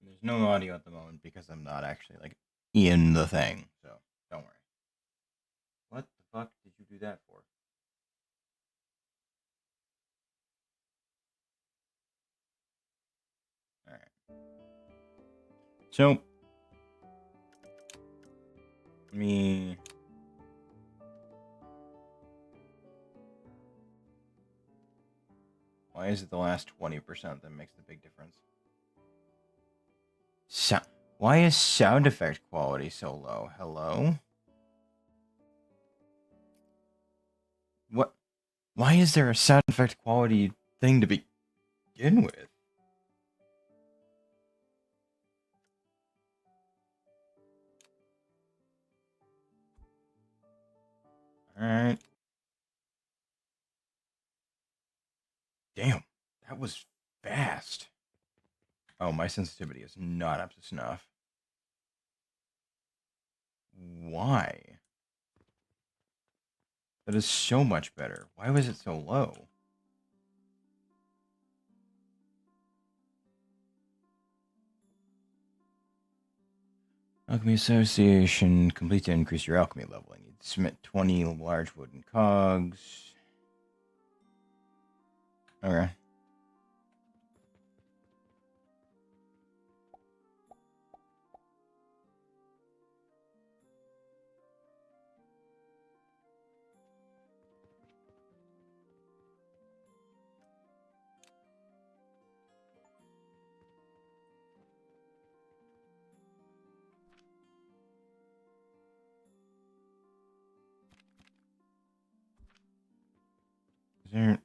There's no audio at the moment because I'm not actually like in the thing, so don't worry. What the fuck did you do that for? Alright. So me why is it the last 20% that makes the big difference? Why is sound effect quality so low? Hello? What? Why is there a sound effect quality thing to begin with? Alright. Damn, that was fast. Oh, my sensitivity is not up to snuff. Why? That is so much better. Why was it so low? Alchemy Association, complete to increase your alchemy level. You need to submit 20 large wooden cogs. Okay. Is there...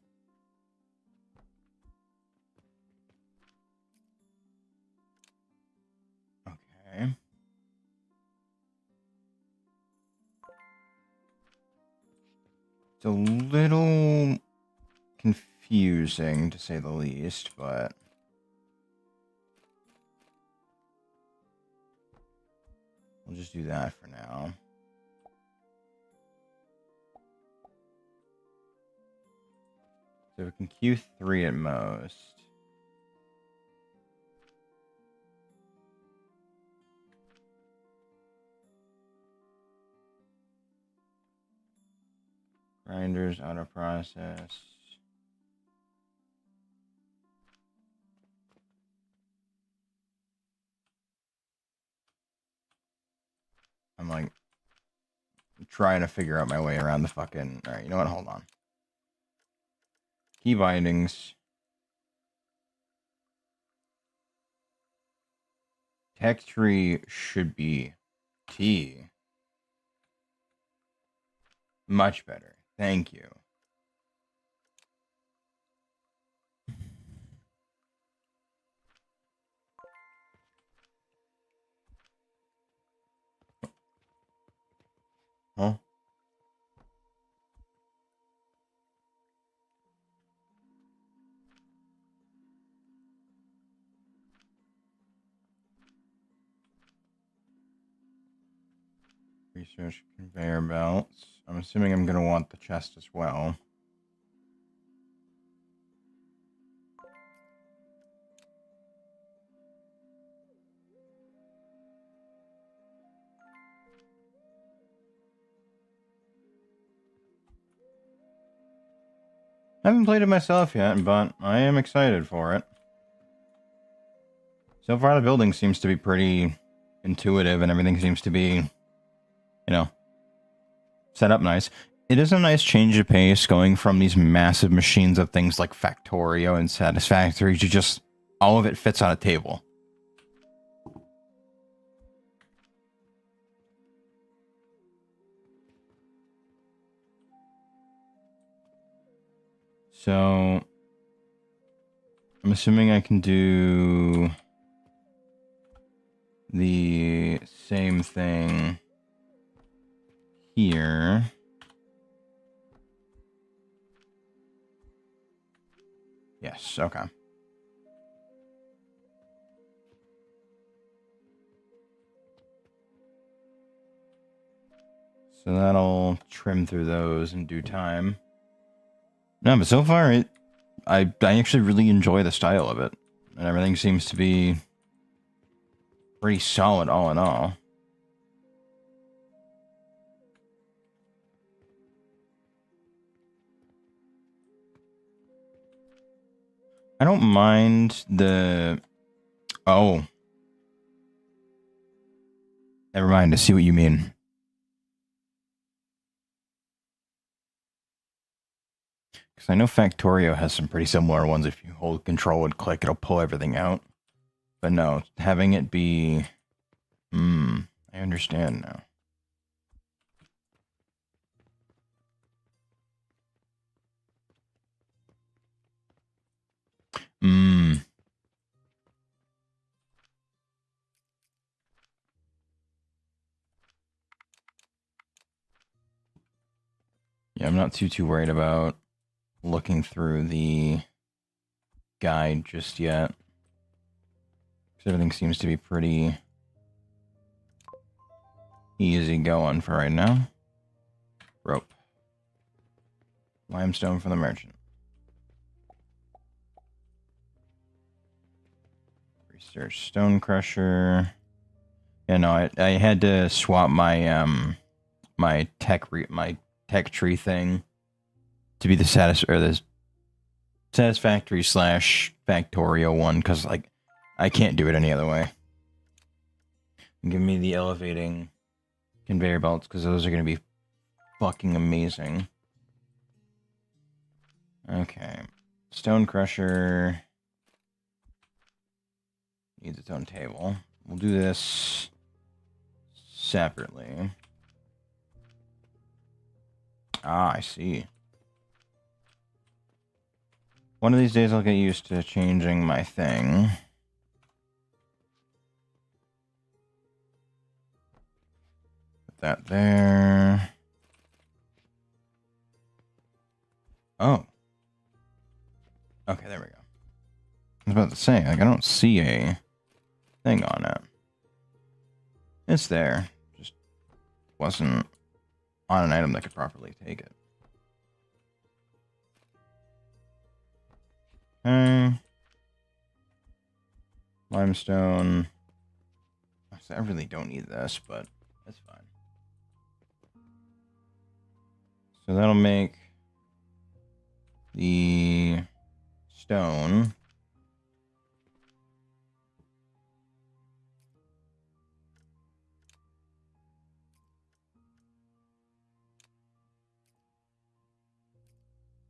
Okay. It's a little confusing, to say the least, but... we'll just do that for now. So we can Q3 at most. Grinders, auto process. I'm like trying to figure out my way around the fucking... Alright, you know what? Hold on. Key bindings. Tech tree should be T. Much better. Thank you. Huh? Research conveyor belts. I'm assuming I'm going to want the chest as well. I haven't played it myself yet, but I am excited for it. So far, the building seems to be pretty intuitive, and everything seems to be, you know, set up nice. It is a nice change of pace going from these massive machines of things like Factorio and Satisfactory to just all of it fits on a table. So, I'm assuming I can do the same thing here. Yes, okay. So that'll trim through those in due time. No, but so far, I actually really enjoy the style of it. And everything seems to be pretty solid all in all. I don't mind the... Oh. Never mind, I see what you mean. Because I know Factorio has some pretty similar ones. If you hold control and click, it'll pull everything out. But no, having it be... I understand now. Yeah, I'm not too worried about looking through the guide just yet. Because everything seems to be pretty easy going for right now. Rope. Limestone for the merchant. Research stone crusher. Yeah, no, I had to swap my my tech tree thing to be the satisfactory slash Factorio one, because like I can't do it any other way. Give me the elevating conveyor belts, because those are going to be fucking amazing. Okay. Stone crusher needs its own table. We'll do this separately. Ah, I see. One of these days I'll get used to changing my thing. Put that there. Oh. Okay, there we go. I was about to say, like, I don't see a thing on it. It's there. Just wasn't on an item that could properly take it. Okay. Limestone. I really don't need this, but that's fine. So that'll make the stone.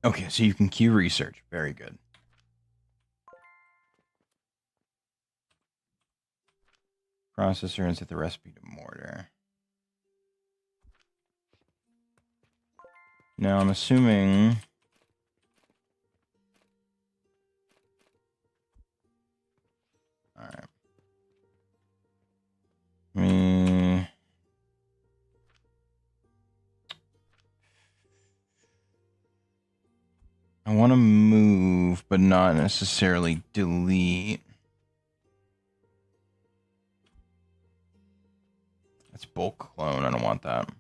Okay, so you can queue research. Very good. Processor and set the recipe to mortar. Now I'm assuming... Alright. I want to move, but not necessarily delete. That's bulk clone. I don't want that.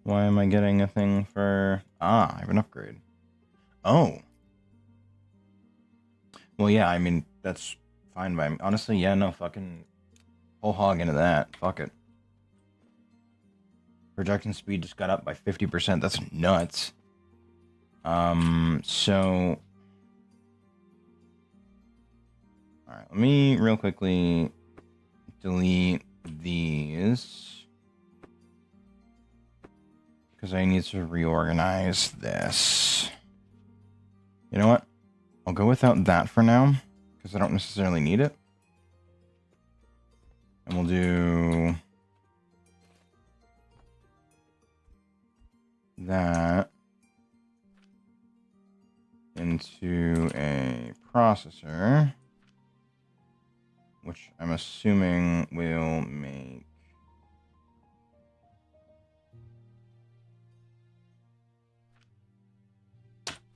Why am I getting a thing for... Ah, I have an upgrade. Oh. Well, yeah, I mean, that's fine by me. Honestly, yeah, no, fucking whole hog into that. Fuck it. Projection speed just got up by 50%. That's nuts. So... Alright, let me real quickly delete these. Because I need to reorganize this. You know what? I'll go without that for now, because I don't necessarily need it. And we'll do that into a processor, which I'm assuming will make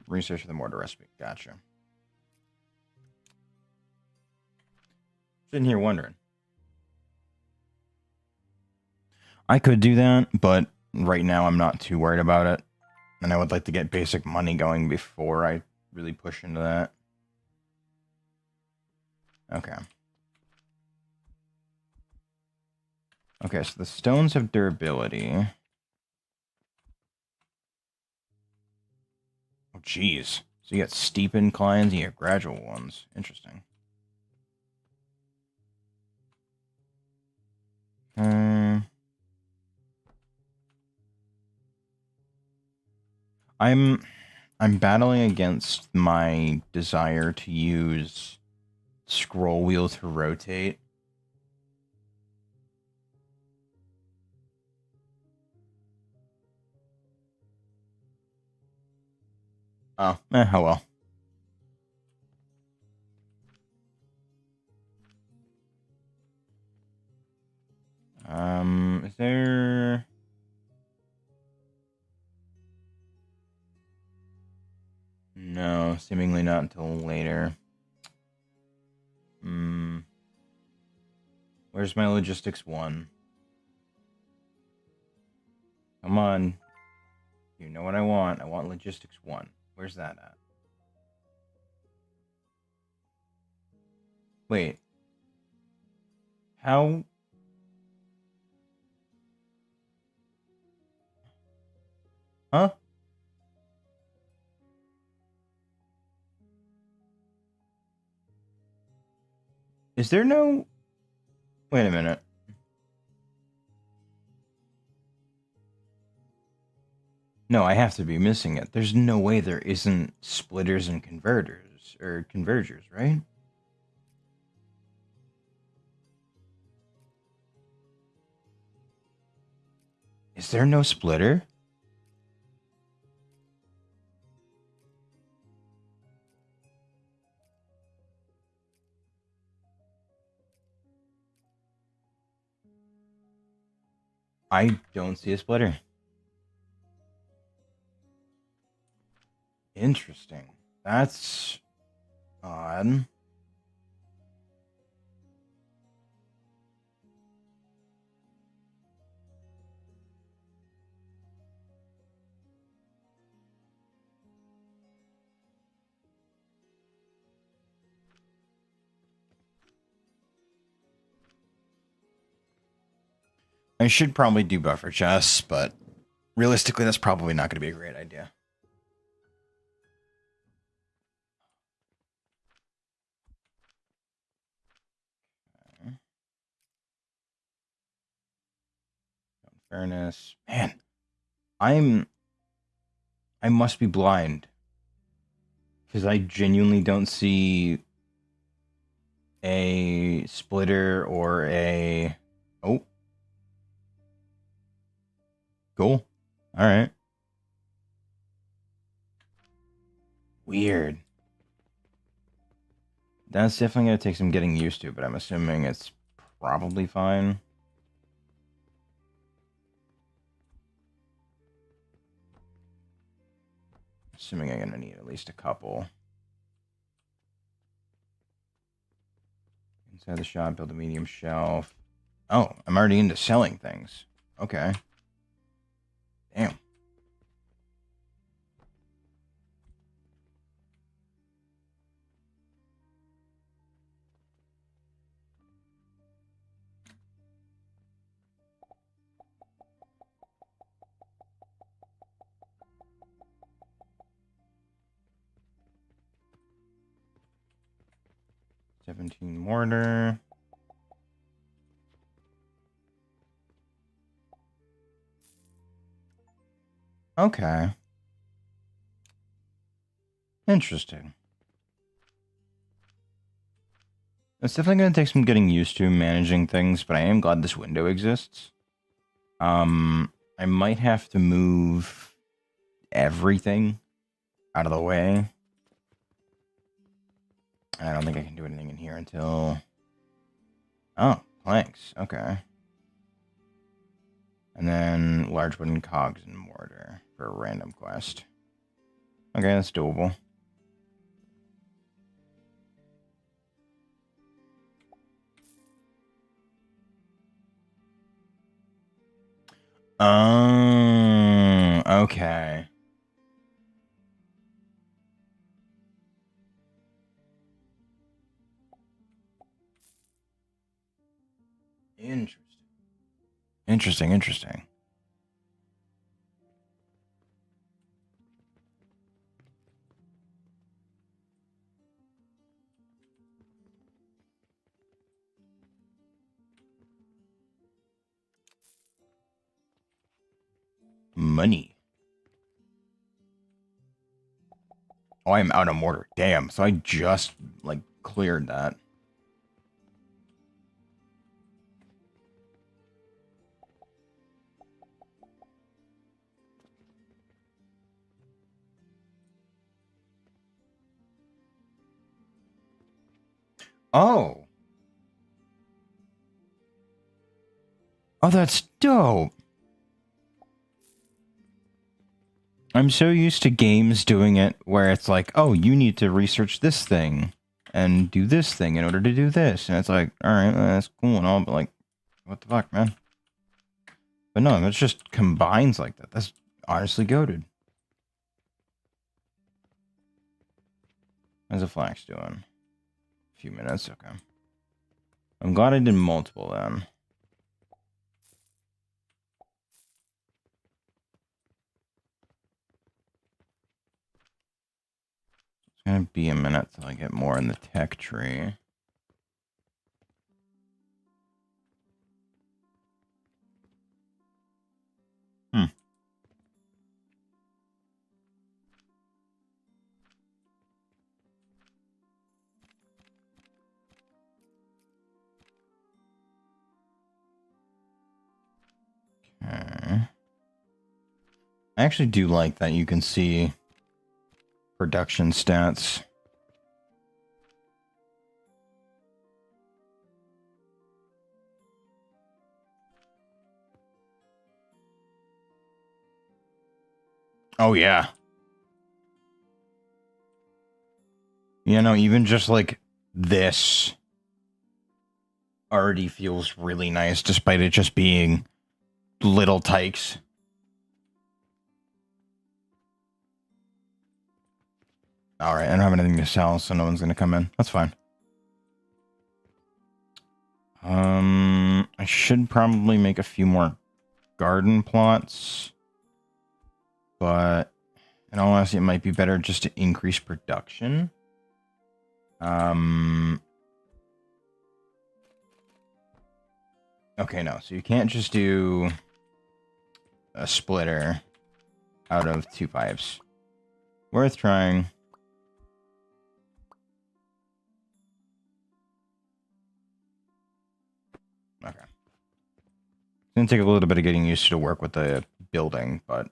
research of the mortar recipe. Gotcha. Sitting here wondering, I could do that, but right now I'm not too worried about it. And I would like to get basic money going before I really push into that. Okay. Okay, so the stones have durability. Oh, geez. So you got steep inclines and you have gradual ones. Interesting. I'm battling against my desire to use scroll wheel to rotate. Oh, oh well. Is there... No, seemingly not until later. Where's my logistics 1? Come on. You know what I want. I want logistics 1. Where's that at? Wait. How... Huh? Is there no... Wait a minute. No, I have to be missing it. There's no way there isn't splitters and converters, or convergers, right? Is there no splitter? I don't see a splitter. Interesting. That's odd. I should probably do buffer chests, but realistically, that's probably not going to be a great idea. Okay. Fairness. Man, I must be blind. Because I genuinely don't see a splitter or a... Oh. Cool. Alright. Weird. That's definitely going to take some getting used to, but I'm assuming it's probably fine. Assuming I'm going to need at least a couple. Inside the shop, build a medium shelf. Oh, I'm already into selling things. Okay. Damn. $17 mortar. Okay. Interesting. It's definitely going to take some getting used to managing things, but I am glad this window exists. I might have to move everything out of the way. I don't think I can do anything in here until... Oh, planks. Okay. And then large wooden cogs and mortar for a random quest. Okay, that's doable. Oh, okay. Interesting. Interesting, interesting. Money. Oh, I'm out of mortar. Damn. So I just, like, cleared that. Oh. Oh, that's dope. I'm so used to games doing it where it's like, oh, you need to research this thing and do this thing in order to do this. And it's like, all right, that's cool and all, but like, what the fuck, man? But no, it's just combines like that. That's honestly goated. How's the flax doing? A few minutes, okay. I'm glad I did multiple then. It's gonna be a minute till I get more in the tech tree. Okay. I actually do like that you can see production stats. Oh, yeah. You know, even just like this already feels really nice, despite it just being little tykes. Alright, I don't have anything to sell, so no one's gonna come in. That's fine. I should probably make a few more garden plots, but in all honesty, it might be better just to increase production. Okay, no, so you can't just do a splitter out of 2 pipes. Worth trying. Okay. It's gonna take a little bit of getting used to work with the building, but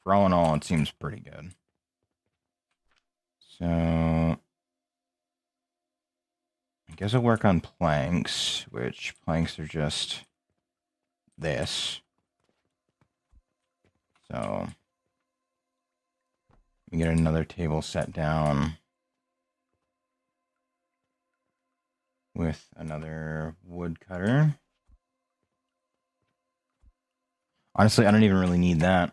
for all in all, it seems pretty good. So I guess I'll work on planks, which planks are just this. So we get another table set down with another woodcutter. Honestly, I don't even really need that.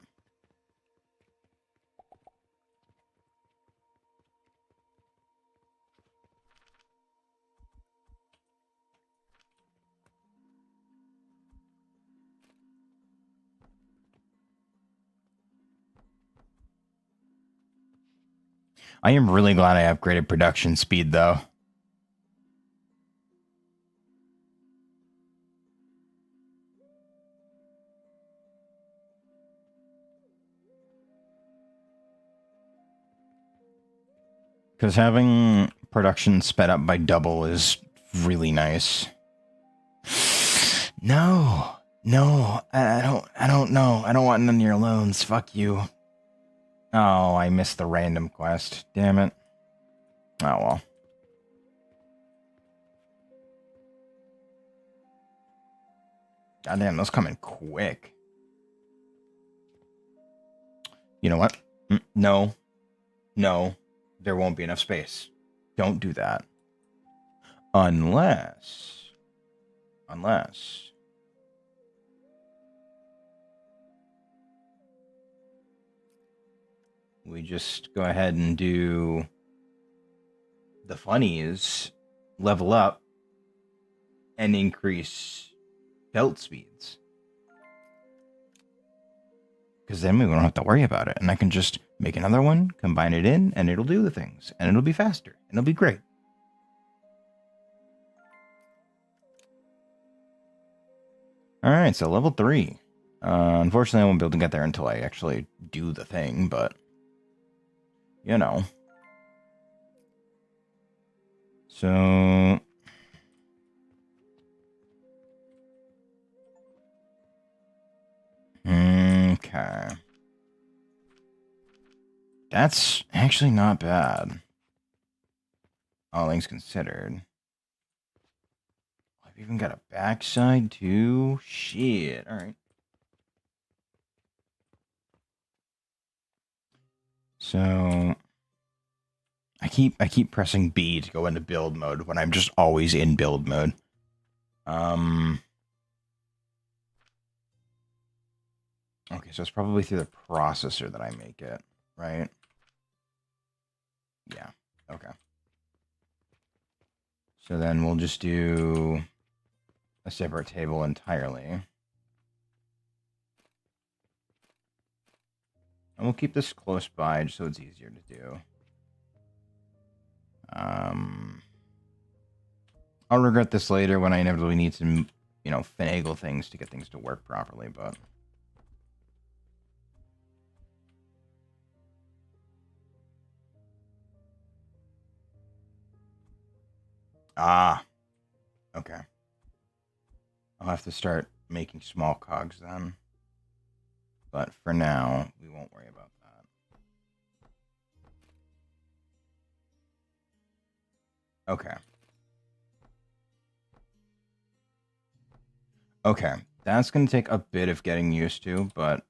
I am really glad I upgraded production speed, though. Because having production sped up by double is really nice. No, I don't know. I don't want none of your loans. Fuck you. Oh, I missed the random quest. Damn it. Oh, well. Goddamn, those come in quick. You know what? No. No. There won't be enough space. Don't do that. Unless... we just go ahead and do the funnies, level up, and increase belt speeds. Because then we won't have to worry about it. And I can just make another one, combine it in, and it'll do the things. And it'll be faster. And it'll be great. Alright, so level 3. Unfortunately, I won't be able to get there until I actually do the thing, but... You know. So... Okay. That's actually not bad. All things considered. I've even got a backside too. Shit. Alright. So I keep pressing B to go into build mode when I'm just always in build mode. Okay, so it's probably through the processor that I make it, right? Yeah. Okay. So then we'll just do a separate table entirely. And we'll keep this close by just so it's easier to do. I'll regret this later when I inevitably need to, you know, finagle things to get things to work properly, but... Ah. Okay. I'll have to start making small cogs then. But for now, we won't worry about that. Okay. Okay. That's going to take a bit of getting used to, but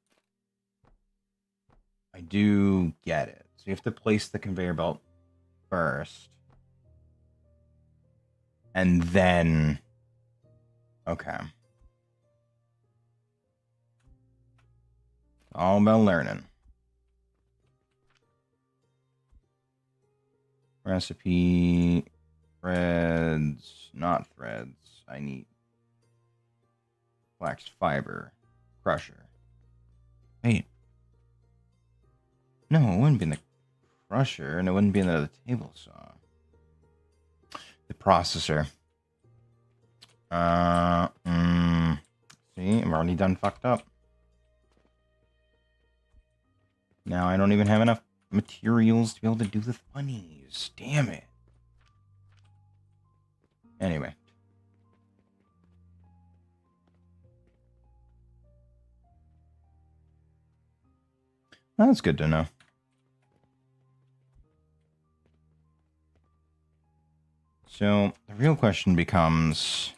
I do get it. So you have to place the conveyor belt first. And then... Okay. All about learning. Recipe, threads, not threads. I need waxed fiber, crusher. Wait. No, it wouldn't be in the crusher, and it wouldn't be in the table saw. The processor. See, I'm already done fucked up. Now I don't even have enough materials to be able to do the funnies. Damn it. Anyway. That's good to know. So, the real question becomes...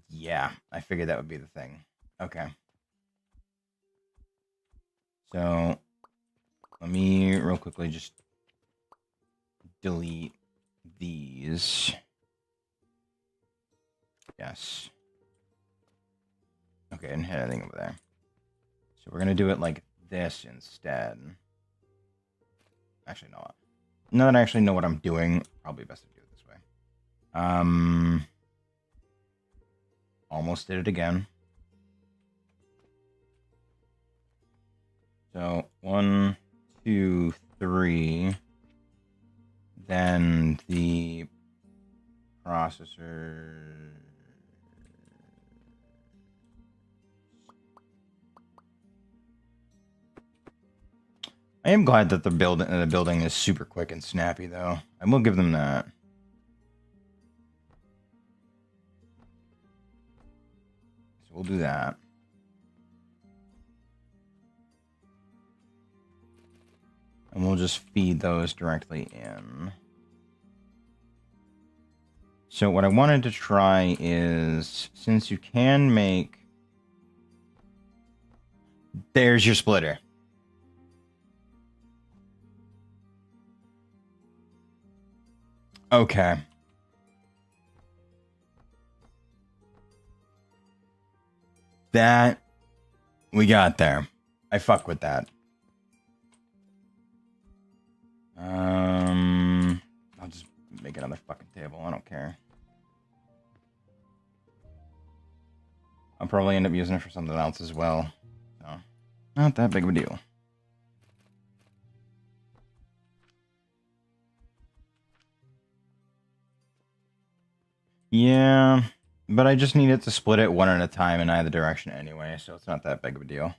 Yeah, I figured that would be the thing. Okay. So, let me real quickly just delete these. Yes. Okay, and hit anything over there. So we're going to do it like this instead. Actually, no. Now that I actually know what I'm doing, probably best to do it this way. Almost did it again. So 1, 2, 3. Then the processor. I am glad that the building is super quick and snappy, though. I will give them that. So we'll do that. And we'll just feed those directly in. So what I wanted to try is, since you can make... There's your splitter. Okay. That we got there. I fuck with that. I'll just make another fucking table. I don't care. I'll probably end up using it for something else as well. So, not that big of a deal. Yeah, but I just need it to split it one at a time in either direction anyway, so it's not that big of a deal.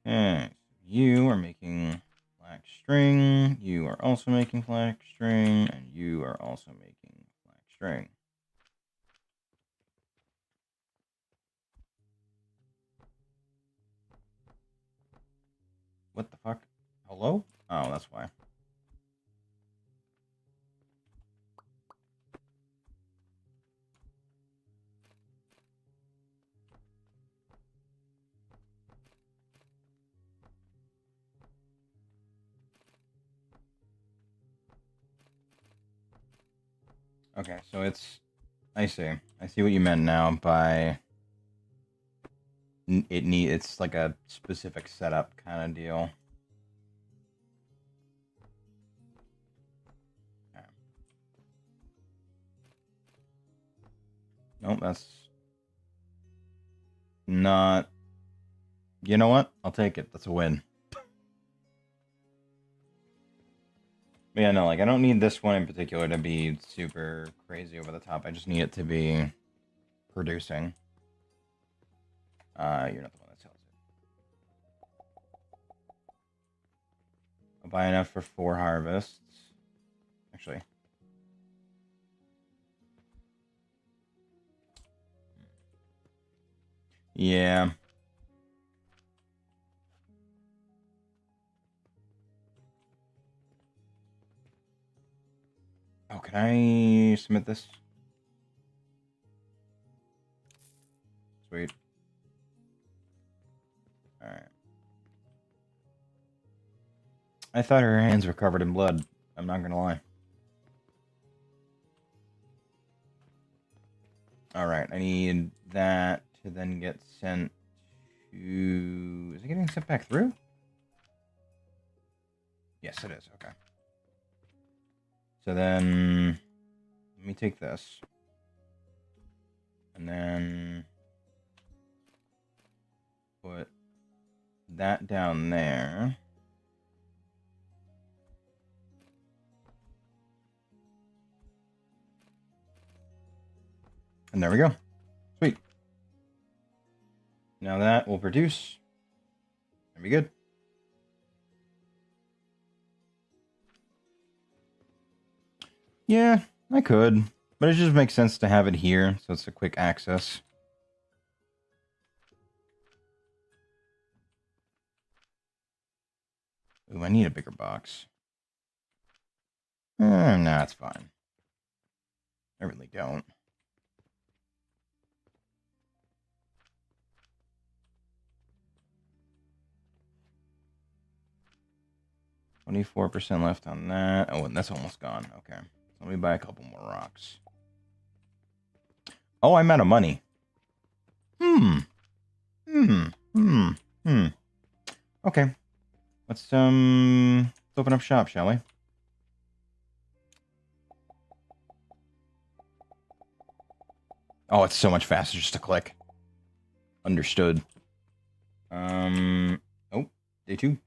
Okay, you are making flax string, you are also making flax string, and you are also making flax string. What the fuck? Hello? Oh, that's why. Okay, so it's... I see. I see what you meant now by... It's like a specific setup kind of deal. Okay. Nope, that's... not... You know what? I'll take it. That's a win. But yeah, no, like, I don't need this one in particular to be super crazy over the top. I just need it to be producing. You're not the one that sells it. I'll buy enough for 4 harvests. Actually. Yeah. Oh, can I submit this? Sweet. Alright. I thought her hands were covered in blood. I'm not gonna lie. Alright, I need that to then get sent to... Is it getting sent back through? Yes, it is. Okay. So then... Let me take this. And then... put that down there. And there we go. Sweet. Now that will produce. And be good. Yeah, I could. But it just makes sense to have it here, so it's a quick access. Ooh, I need a bigger box. Nah, it's fine. I really don't. $24% left on that. Oh, and that's almost gone. Okay. So let me buy a couple more rocks. Oh, I'm out of money. Okay. Let's open up shop, shall we? Oh, it's so much faster just to click. Understood. Oh, day 2.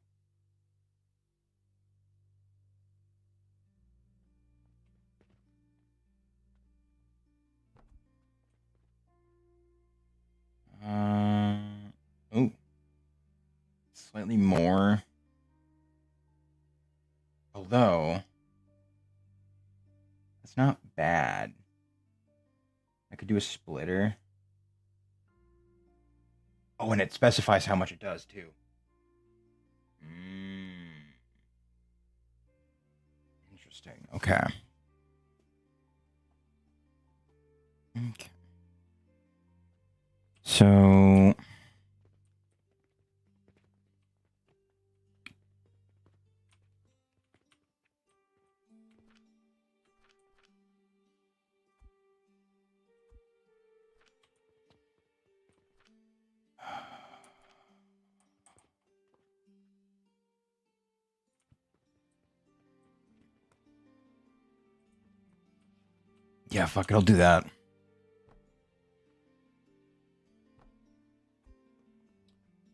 Oh. Slightly more. Although, that's not bad. I could do a splitter. Oh, and it specifies how much it does, too. Interesting. Okay. Okay. So... Yeah, fuck it, I'll do that.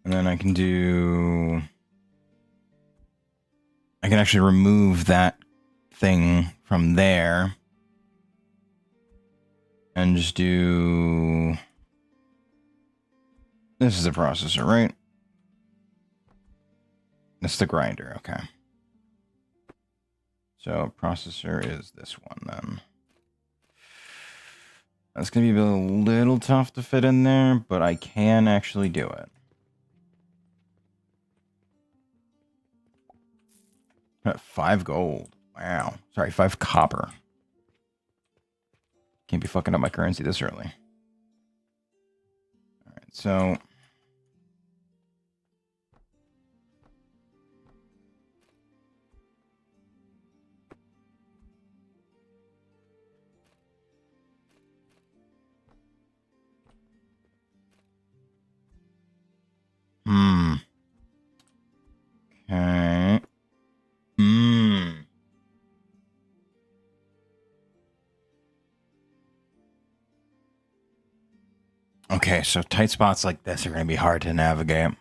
And then I can actually remove that thing from there. And just do... This is the processor, right? That's the grinder, okay. So processor is this one then. That's going to be a little tough to fit in there, but I can actually do it. 5 gold. Wow. Sorry, 5 copper. Can't be fucking up my currency this early. Alright, so... Okay. Okay, so tight spots like this are going to be hard to navigate.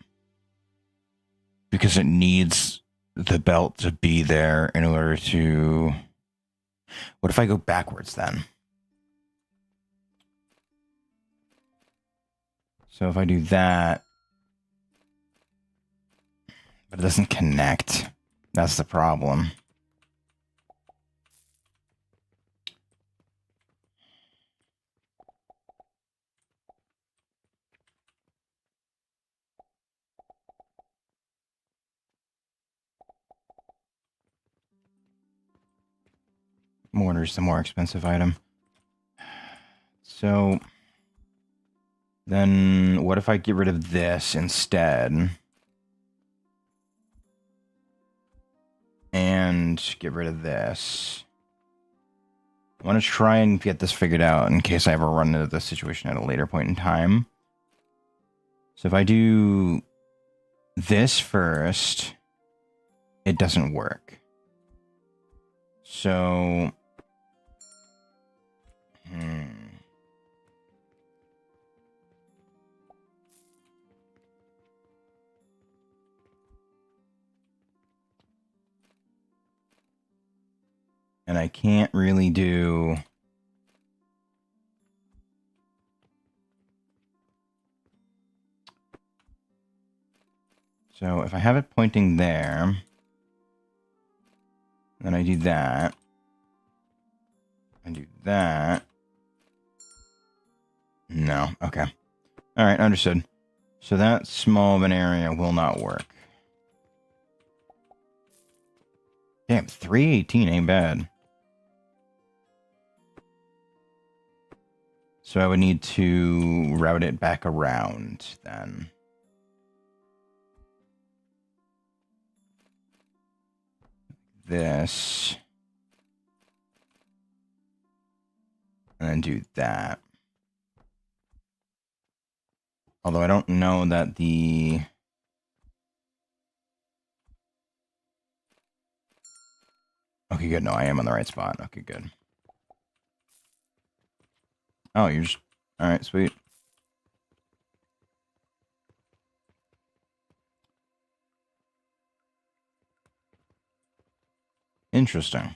Because it needs the belt to be there in order to... What if I go backwards then? So if I do that... But it doesn't connect. That's the problem. Mortar's the more expensive item. So... Then what if I get rid of this instead? And get rid of this. I want to try and get this figured out in case I ever run into this situation at a later point in time. So if I do this first, it doesn't work. So... And I can't really do... So if I have it pointing there, then I do that. I do that. No, okay. Alright, understood. So that small of an area will not work. Damn, 318 ain't bad. So I would need to route it back around then. This. And then do that. Although I don't know that the... Okay, good. No, I am on the right spot. Okay, good. Oh, you're just... Alright, sweet. Interesting.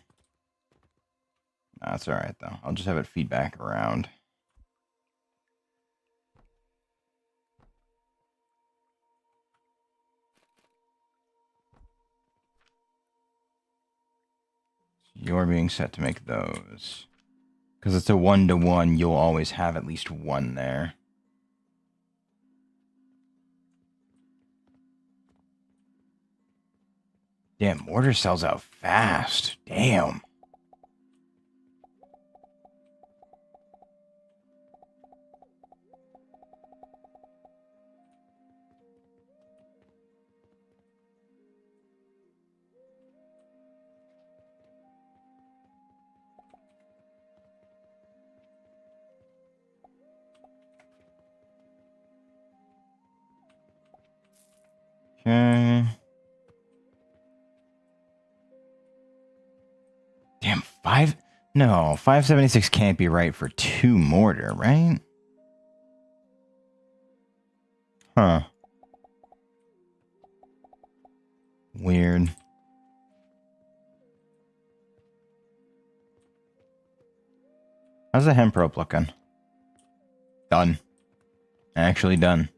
That's alright, though. I'll just have it feed back around. You're being set to make those. Because it's a 1-to-1, you'll always have at least one there. Damn, mortar sells out fast. Damn. Okay. Damn, No, 576 can't be right for 2 mortar, right? Huh. Weird. How's the hemp rope looking? Done. Actually done.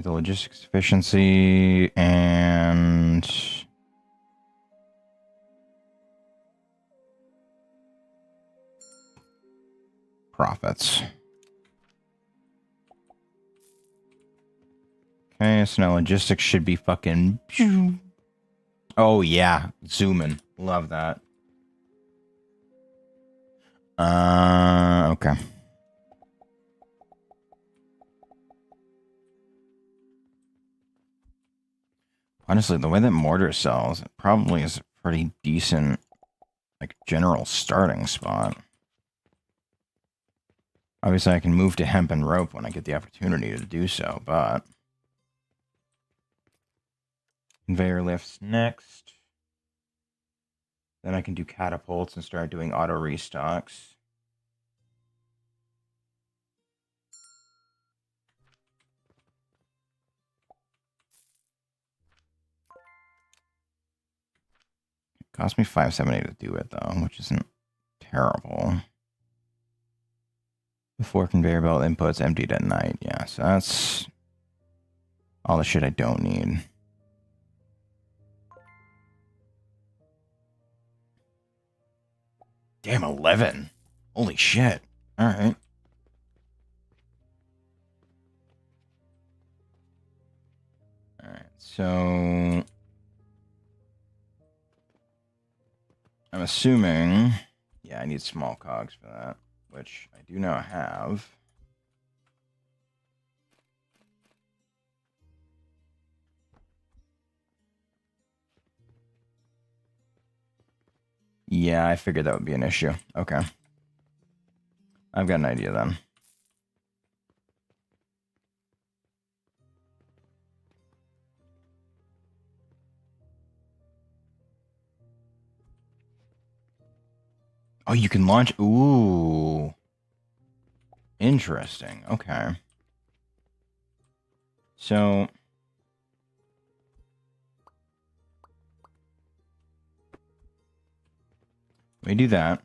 The logistics efficiency and profits. Okay, so now logistics should be fucking... Oh, yeah. Zooming. Love that. Okay. Honestly, the way that mortar sells, it probably is a pretty decent, like, general starting spot. Obviously, I can move to hemp and rope when I get the opportunity to do so, but... Conveyor lifts next. Then I can do catapults and start doing auto restocks. It cost me 570 to do it, though, which isn't terrible. Before conveyor belt inputs emptied at night. Yeah, so that's all the shit I don't need. Damn, 11. Holy shit. All right. All right, so I'm assuming, yeah, I need small cogs for that, which I do now have. Yeah, I figured that would be an issue. Okay. I've got an idea then. Oh, you can launch... Ooh. Interesting. Okay. So... we do that.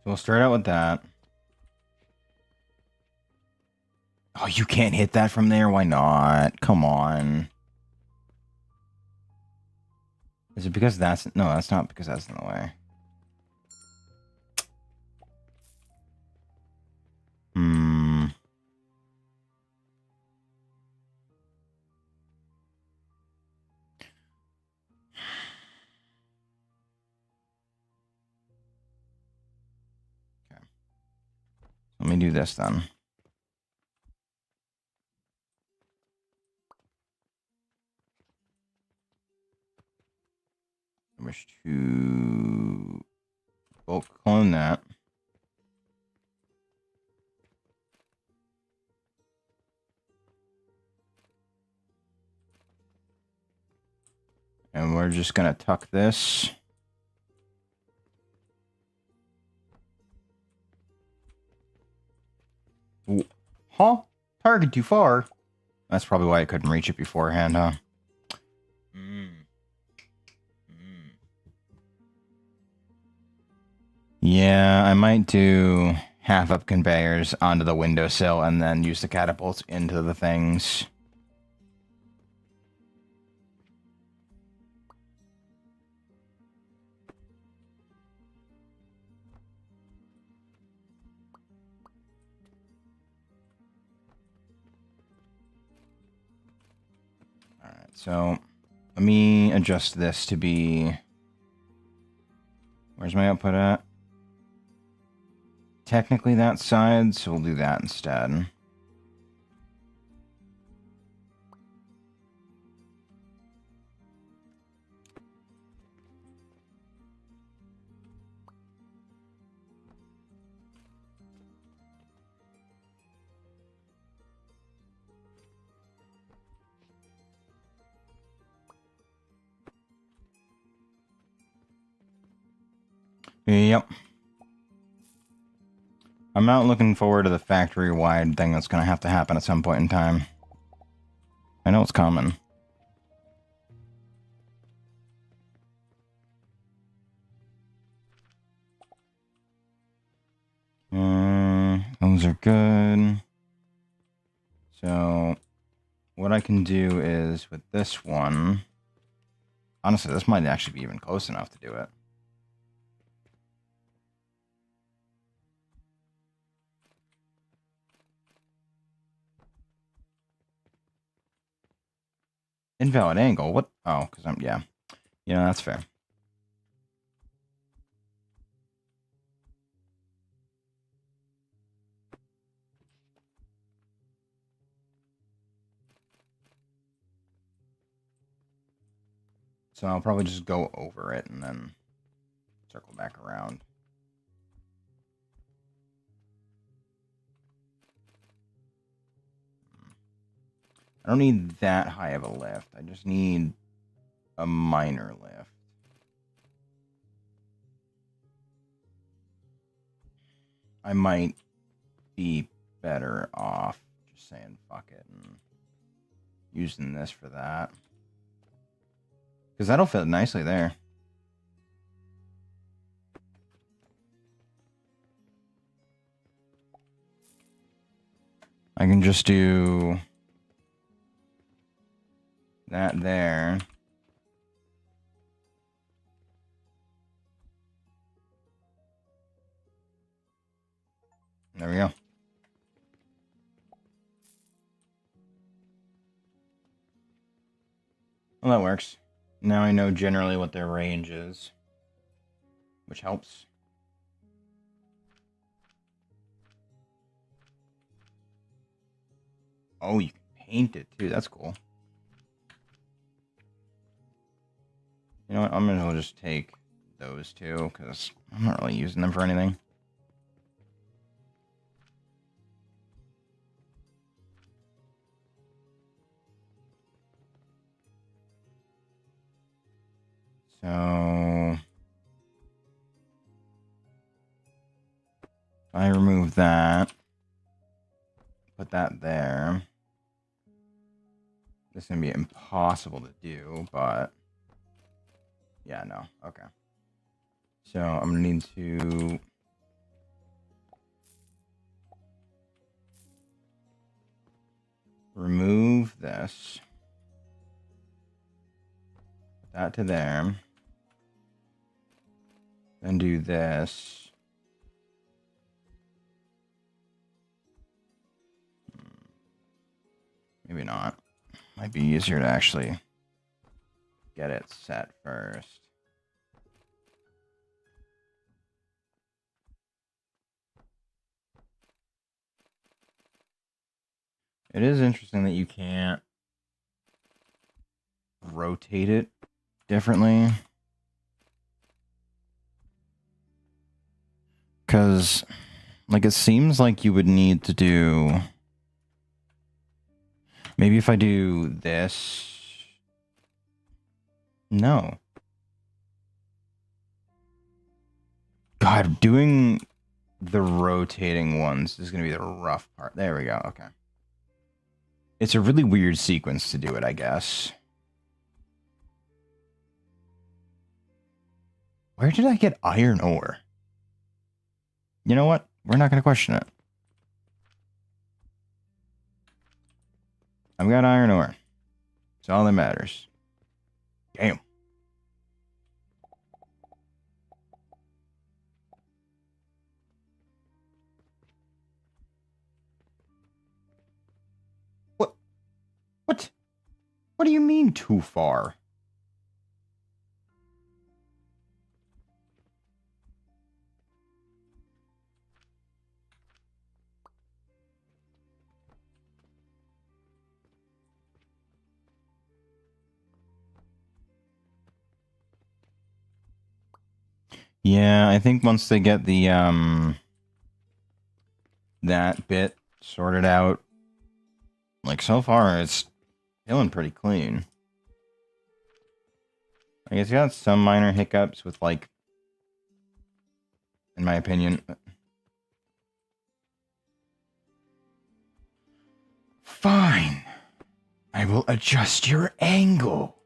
So we'll start out with that. Oh, you can't hit that from there? Why not? Come on. Is it because that's... No, that's not because that's in the way. Hmm. Okay. Let me do this then. I wish to bulk clone that. And we're just going to tuck this. Ooh. Huh? Target too far. That's probably why I couldn't reach it beforehand, huh? Yeah, I might do half-up conveyors onto the windowsill and then use the catapults into the things. Alright, so let me adjust this to be... Where's my output at? technically that side, so we'll do that instead. Yep. I'm not looking forward to the factory-wide thing that's going to have to happen at some point in time. I know it's coming. Those are good. So, what I can do is, with this one... Honestly, this might actually be even close enough to do it. Invalid angle? What? Oh, because I'm... Yeah. Yeah, that's fair. So I'll probably just go over it and then circle back around. I don't need that high of a lift. I just need a minor lift. I might be better off just saying fuck it and using this for that. Because that'll fit nicely there. I can just do that there. There we go. Well, that works. Now I know generally what their range is, which helps. Oh, you can paint it too. That's cool. You know what? I'm gonna just take those two because I'm not really using them for anything. So if I remove that, put that there. This is gonna be impossible to do, but yeah, no, okay. So I'm gonna need to remove this. Put that to there. Then do this. Maybe not. Might be easier to actually get it set first. It is interesting that you can't rotate it differently. Because, like, it seems like you would need to do... Maybe if I do this... No. God, doing the rotating ones is going to be the rough part. There we go, okay. It's a really weird sequence to do it, I guess. Where did I get iron ore? You know what? We're not going to question it. I've got iron ore. It's all that matters. Damn. What? What? What do you mean too far? Yeah, I think once they get the that bit sorted out, like so far it's feeling pretty clean. I guess you got some minor hiccups with, like, in my opinion. Fine. I will adjust your angle.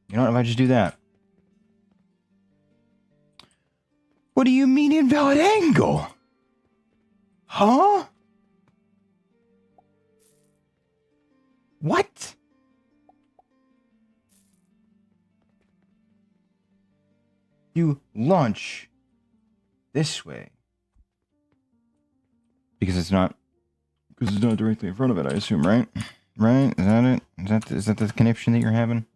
You know what, if I just do that? What do you mean invalid angle? Huh? What? You launch this way. Because it's not directly in front of it, I assume, right? Right? Is that it? Is that the connection that you're having?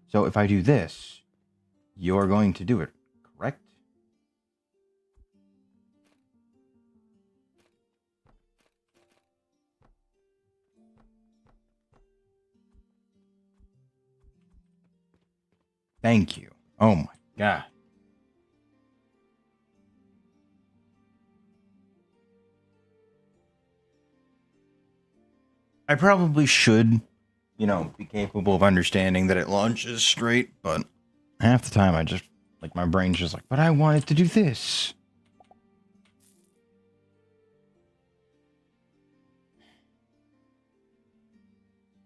So if I do this, you're going to do it, correct? Thank you. Oh my god. I probably should, be capable of understanding that it launches straight, but half the time I just, like, my brain's just like, but I wanted to do this.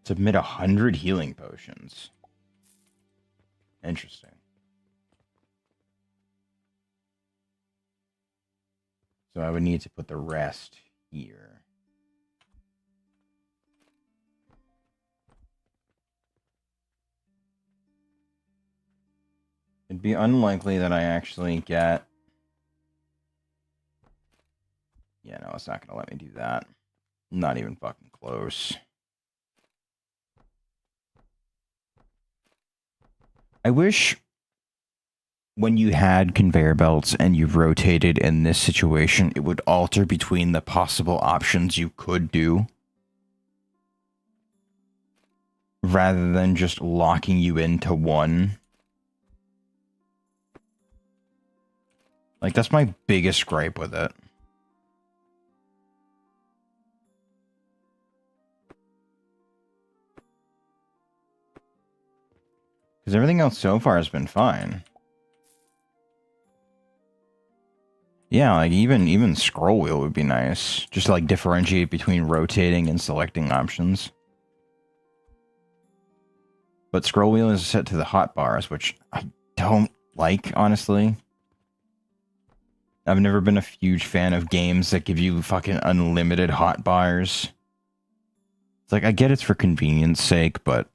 Submit 100 healing potions. Interesting. So I would need to put the rest here. It'd be unlikely that I actually get... Yeah, no, it's not going to let me do that. Not even fucking close. I wish when you had conveyor belts and you rotated in this situation, it would alter between the possible options you could do, rather than just locking you into one. Like, that's my biggest gripe with it. Because everything else so far has been fine. Yeah, like, even scroll wheel would be nice. Just to, like, differentiate between rotating and selecting options. But scroll wheel is set to the hotbars, which I don't like, honestly. I've never been a huge fan of games that give you fucking unlimited hotbars. It's like, I get it's for convenience sake, but...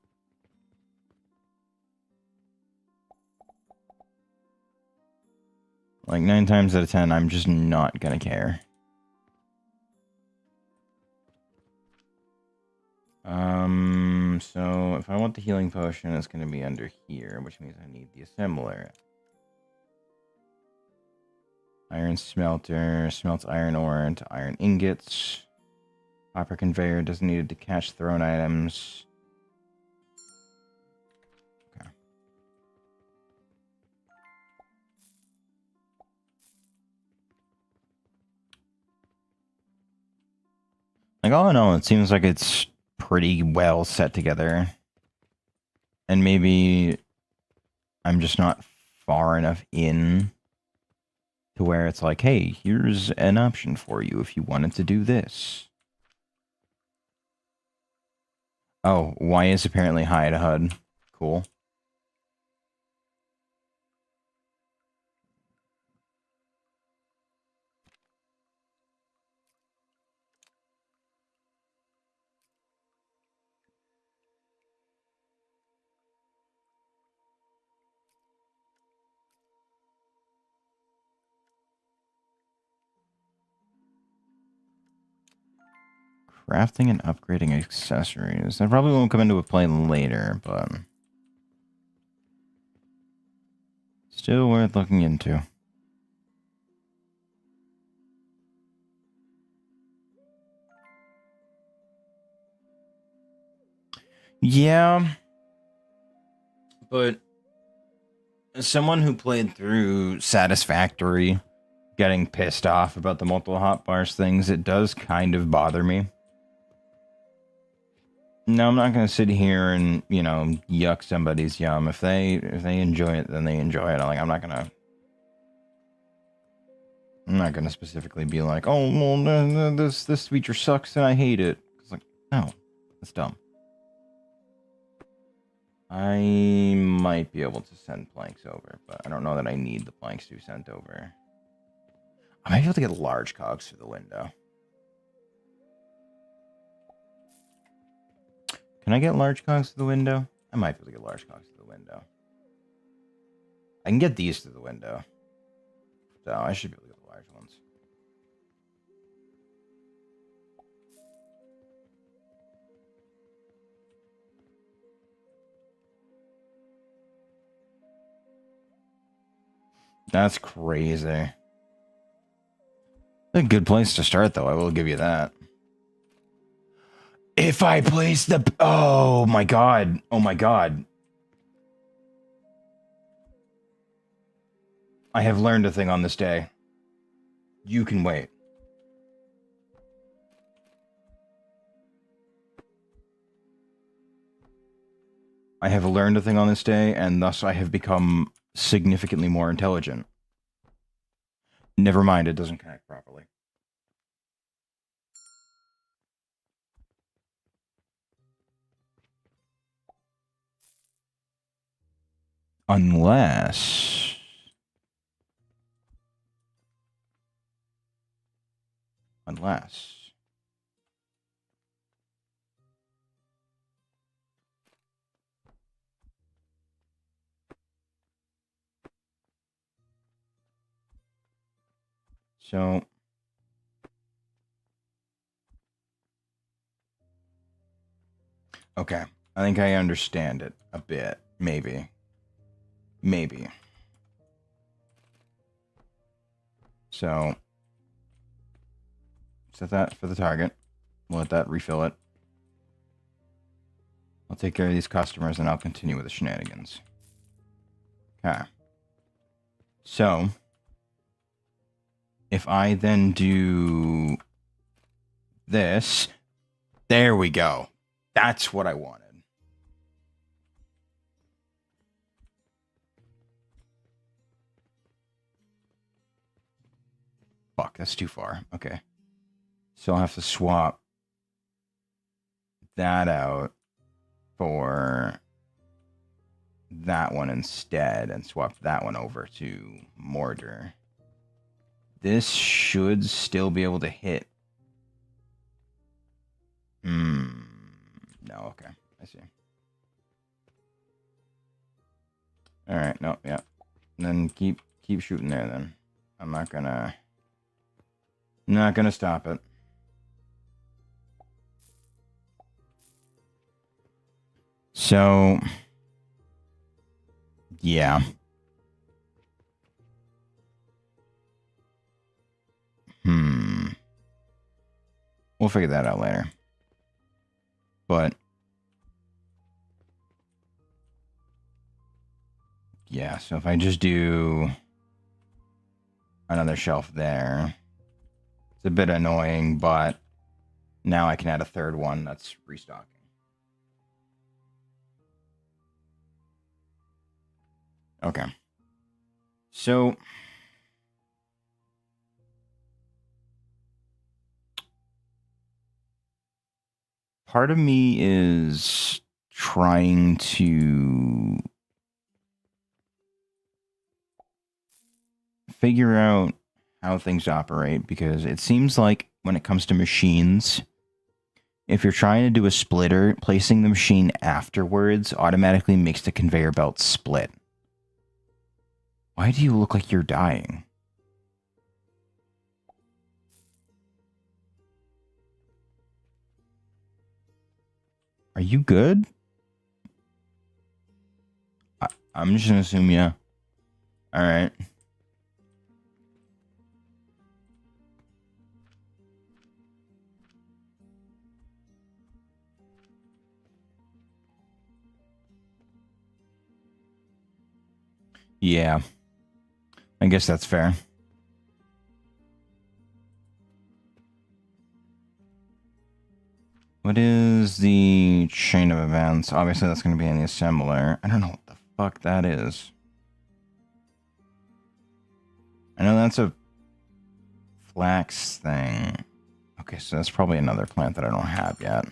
like, 9 times out of 10, I'm just not gonna care. So if I want the healing potion, it's gonna be under here, which means I need the assembler. Iron smelter, smelts iron ore into iron ingots. Copper conveyor doesn't need to catch thrown items. Okay. Like, all in all, it seems like it's pretty well set together. And maybe I'm just not far enough in to where it's like, hey, here's an option for you if you wanted to do this. Oh, Y is apparently hide HUD. Cool. Crafting and upgrading accessories. That probably won't come into play later, but... still worth looking into. Yeah. But as someone who played through Satisfactory, getting pissed off about the multiple hotbars things, it does kind of bother me. No, I'm not going to sit here and, you know, yuck somebody's yum. If they enjoy it, then they enjoy it. I'm not gonna specifically be like, oh, well, this feature sucks and I hate it. It's like, no, that's dumb. I might be able to send planks over, but I don't know that I need the planks to be sent over. I might be able to get large cogs through the window. Can I get large cogs through the window? I might be able to get large cogs through the window. I can get these through the window. So I should be able to get the large ones. That's crazy. A good place to start, though. I will give you that. If I place the... Oh, my God. Oh, my God. I have learned a thing on this day. You can wait. I have learned a thing on this day, and thus I have become significantly more intelligent. Never mind, it doesn't connect properly. Unless... So... Okay, I think I understand it a bit. Maybe. Maybe. So... Set that for the target. We'll let that refill it. I'll take care of these customers and I'll continue with the shenanigans. Okay. So... If I then do... this... There we go. That's what I wanted. Fuck, that's too far. Okay. So I'll have to swap that out for that one instead and swap that one over to mortar. This should still be able to hit. No, okay. I see. Alright, no, yeah. And then keep shooting there then. I'm not gonna stop it. So yeah. We'll figure that out later. But yeah, so if I just do another shelf there, it's a bit annoying, but now I can add a third one that's restocking. Okay. So part of me is trying to figure out how things operate, because it seems like when it comes to machines, if you're trying to do a splitter, placing the machine afterwards automatically makes the conveyor belt split. Why do you look like you're dying? Are you good? I'm just gonna assume yeah. Alright. Yeah. I guess that's fair. What is the chain of events? Obviously, that's going to be in the assembler. I don't know what the fuck that is. I know that's a flax thing. Okay, so that's probably another plant that I don't have yet.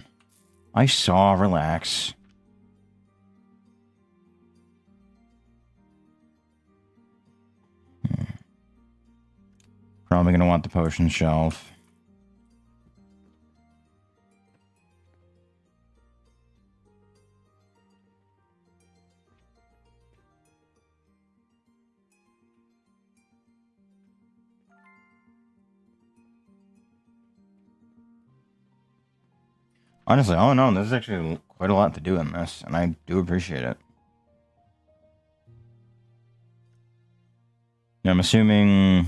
I saw, relax. Probably going to want the potion shelf. Honestly, all in all, there's actually quite a lot to do in this, and I do appreciate it. Now, I'm assuming...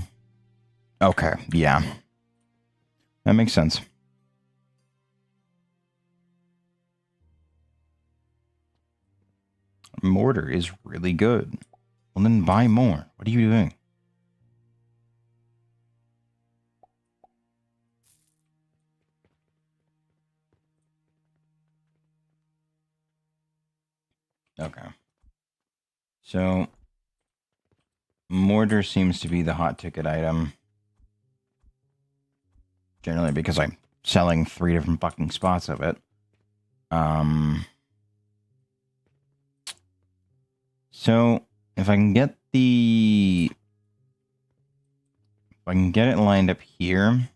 Okay, yeah. That makes sense. Mortar is really good. Well, then buy more. What are you doing? Okay. So, mortar seems to be the hot ticket item. Generally because I'm selling 3 different fucking spots of it. So, if I can get the... If I can get it lined up here,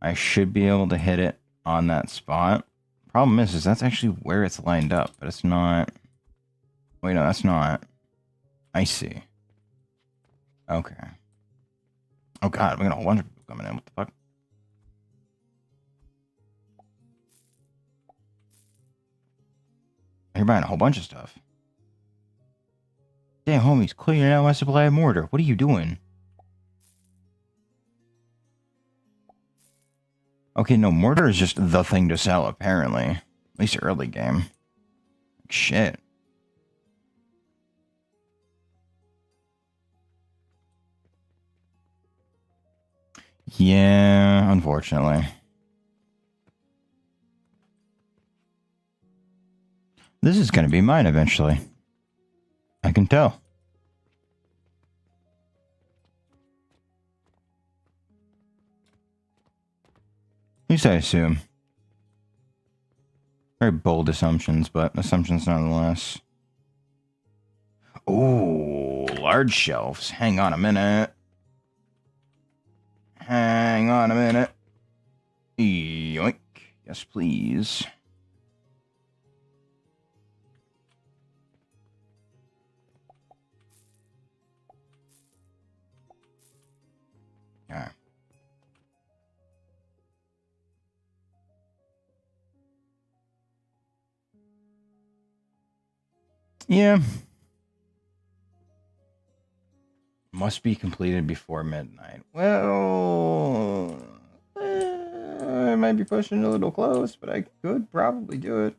I should be able to hit it on that spot. Problem is that's actually where it's lined up, but it's not... Wait, no, that's not. I see. Okay. Oh god, we got a whole bunch of people coming in. What the fuck? You're buying a whole bunch of stuff. Damn, homies, clearing out my supply of mortar. What are you doing? Okay, no, mortar is just the thing to sell, apparently. At least early game. Shit. Yeah, unfortunately. This is going to be mine eventually. I can tell. At least I assume. Very bold assumptions, but assumptions nonetheless. Ooh, large shelves. Hang on a minute. Hang on a minute. Yoink. Yes, please. Alright. Yeah. Must be completed before midnight. Well, I might be pushing a little close, but I could probably do it.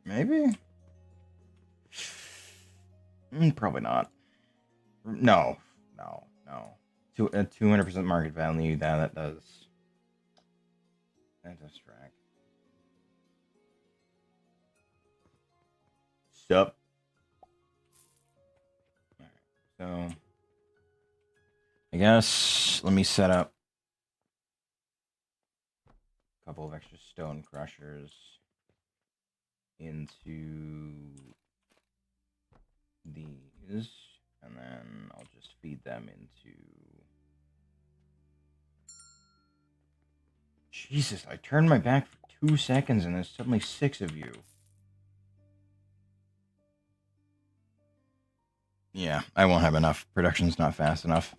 Maybe? Probably not. No. No. No. At 200% market value, that does. That does track. Sup? Alright, so I guess let me set up a couple of extra stone crushers into these, and then I'll just feed them into... Jesus, I turned my back for 2 seconds and there's suddenly 6 of you. Yeah, I won't have enough. Production's not fast enough.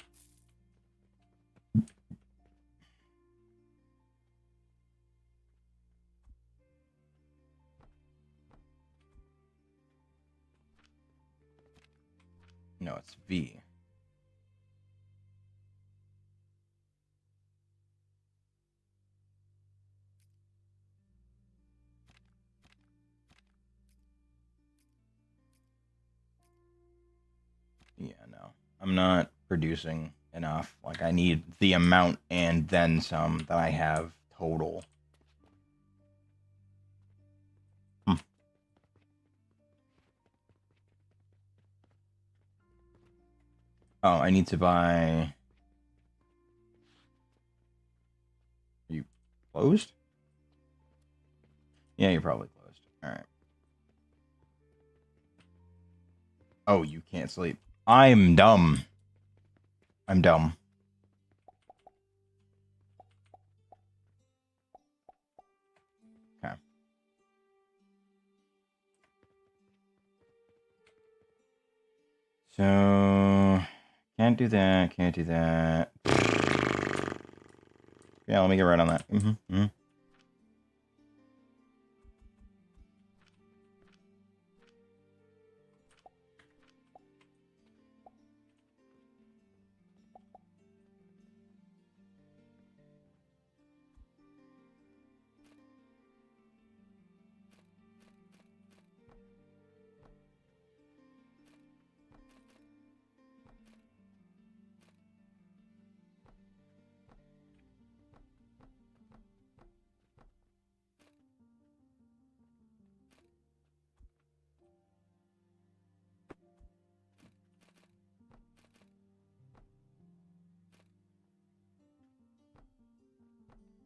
No, it's V. Yeah, no. I'm not producing enough. Like, I need the amount and then some that I have total. Hmm. Oh, I need to buy... Are you closed? Yeah, you're probably closed. Alright. Oh, you can't sleep. I'm dumb. I'm dumb. Okay. So... Can't do that. Can't do that. Yeah, let me get right on that. Mm-hmm.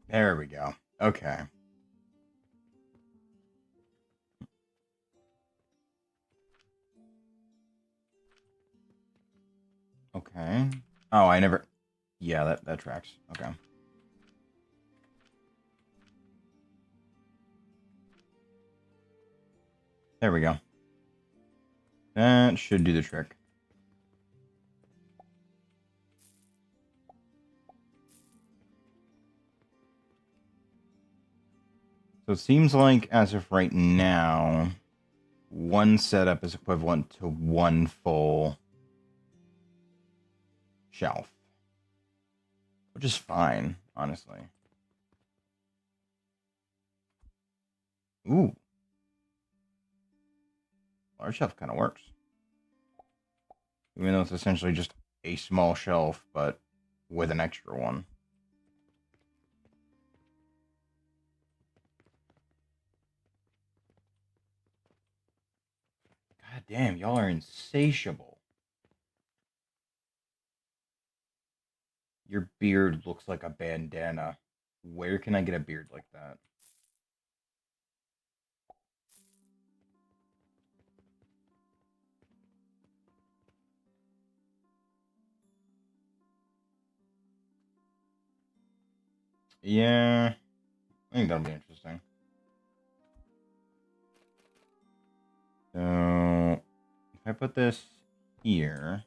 There we go. Okay. Okay. Oh, I never... Yeah, that tracks. Okay. There we go. That should do the trick. So it seems like, as of right now, one setup is equivalent to one full shelf. Which is fine, honestly. Ooh. Large shelf kind of works. Even though it's essentially just a small shelf, but with an extra one. God damn, y'all are insatiable. Your beard looks like a bandana. Where can I get a beard like that? Yeah, I think that'll be interesting. So, if I put this here,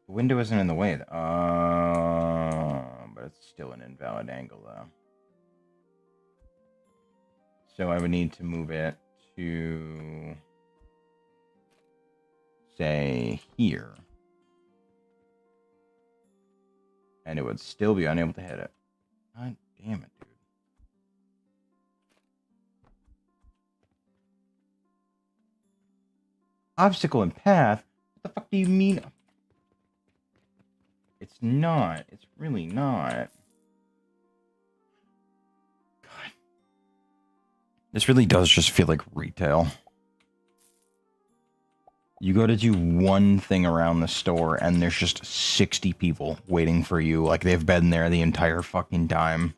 the window isn't in the way. But it's still an invalid angle, though. So I would need to move it to, say, here. And it would still be unable to hit it. God damn it, dude. Obstacle and path? What the fuck do you mean? It's not. It's really not. God. This really does just feel like retail. You go to do one thing around the store, and there's just 60 people waiting for you. Like, they've been there the entire fucking time.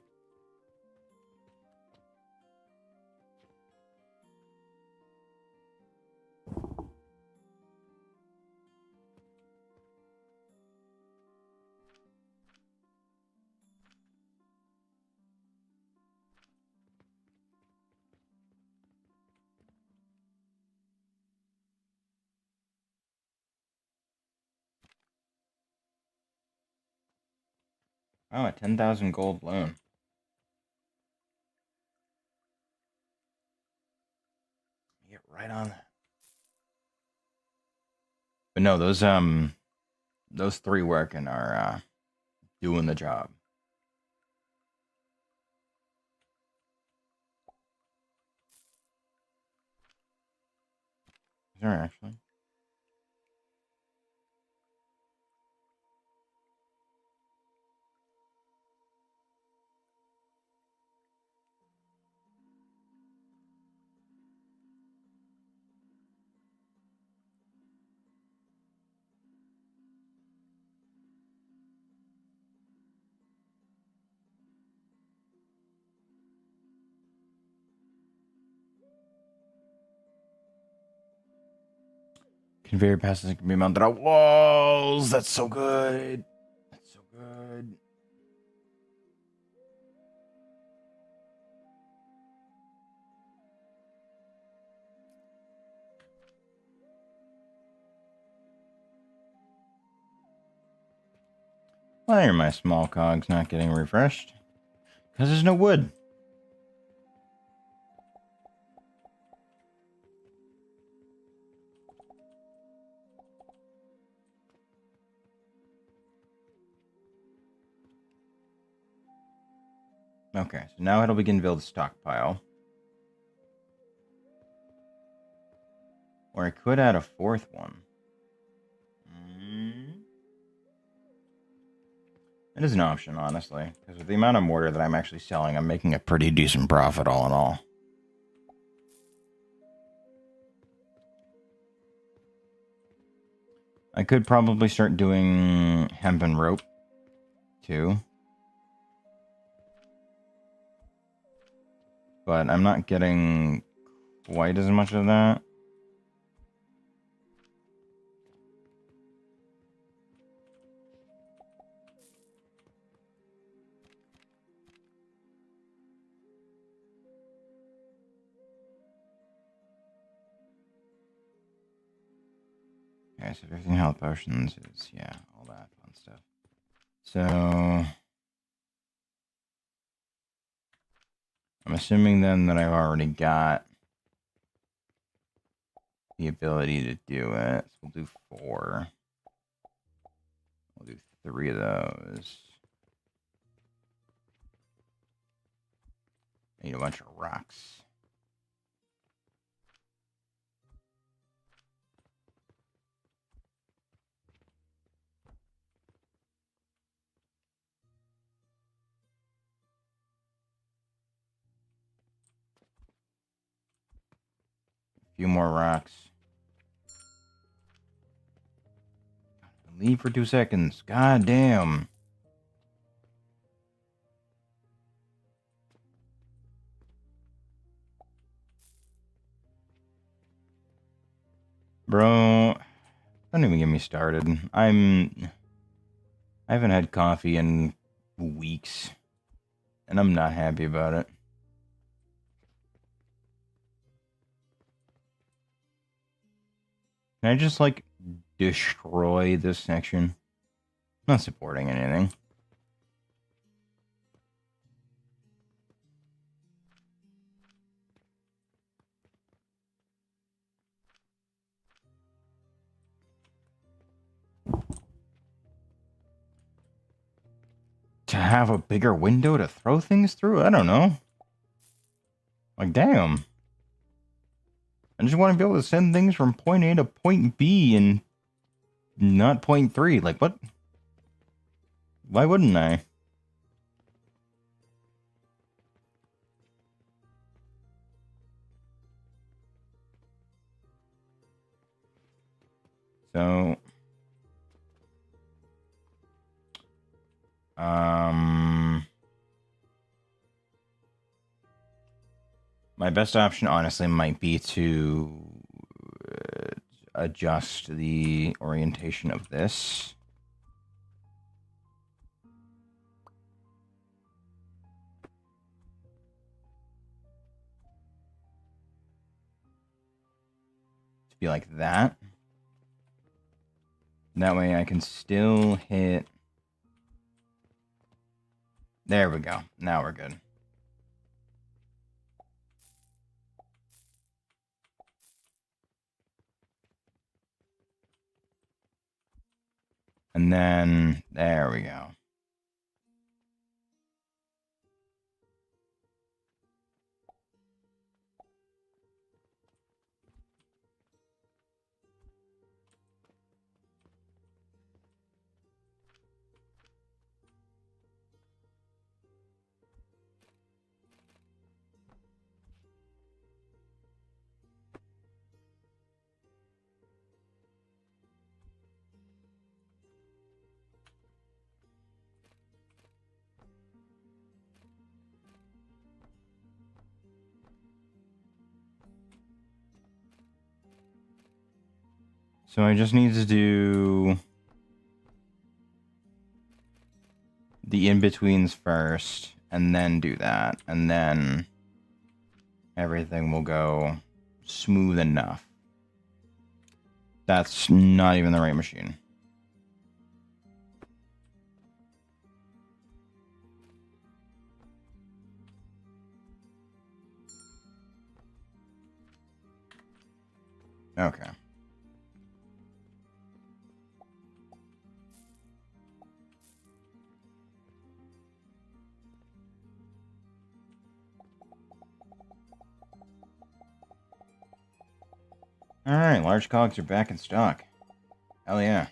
Oh, a 10,000 gold loan. Get right on that. But no, those three working are doing the job. Is there actually? Conveyor passes can be mounted on walls. That's so good. That's so good. Why are my small cogs not getting refreshed? Because there's no wood. Okay, so now it'll begin to build a stockpile. Or I could add a fourth one. It is an option, honestly. Because with the amount of mortar that I'm actually selling, I'm making a pretty decent profit all in all. I could probably start doing hemp and rope, too. But I'm not getting quite as much of that. Okay, so 15 health potions is, yeah, all that fun stuff. So, I'm assuming then that I've already got the ability to do it. So we'll do 4. We'll do 3 of those. I need a bunch of rocks. A few more rocks. Leave for 2 seconds. God damn. Bro, don't even get me started. I haven't had coffee in weeks, and I'm not happy about it. Can I just, like, destroy this section? Not supporting anything. To have a bigger window to throw things through? I don't know. Like, damn. I just want to be able to send things from point A to point B and not point 3. Like, what? Why wouldn't I? So, my best option, honestly, might be to adjust the orientation of this. To be like that. That way I can still hit... There we go. Now we're good. And then, there we go. So I just need to do the in-betweens first, and then do that, and then everything will go smooth enough. That's not even the right machine. Okay. Alright, large cogs are back in stock. Hell yeah.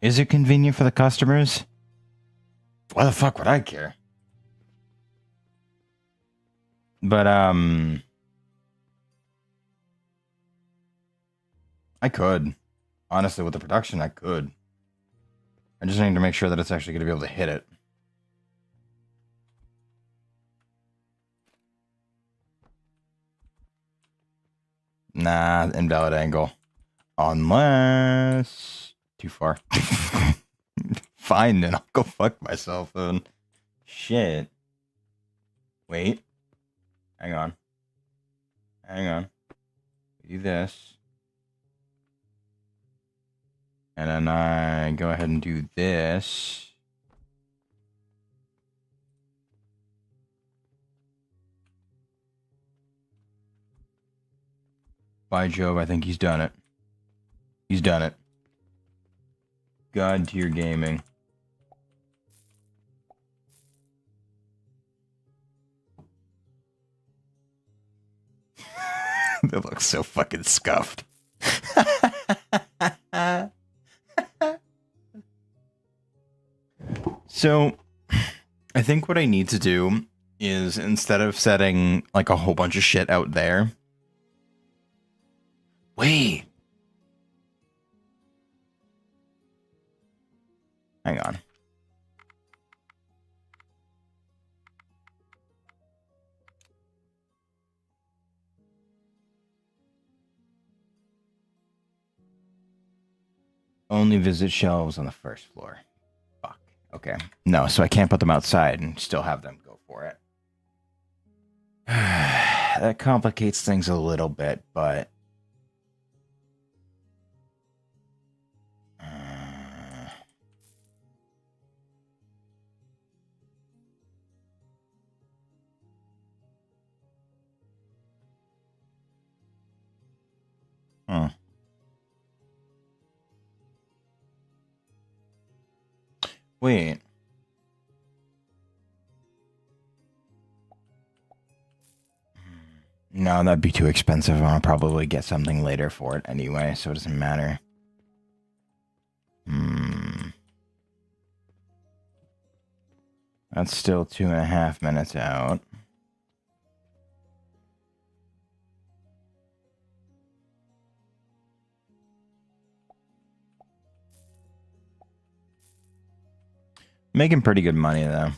Is it convenient for the customers? Why the fuck would I care? But, I could. Honestly, with the production, I could. I just need to make sure that it's actually going to be able to hit it. Nah, invalid angle. Unless... Too far. Fine, then I'll go fuck myself then. Shit. Wait. Hang on. Hang on. Do this. And then I go ahead and do this. By Jove, I think he's done it. He's done it. God tier gaming. That looks so fucking scuffed. So, I think what I need to do is, instead of setting like a whole bunch of shit out there... Wait! Hang on. Only visit shelves on the first floor. Fuck. Okay. No, so I can't put them outside and still have them go for it. That complicates things a little bit, but... Huh. Wait. No, that'd be too expensive. I'll probably get something later for it anyway, so it doesn't matter. That's still 2.5 minutes out. Making pretty good money, though.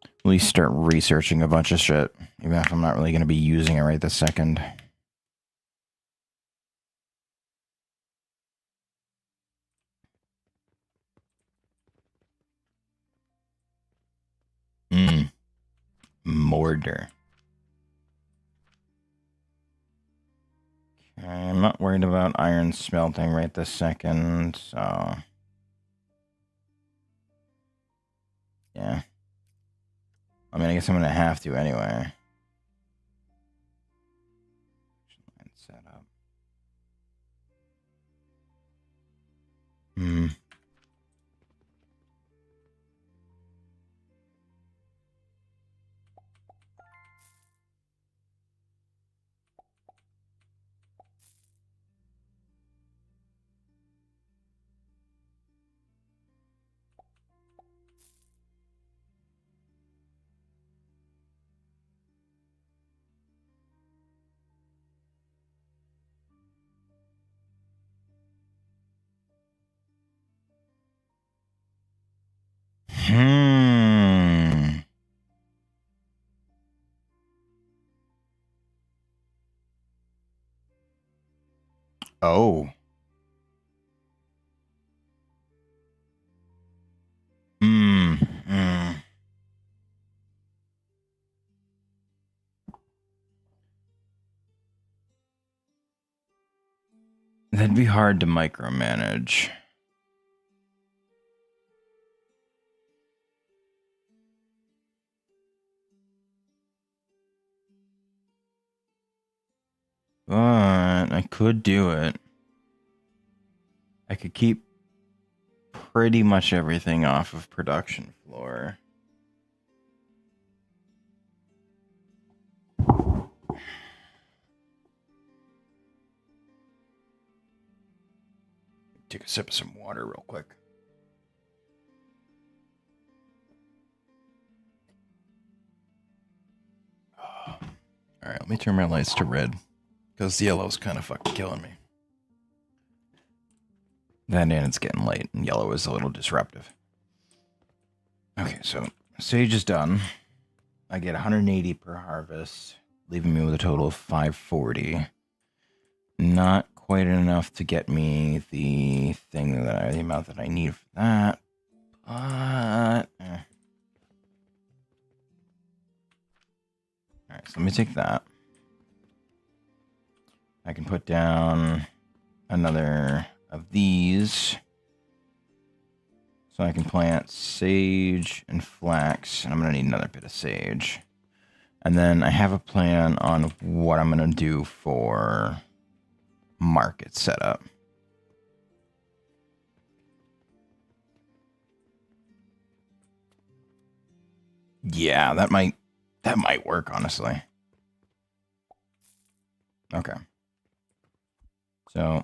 At least start researching a bunch of shit, even if I'm not really going to be using it right this second. Mortar. Okay, I'm not worried about iron smelting right this second, so... Yeah. I mean, I guess I'm going to have to anyway. Set up. Hmm. Oh. Hmm. Hmm. That'd be hard to micromanage. But I could do it. I could keep pretty much everything off of production floor. Take a sip of some water real quick. Alright, let me turn my lights to red. Because the yellow's kind of fucking killing me. Then it's getting late, and yellow is a little disruptive. Okay, so sage is done. I get 180 per harvest, leaving me with a total of 540. Not quite enough to get me the thing that the amount that I need for that. But alright, so let me take that. I can put down another of these. So I can plant sage and flax, and I'm going to need another bit of sage. And then I have a plan on what I'm going to do for market setup. Yeah, that might work, honestly. Okay. So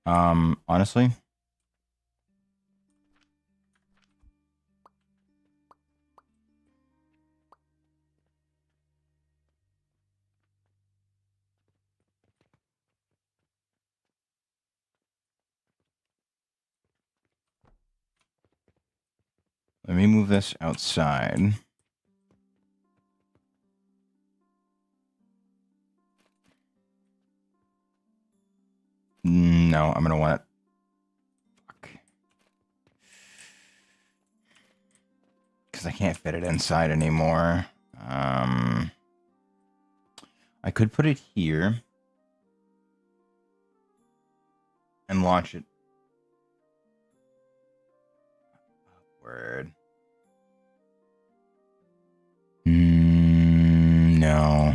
honestly, let me move this outside. No, I'm going to want it. Fuck. Because I can't fit it inside anymore. I could put it here and launch it. Word. No.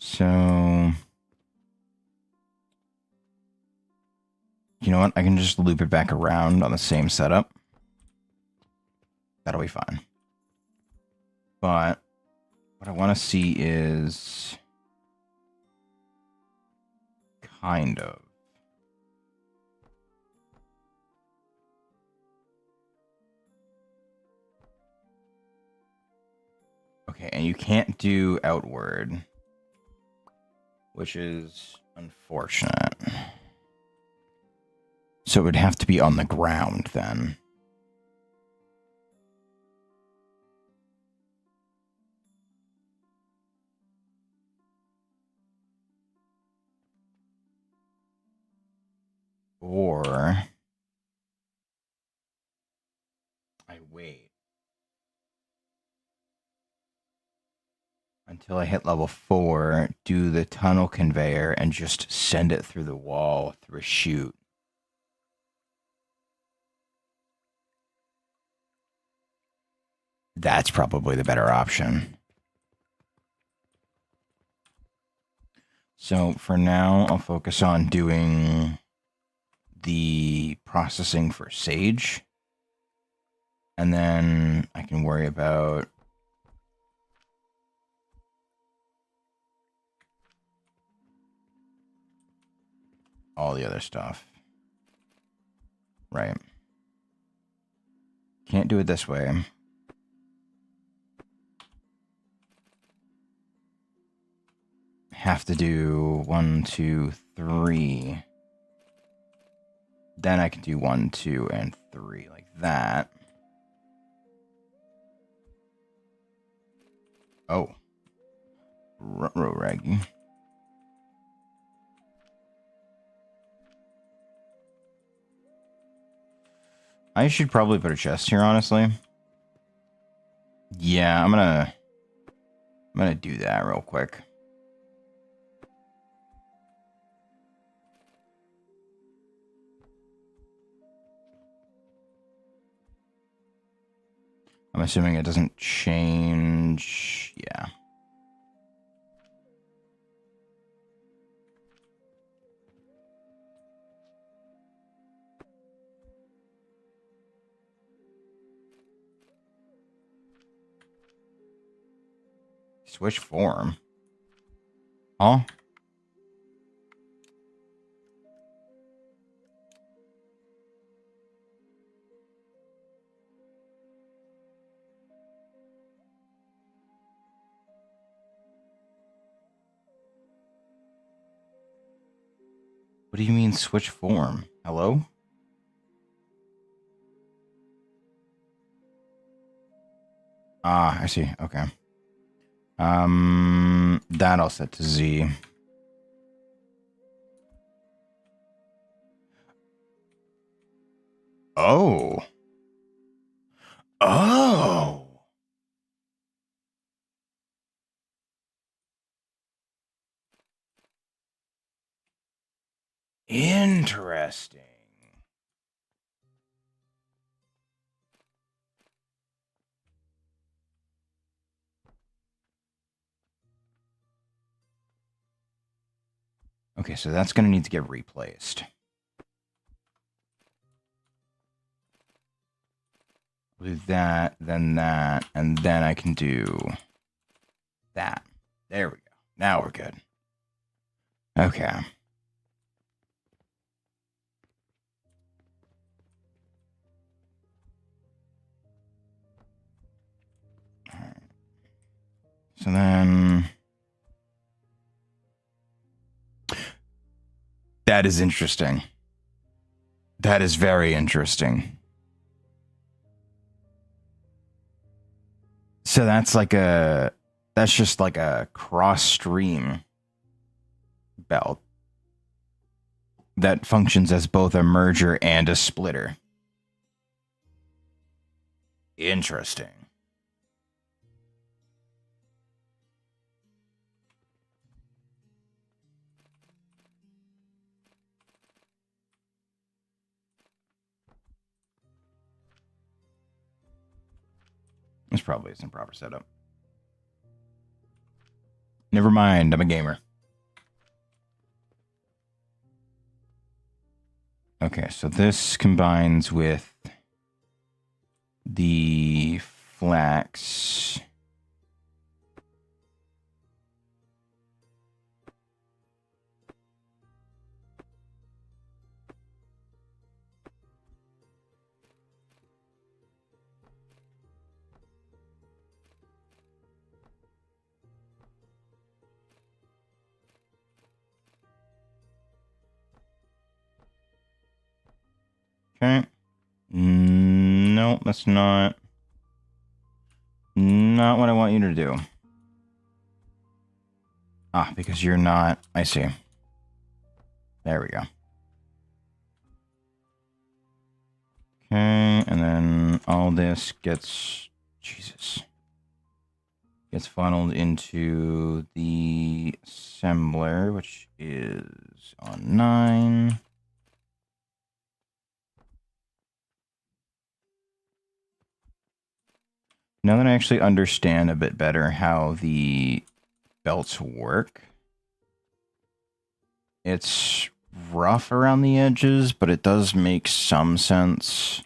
So, you know what? I can just loop it back around on the same setup. That'll be fine. But what I want to see is kind of. Okay, and you can't do outward, which is unfortunate. So it would have to be on the ground then. Or I wait until I hit level 4, do the tunnel conveyor, and just send it through the wall through a chute. That's probably the better option. So for now, I'll focus on doing the processing for sage. And then I can worry about all the other stuff. Right. Can't do it this way. Have to do 1, 2, 3. Then I can do 1, 2, and 3 like that. Oh. Ruh-roh raggy. I should probably put a chest here, honestly. Yeah, I'm gonna do that real quick. I'm assuming it doesn't change. Yeah. Switch form. Huh? What do you mean switch form? Hello? Ah, I see. Okay. That I'll set to Z. Oh. Oh. Interesting. Okay, so that's going to need to get replaced. Do that, and then I can do that. There we go. Now we're good. Okay. All right. So then... That is interesting. That is very interesting. So that's like a... That's just like a cross-stream belt that functions as both a merger and a splitter. Interesting. This probably isn't proper setup. Never mind, I'm a gamer. Okay, so this combines with the flax. Okay. No, that's not what I want you to do. Ah, because you're not... I see. There we go. Okay, and then all this gets... Jesus. Gets funneled into the assembler, which is on 9. Now that I actually understand a bit better how the belts work, it's rough around the edges, but it does make some sense.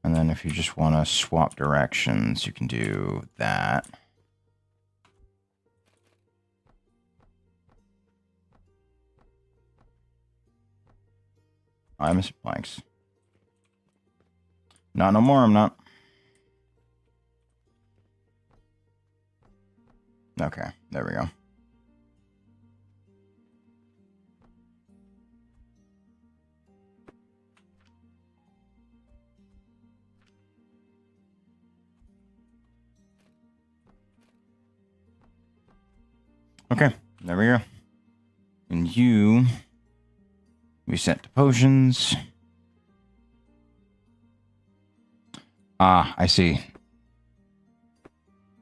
And then if you just want to swap directions, you can do that. I miss blanks. Not no more, I'm not. Okay, there we go. Okay, there we go. And you, we sent to potions. Ah, I see.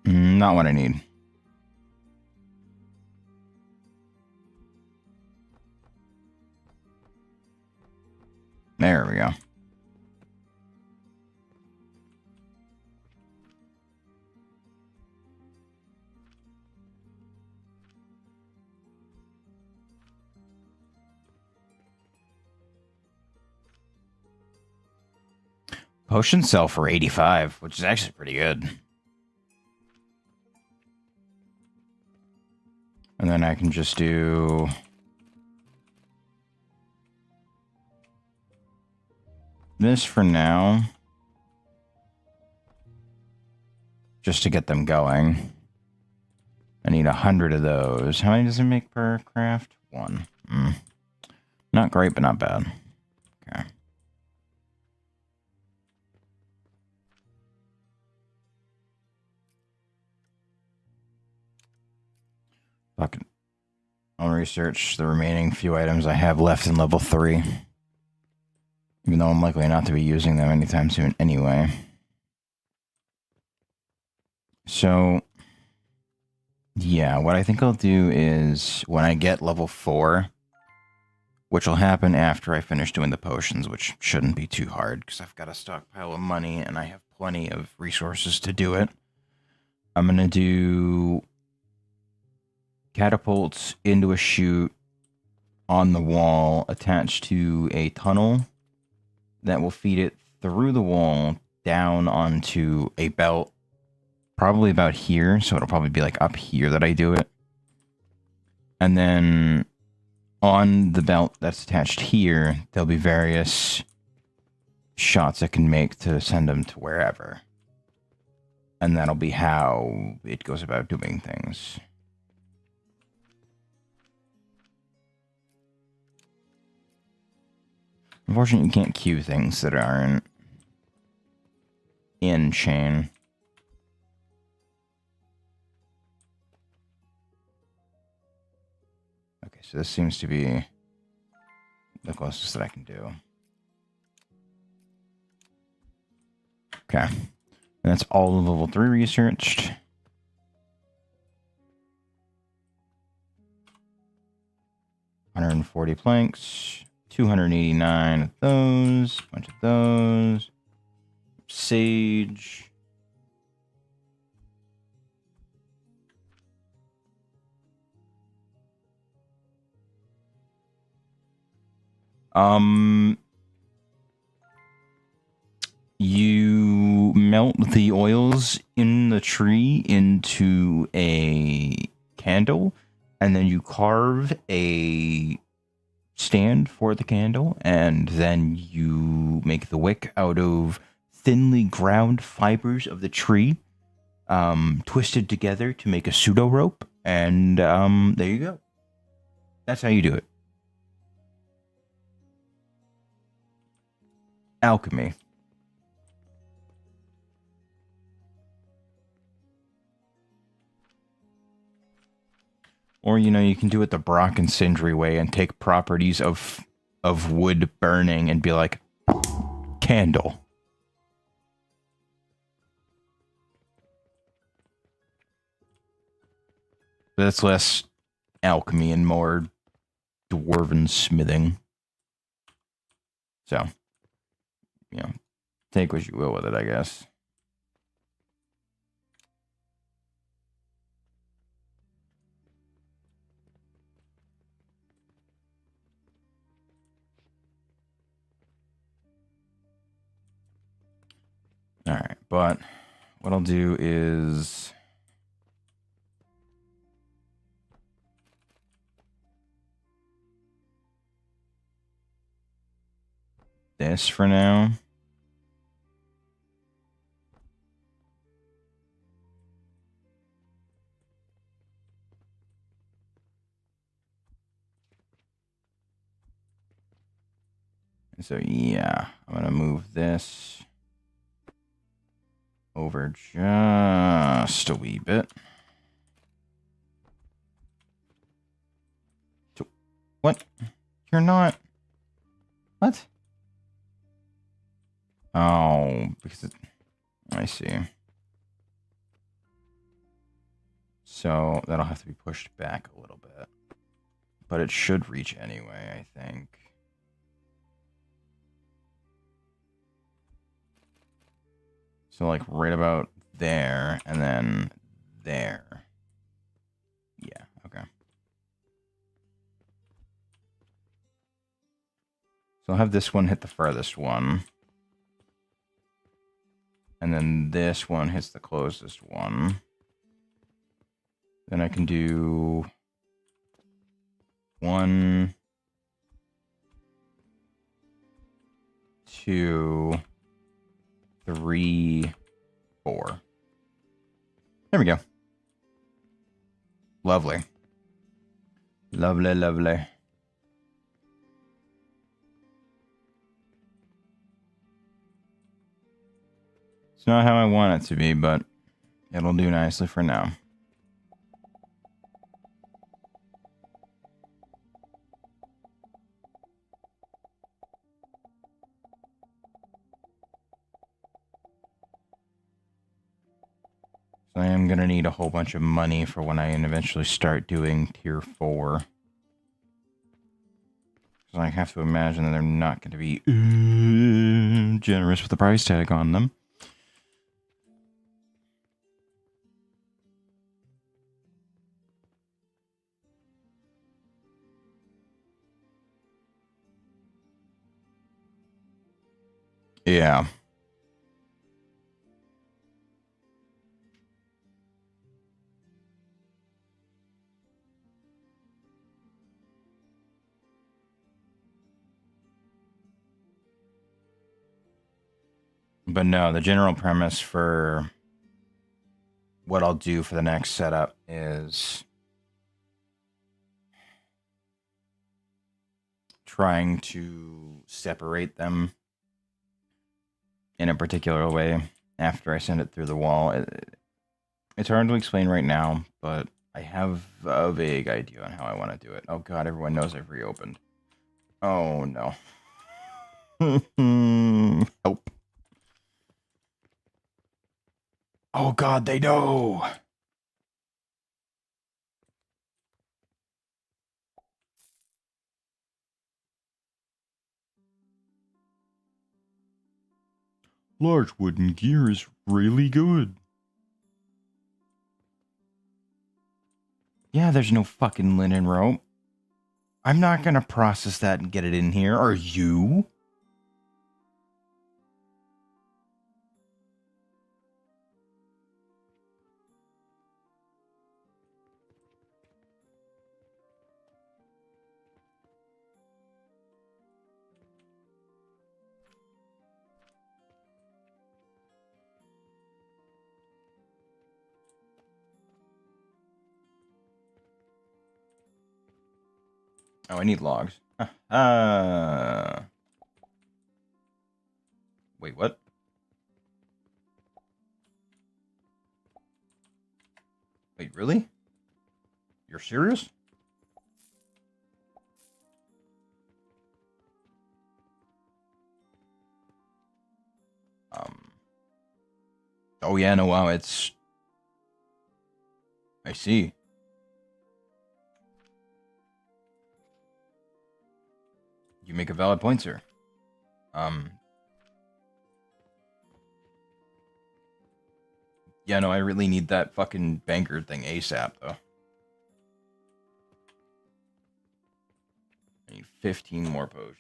Not what I need. There we go. Potions sell for 85, which is actually pretty good. And then I can just do... this for now. Just to get them going. I need 100 of those. How many does it make per craft? 1. Not great, but not bad. Okay. Fucking. I'll research the remaining few items I have left in level 3. Even though I'm likely not to be using them anytime soon anyway. So, yeah, what I think I'll do is when I get level 4, which will happen after I finish doing the potions, which shouldn't be too hard because I've got a stockpile of money and I have plenty of resources to do it. I'm going to do catapults into a chute on the wall attached to a tunnel that will feed it through the wall down onto a belt, probably about here, so it'll probably be like up here that I do it. And then on the belt that's attached here, there'll be various shots I can make to send them to wherever. And that'll be how it goes about doing things. Unfortunately, you can't queue things that aren't in chain. Okay, so this seems to be the closest that I can do. Okay. And that's all of level 3 researched. $140 planks. 289 of those. A bunch of those. Sage. You melt the oils in the tree into a candle, and then you carve a stand for the candle, and then you make the wick out of thinly ground fibers of the tree, twisted together to make a pseudo rope, and there you go. That's how you do it. Alchemy. Or, you know, you can do it the Brock and Sindri way and take properties of wood burning and be like, candle. But that's less alchemy and more dwarven smithing. So, you know, take what you will with it, I guess. All right, but what I'll do is this for now. So yeah, I'm gonna move this over just a wee bit. So, what? You're not. What? Oh, because it, I see. So that'll have to be pushed back a little bit. But it should reach anyway, I think. So like right about there and then there. Yeah, okay. So I'll have this one hit the furthest one. And then this one hits the closest one. Then I can do 1, 2, 3, 4. There we go. Lovely. Lovely, lovely. It's not how I want it to be, but it'll do nicely for now. So I am going to need a whole bunch of money for when I eventually start doing tier 4. So I have to imagine that they're not going to be generous with the price tag on them. Yeah. But no, the general premise for what I'll do for the next setup is trying to separate them in a particular way after I send it through the wall. It's hard to explain right now, but I have a vague idea on how I want to do it. Oh god, everyone knows I've reopened. Oh no. Help. Oh god, they know! Large wooden gear is really good. Yeah, there's no fucking linen rope. I'm not gonna process that and get it in here. Are you? Oh, I need logs. Wait, what? Wait, really? You're serious? Oh yeah, no, wow, it's... I see. You make a valid point, sir. Yeah, no, I really need that fucking banker thing ASAP, though. I need 15 more potions.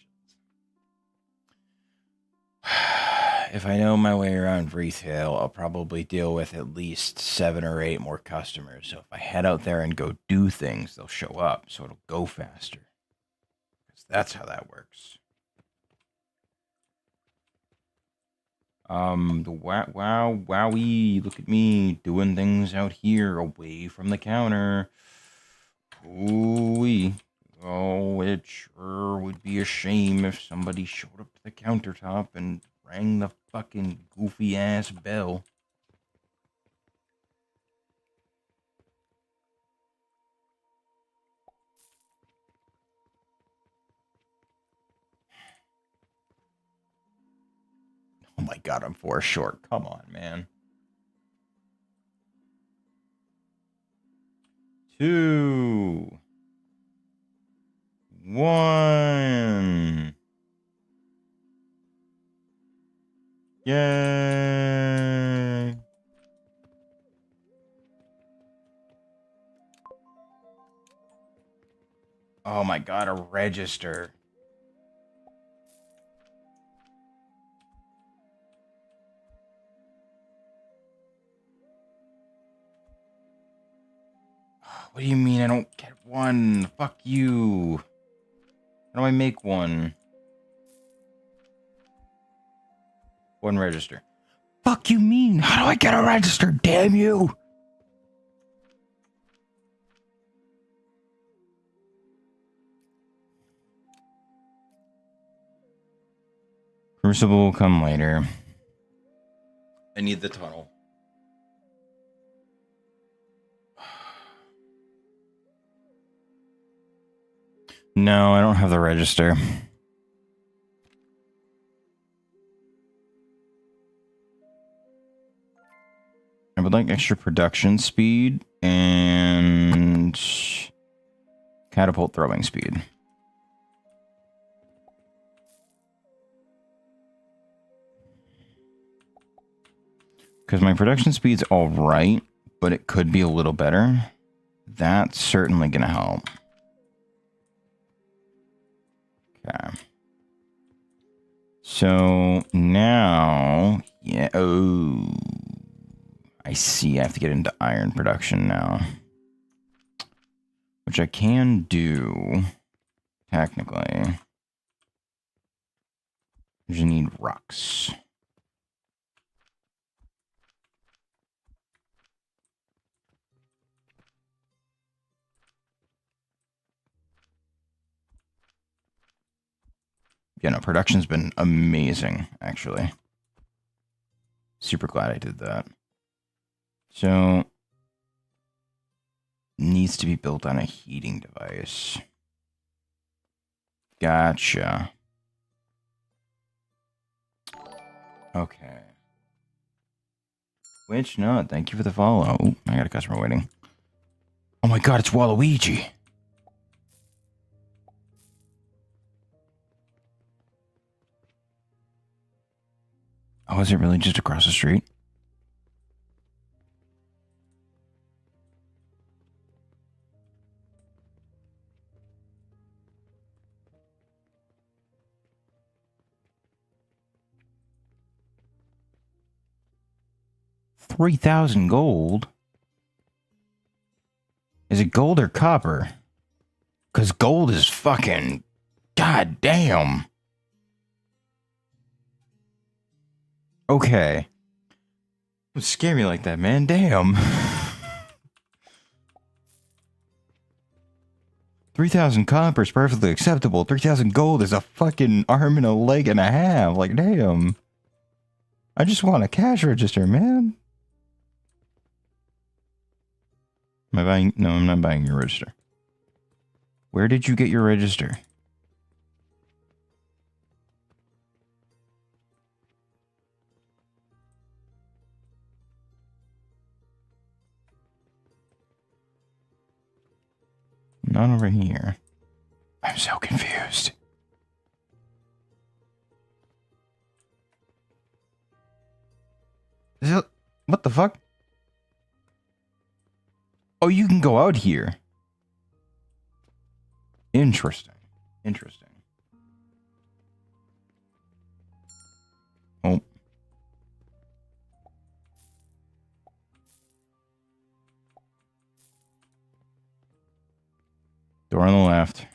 If I know my way around retail, I'll probably deal with at least 7 or 8 more customers. So if I head out there and go do things, they'll show up, so it'll go faster. Because that's how that works. Wowie, look at me doing things out here away from the counter. Ooh-wee. Oh, it sure would be a shame if somebody showed up to the countertop and rang the fucking goofy ass bell. Oh my god, I'm 4 short. Come on, man. 2, 1. Yay! Oh my god, a register. What do you mean I don't get one? Fuck you. How do I make one? One register. Fuck you mean? How do I get a register? Damn you! Crucible will come later. I need the tunnel. No, I don't have the register. I would like extra production speed and catapult throwing speed. Because my production speed's alright, but it could be a little better. That's certainly going to help. Okay. So now, yeah, oh, I see. I have to get into iron production now, which I can do technically. I just need rocks. Yeah, no, production's been amazing, actually. Super glad I did that. So, needs to be built on a heating device. Gotcha. Okay. Which, no, thank you for the follow. Oh, I got a customer waiting. Oh my god, it's Waluigi. Oh, is it really just across the street? $3,000 gold? Is it gold or copper? Because gold is fucking... God damn. Okay. Don't scare me like that, man. Damn. 3,000 copper is perfectly acceptable. 3,000 gold is a fucking arm and a leg and a half. Like, damn. I just want a cash register, man. Am I buying? No, I'm not buying your register. Where did you get your register? Not over here. I'm so confused. Is it, what the fuck? Oh, you can go out here. Interesting. Interesting. Oh. Door on the left.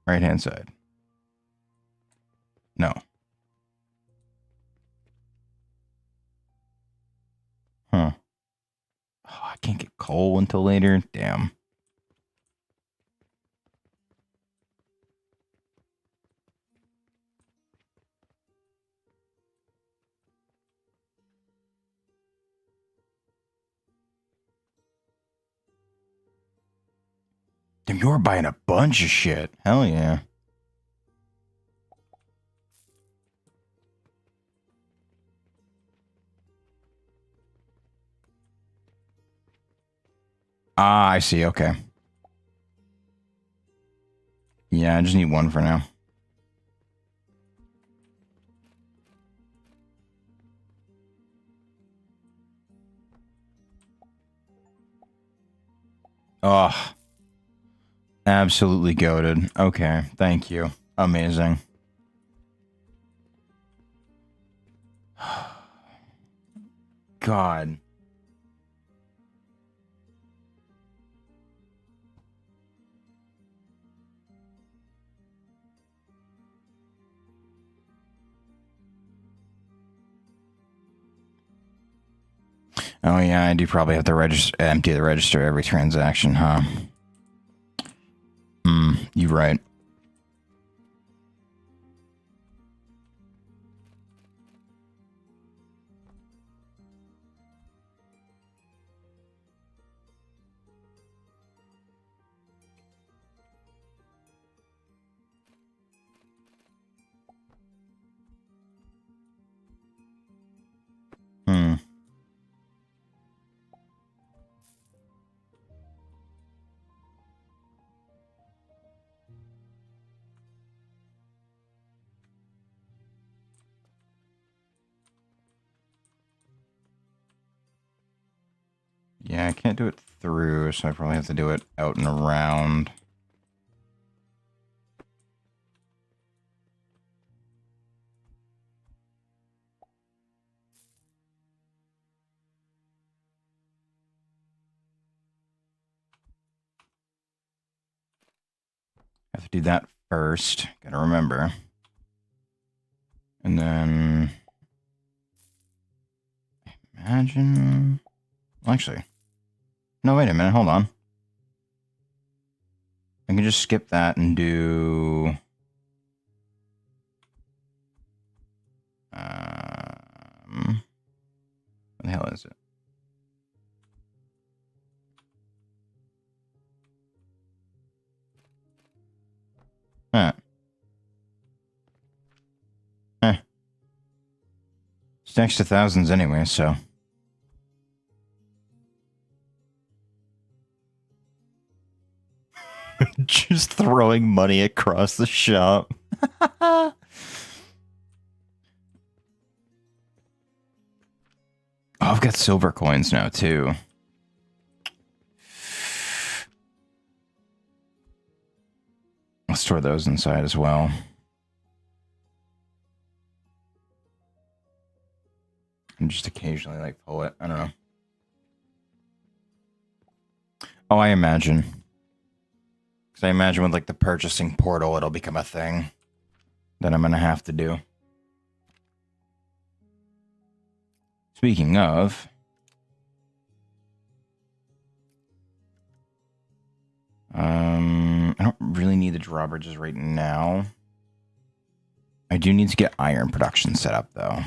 Right hand side. No. Huh. Oh, I can't get coal until later. Damn. Damn, you're buying a bunch of shit. Hell yeah. Ah, I see. Okay. Yeah, I just need one for now. Oh, absolutely goated. Okay, thank you. Amazing. God. Oh yeah, I do probably have to register, empty the register every transaction, huh? You're right. Hmm. Yeah, I can't do it through, so I probably have to do it out and around. I have to do that first. Gotta remember. And then... Imagine... Well, actually... No, wait a minute. Hold on. I can just skip that and do... What the hell is it? Huh. It's next to thousands anyway, so... Just throwing money across the shop. Oh, I've got silver coins now, too. I'll store those inside as well. And just occasionally, like, pull it. I don't know. Oh, I imagine. Because I imagine with, like, the purchasing portal, it'll become a thing that I'm going to have to do. Speaking of... I don't really need the drawbridges right now. I do need to get iron production set up, though.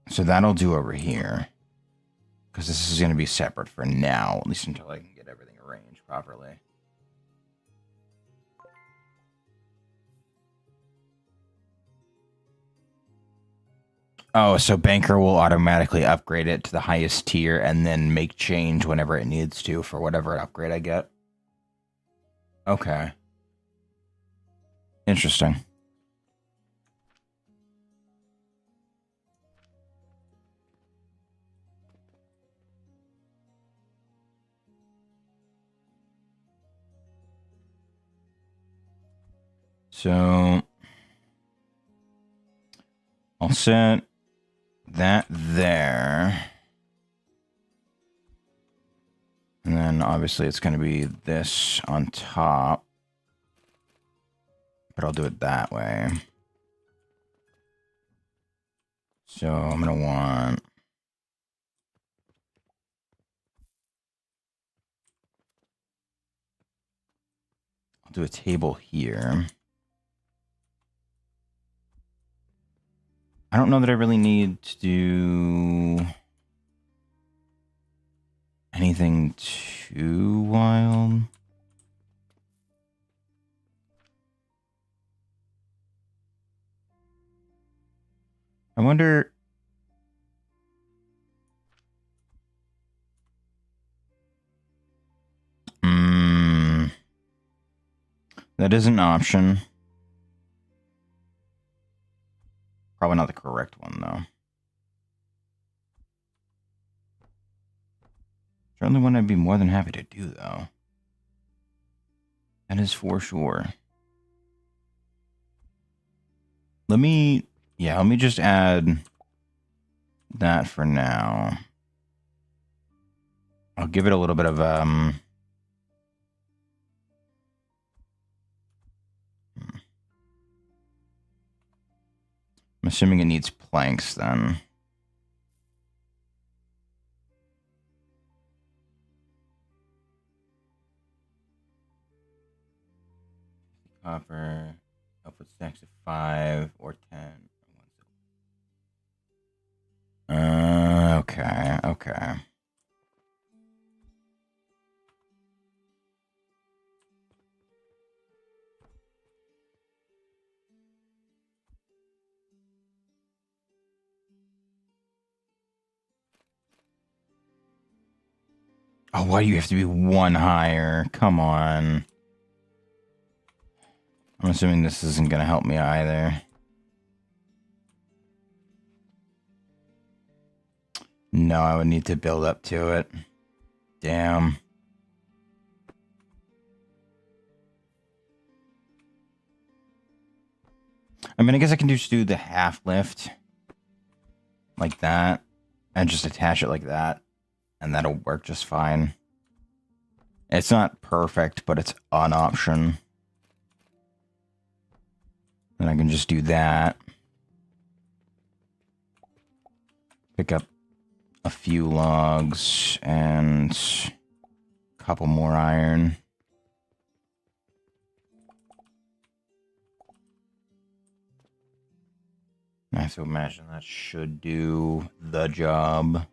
So that'll do over here. Because this is going to be separate for now, at least until I can get everything arranged properly. Oh, so Banker will automatically upgrade it to the highest tier and then make change whenever it needs to for whatever upgrade I get. Okay. Interesting. So I'll set that there. And then obviously it's going to be this on top. But I'll do it that way. So I'm going to want... I'll do a table here. I don't know that I really need to do anything too wild. I wonder... That is an option. Probably not the correct one, though. Certainly one I'd be more than happy to do, though. That is for sure. Let me just add that for now. I'll give it a little bit of, I'm assuming it needs planks, then. Copper, output stacks of 5 or 10. Okay. Oh, why do you have to be one higher? Come on. I'm assuming this isn't going to help me either. No, I would need to build up to it. Damn. I mean, I guess I can just do the half lift. Like that. And just attach it like that. And that'll work just fine. It's not perfect, but it's an option. And I can just do that. Pick up a few logs and a couple more iron. I have to imagine that should do the job.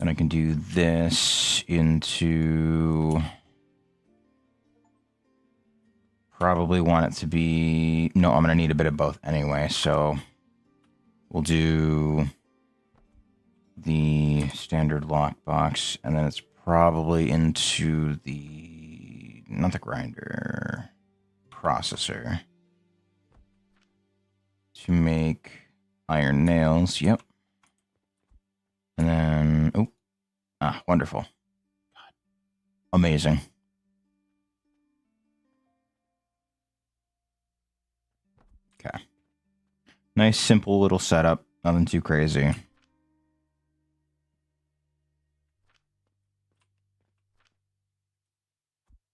And I can do this into... Probably want it to be... No, I'm going to need a bit of both anyway, so... We'll do... the standard lockbox, and then it's probably into the... Not the grinder... processor. To make iron nails, yep. And then... Oh. Ah, wonderful. Amazing. Okay. Nice, simple little setup. Nothing too crazy.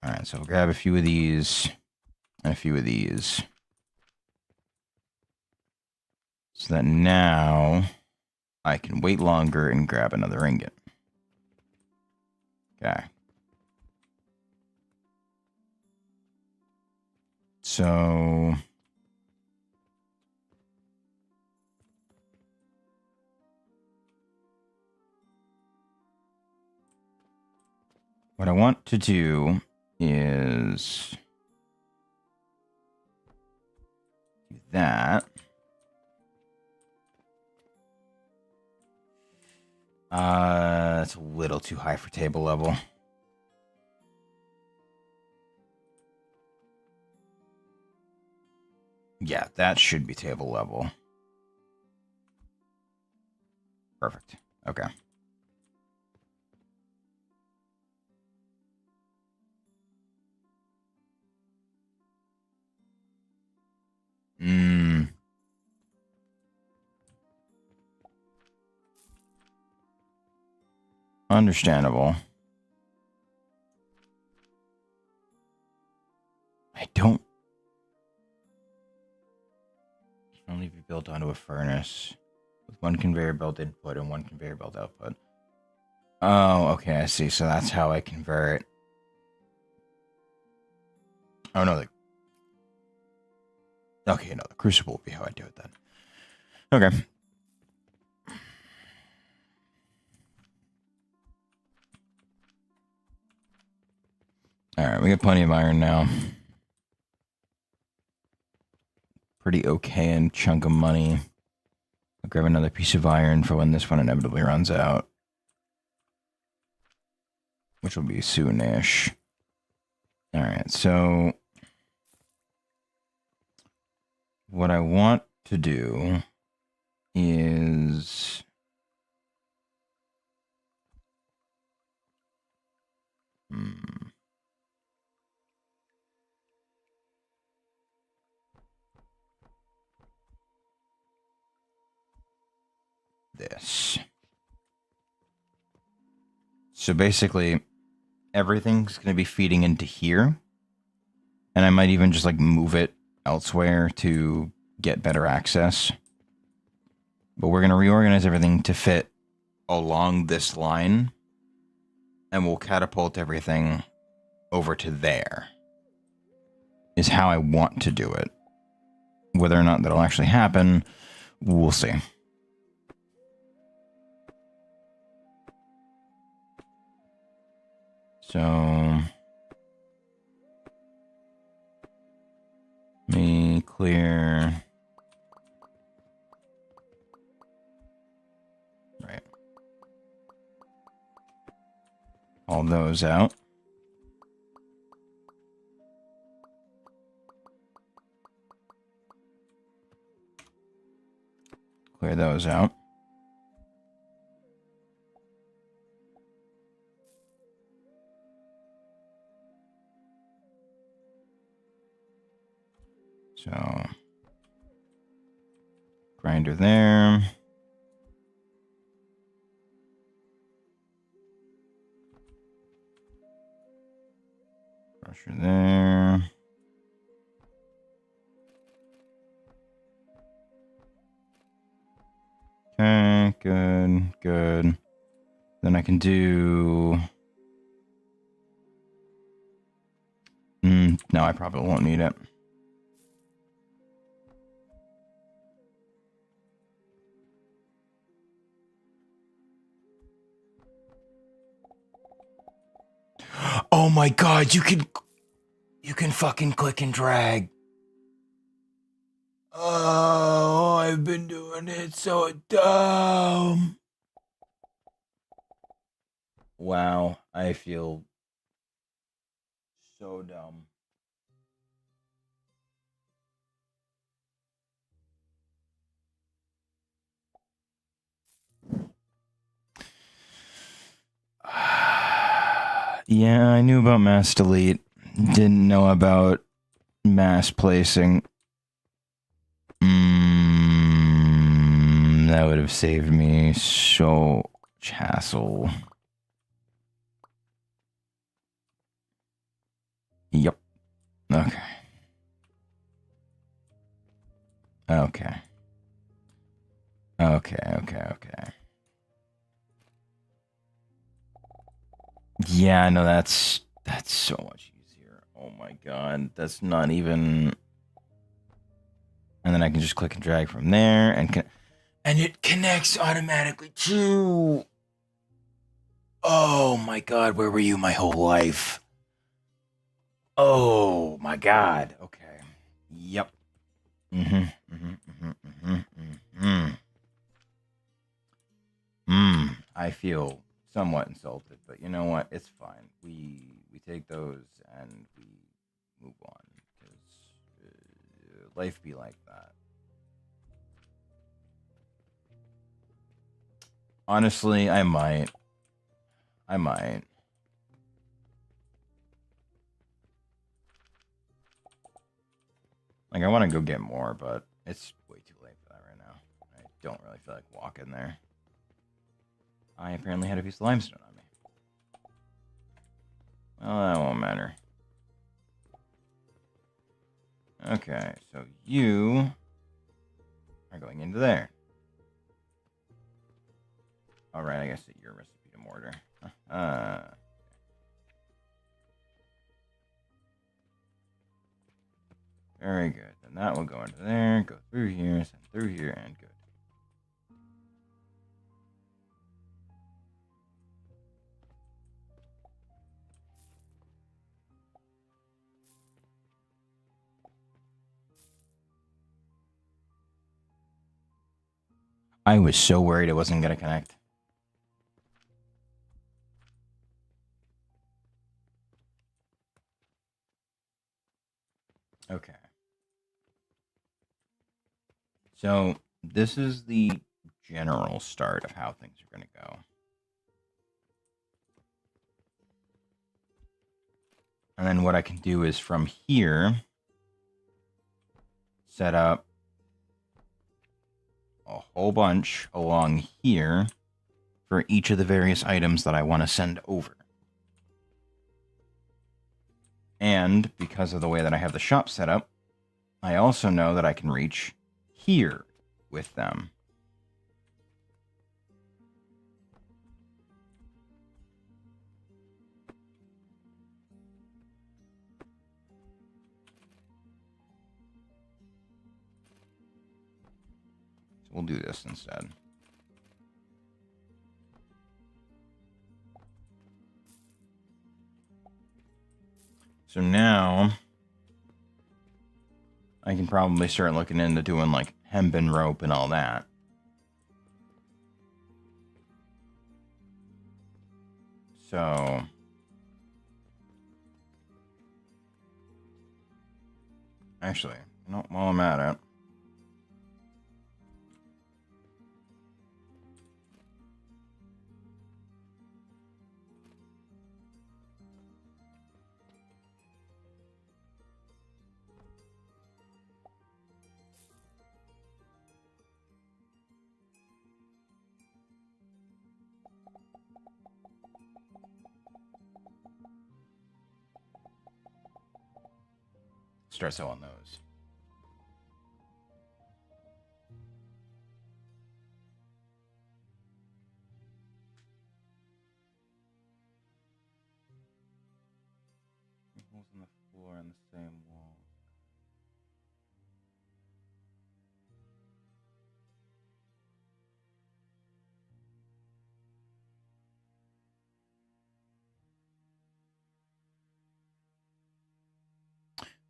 Alright, so we'll grab a few of these. And a few of these. So that now... I can wait longer and grab another ingot. Okay. So... what I want to do is... do that. That's a little too high for table level. Yeah, that should be table level. Perfect. Okay. Understandable. I don't... can only be built onto a furnace with one conveyor belt input and one conveyor belt output. Oh, okay, I see. So that's how I convert. Oh, no. Okay, no, the crucible will be how I do it then. Okay. Alright, we got plenty of iron now. pretty okay and chunk of money. I'll grab another piece of iron for when this one inevitably runs out, which will be soonish. All right, so what I want to do is this. So basically, everything's going to be feeding into here. And I might even just like move it elsewhere to get better access. But we're going to reorganize everything to fit along this line. And we'll catapult everything over to there. Is how I want to do it. Whether or not that'll actually happen, we'll see. So let me clear. Right. All those out. Clear those out. So, grinder there. Crusher there. Okay, good, good. Then I can do... no, I probably won't need it. Oh my god, you can fucking click and drag. Oh, I've been doing it so dumb. Wow, I feel so dumb. Yeah, I knew about mass delete. Didn't know about mass placing. That would have saved me so much hassle. Yep. Okay. Okay. Okay. Yeah, no, that's so much easier. Oh my god, that's not even... And then I can just click and drag from there, and it connects automatically too. Oh my god, where were you my whole life? Oh my god. Okay. Yep. I feel somewhat insulted, but you know what? It's fine. We take those and we move on, because life be like that. Honestly, I might. Like, I want to go get more, but it's way too late for that right now. I don't really feel like walking there. I apparently had a piece of limestone on me. Well, that won't matter. Okay, so you are going into there. Alright, I guess that your recipe to mortar. Very good. Then that will go into there, go through here, send through here, and good. I was so worried it wasn't going to connect. Okay. So this is the general start of how things are going to go. And then what I can do is from here, set up a whole bunch along here for each of the various items that I want to send over. And because of the way that I have the shop set up, I also know that I can reach here with them. So we'll do this instead. So now I can probably start looking into doing like hemp and rope and all that. So actually, you know, while I'm at it, start selling those. Holes in the floor on the same wall.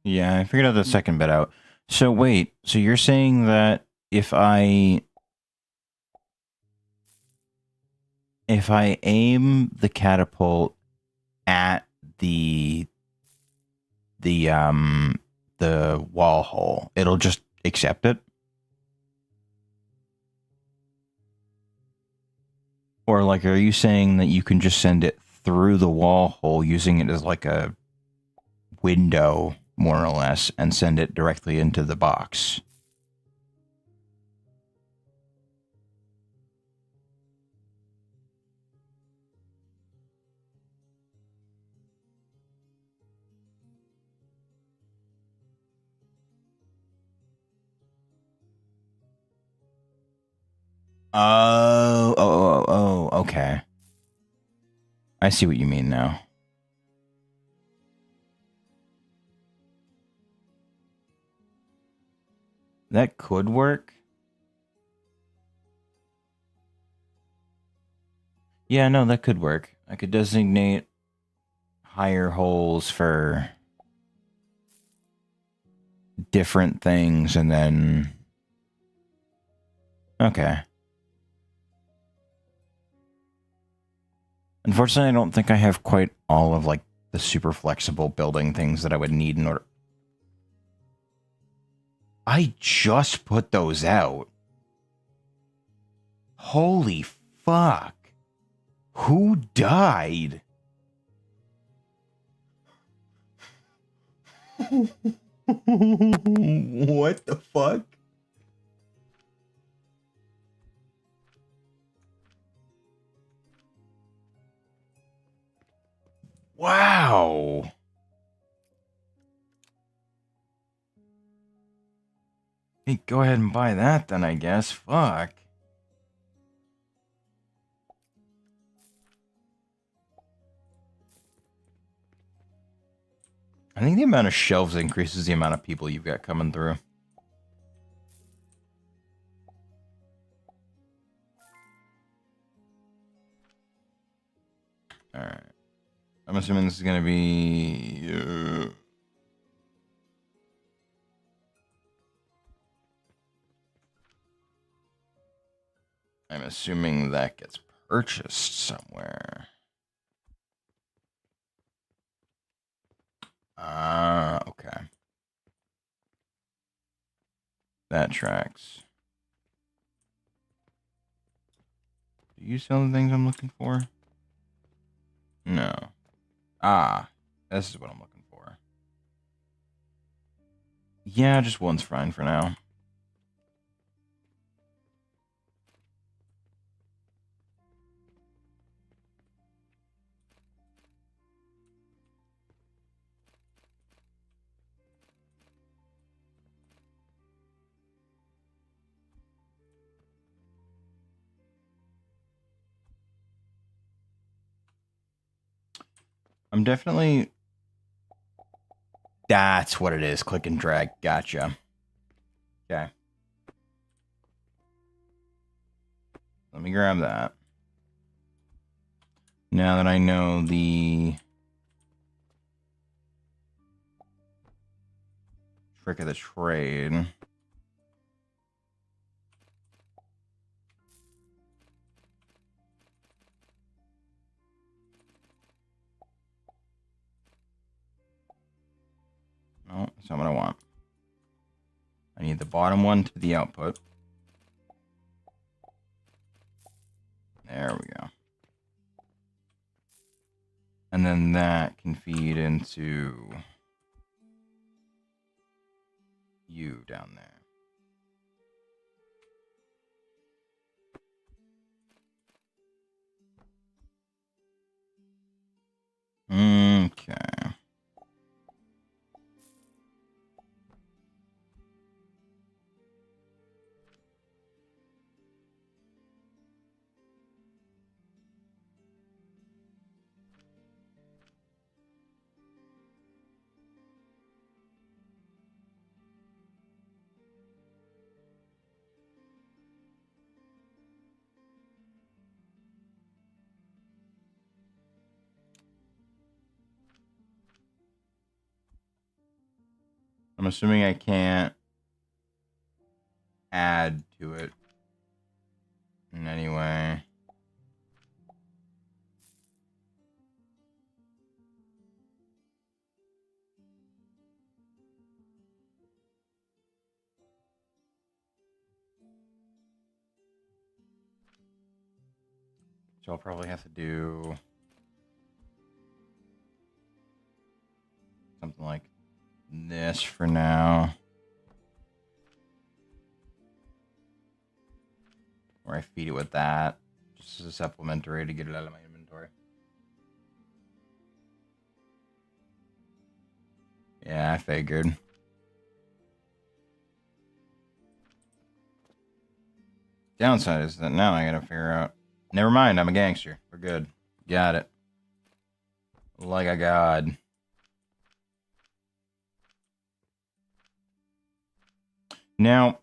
Yeah, I figured out the second bit out. So wait, so you're saying that if I aim the catapult at the wall hole, it'll just accept it? Or like, are you saying that you can just send it through the wall hole using it as like a window, more or less, and send it directly into the box? Oh, okay. I see what you mean now. That could work. Yeah, no, that could work. I could designate higher holes for different things and then... Okay. Unfortunately, I don't think I have quite all of, like, the super flexible building things that I would need in order... I just put those out. Holy fuck. Who died? What the fuck? Wow. Hey, go ahead and buy that then, I guess. Fuck. I think the amount of shelves increases the amount of people you've got coming through. Alright. I'm assuming this is going to be... I'm assuming that gets purchased somewhere. Ah, okay. That tracks. Do you sell the things I'm looking for? No. Ah, this is what I'm looking for. Yeah, just one's fine for now. I'm definitely... That's what it is. Click and drag. Gotcha. Okay. Let me grab that. Now that I know the trick of the trade. No, that's not what I want. I need the bottom one to the output. There we go. And then that can feed into you down there. Okay. I'm assuming I can't add to it in any way. So I'll probably have to do something like this for now. Or I feed it with that. Just as a supplementary to get it out of my inventory. Yeah, I figured. Downside is that now I gotta figure out... Never mind, I'm a gangster. We're good. Got it. Like a god. Now,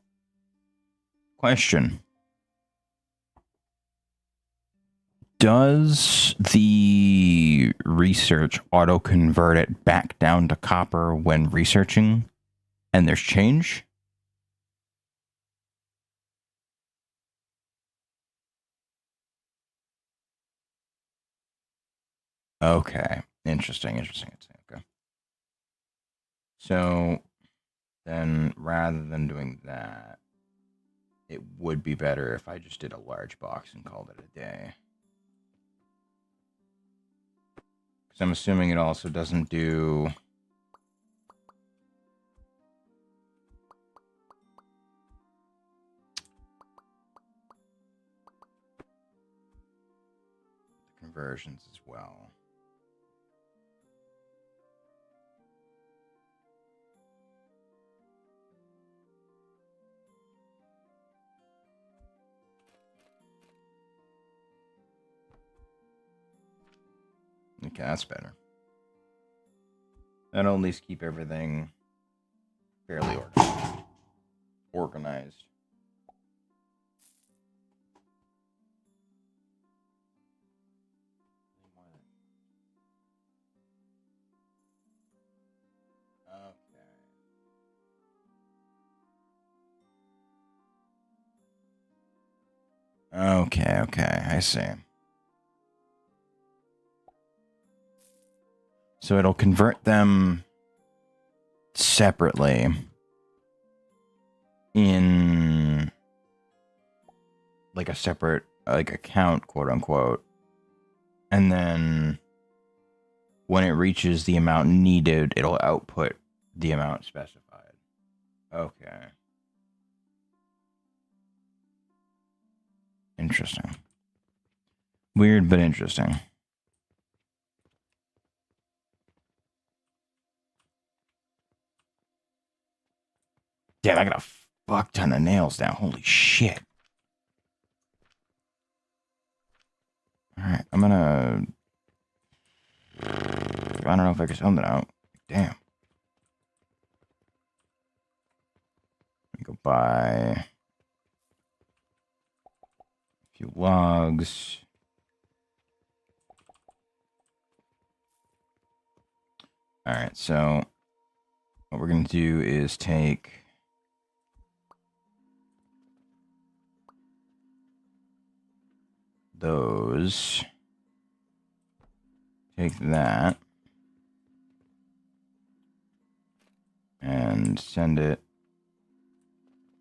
question. Does the research auto-convert it back down to copper when researching and there's change? Okay. Interesting. Okay. So then rather than doing that, it would be better if I just did a large box and called it a day. Because I'm assuming it also doesn't do... conversions as well. Okay, that's better. That'll at least keep everything fairly organized. Okay. Okay, okay, I see. So it'll convert them separately in like a separate like account, quote unquote. And then when it reaches the amount needed, it'll output the amount specified. Okay. Interesting. Weird, but interesting. Damn, I got a fuck ton of nails now. Holy shit. Alright, I'm gonna... I don't know if I can send it out. Damn. Let me go buy a few logs. Alright, so what we're gonna do is take those. Take that. And send it.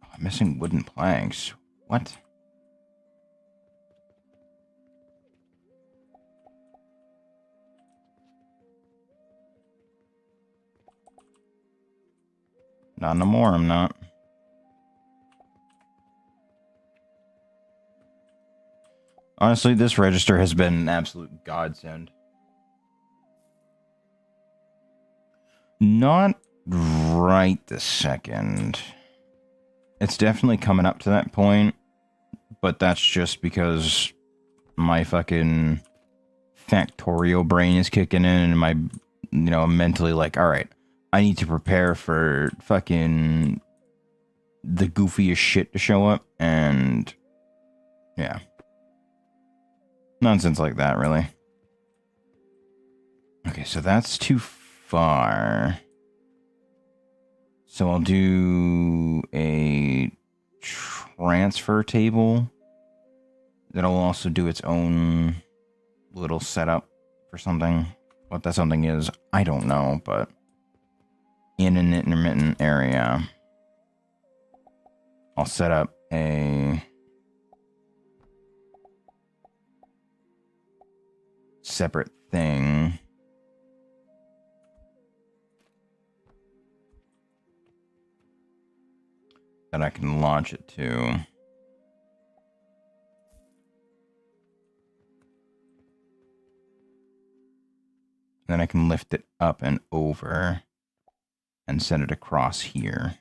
Oh, I'm missing wooden planks. What? Not no more, I'm not. Honestly, this register has been an absolute godsend. Not right this second. It's definitely coming up to that point, but that's just because my fucking factorial brain is kicking in and my, I'm mentally like, all right, I need to prepare for fucking the goofiest shit to show up, and yeah. Nonsense like that, really. Okay, so that's too far. So I'll do a transfer table that'll also do its own little setup for something. What that something is, I don't know, but in an intermittent area, I'll set up a separate thing. That I can launch it to. Then I can lift it up and over and send it across here.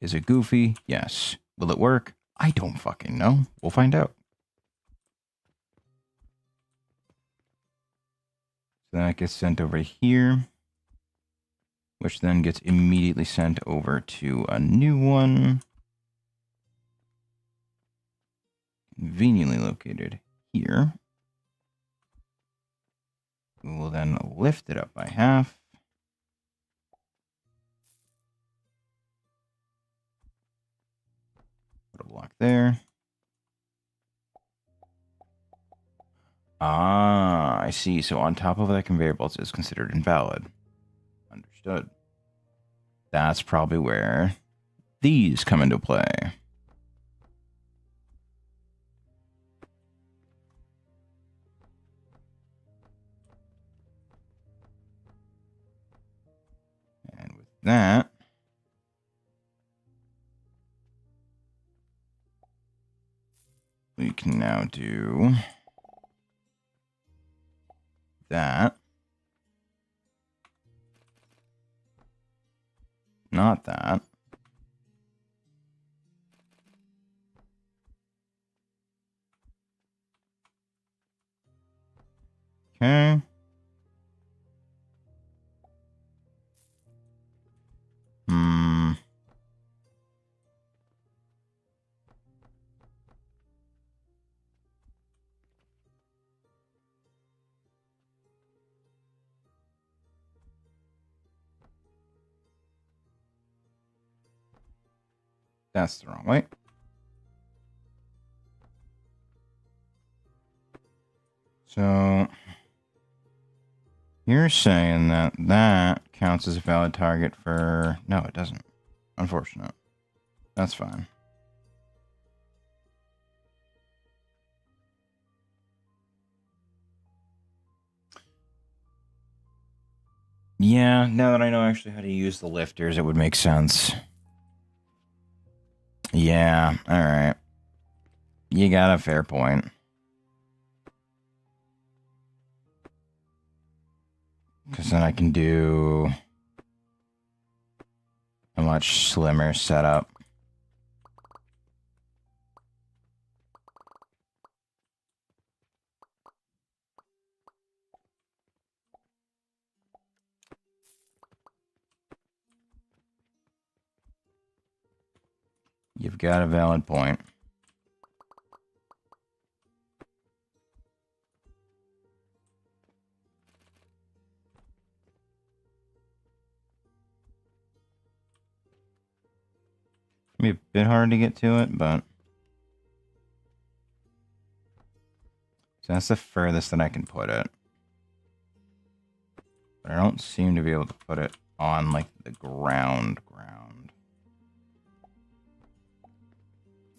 Is it goofy? Yes. Will it work? I don't fucking know. We'll find out. So that gets sent over here, which then gets immediately sent over to a new one. Conveniently located here. We will then lift it up by half. Put a block there. Ah, I see. So on top of that conveyor belt is considered invalid. Understood. That's probably where these come into play. And with that, we can now do that. Not that. Okay. That's the wrong way. So you're saying that that counts as a valid target for... No, it doesn't. Unfortunate. That's fine. Yeah, now that I know actually how to use the lifters, it would make sense. Yeah, alright. You got a fair point. Because then I can do a much slimmer setup. You've got a valid point. Be a bit hard to get to it, but... So that's the furthest that I can put it. But I don't seem to be able to put it on, like, the ground.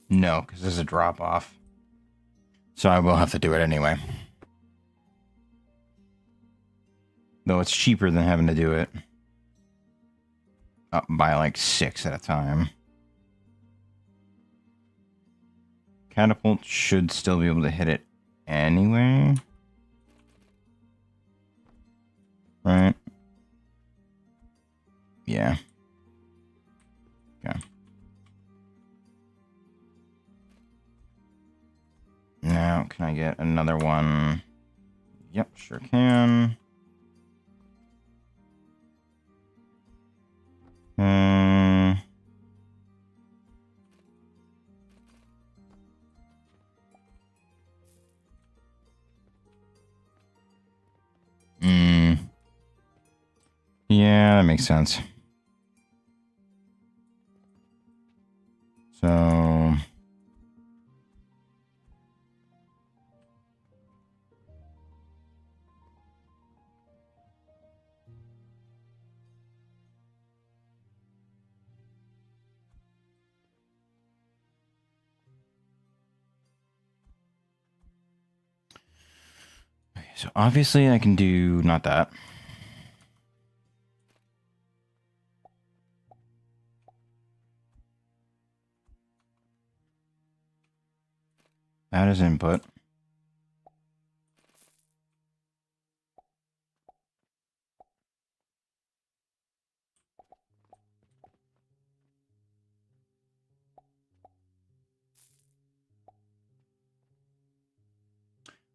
No, because there's a drop-off. So I will have to do it anyway. Though it's cheaper than having to do it up by, like, 6 at a time. Catapult should still be able to hit it anyway. Right? Yeah. Okay. Now, can I get another one? Yep, sure can. Yeah, that makes sense. So... Okay, so obviously I can do not that. That is input.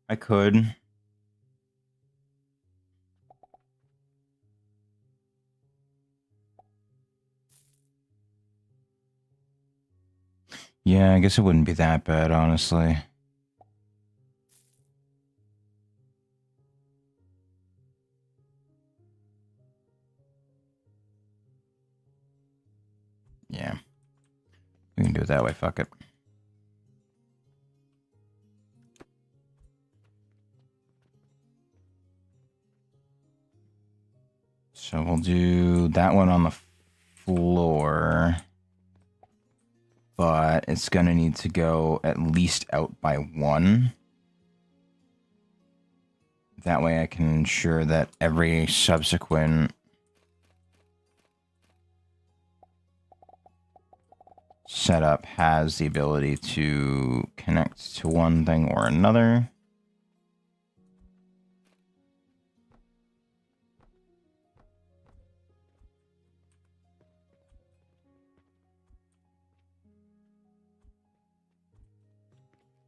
I could. Yeah, I guess it wouldn't be that bad, honestly. Yeah. We can do it that way, fuck it. So we'll do that one on the floor. But it's going to need to go at least out by 1. That way I can ensure that every subsequent setup has the ability to connect to one thing or another.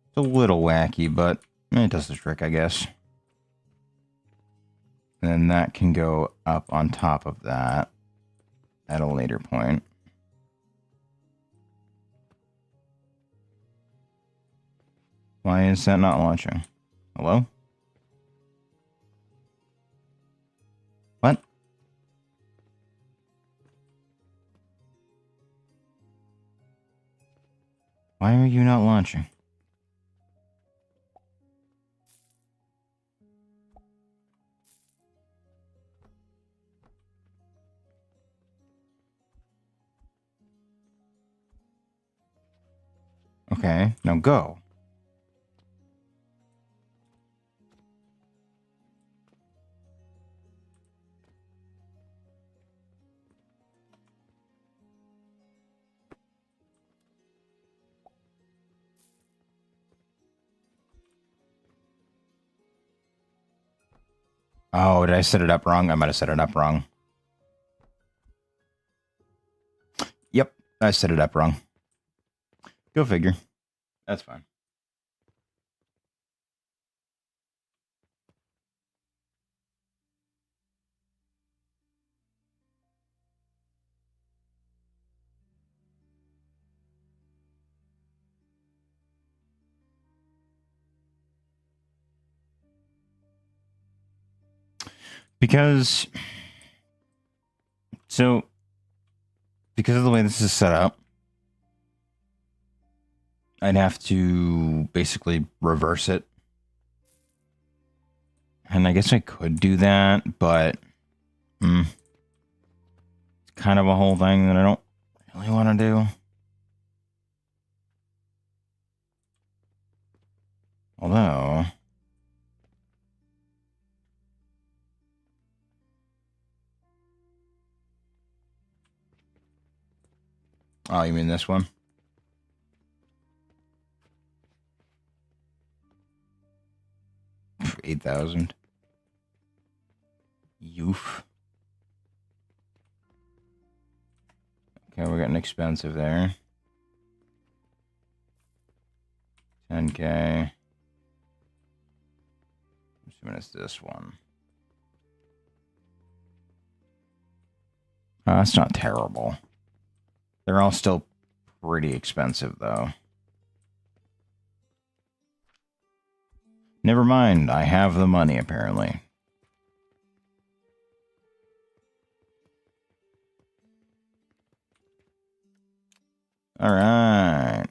It's a little wacky, but it does the trick, I guess. And then that can go up on top of that at a later point. Why is that not launching? Hello? What? Why are you not launching? Okay, now go. Oh, did I set it up wrong? I might have set it up wrong. Yep, I set it up wrong. Go figure. That's fine. Because of the way this is set up, I'd have to basically reverse it. And I guess I could do that, but it's kind of a whole thing that I don't really want to do. Although, oh, you mean this one? $8,000. Youth. Okay, we're getting expensive there. 10K. I'm assuming it's this one. That's not terrible. They're all still pretty expensive, though. Never mind, I have the money, apparently. Alright.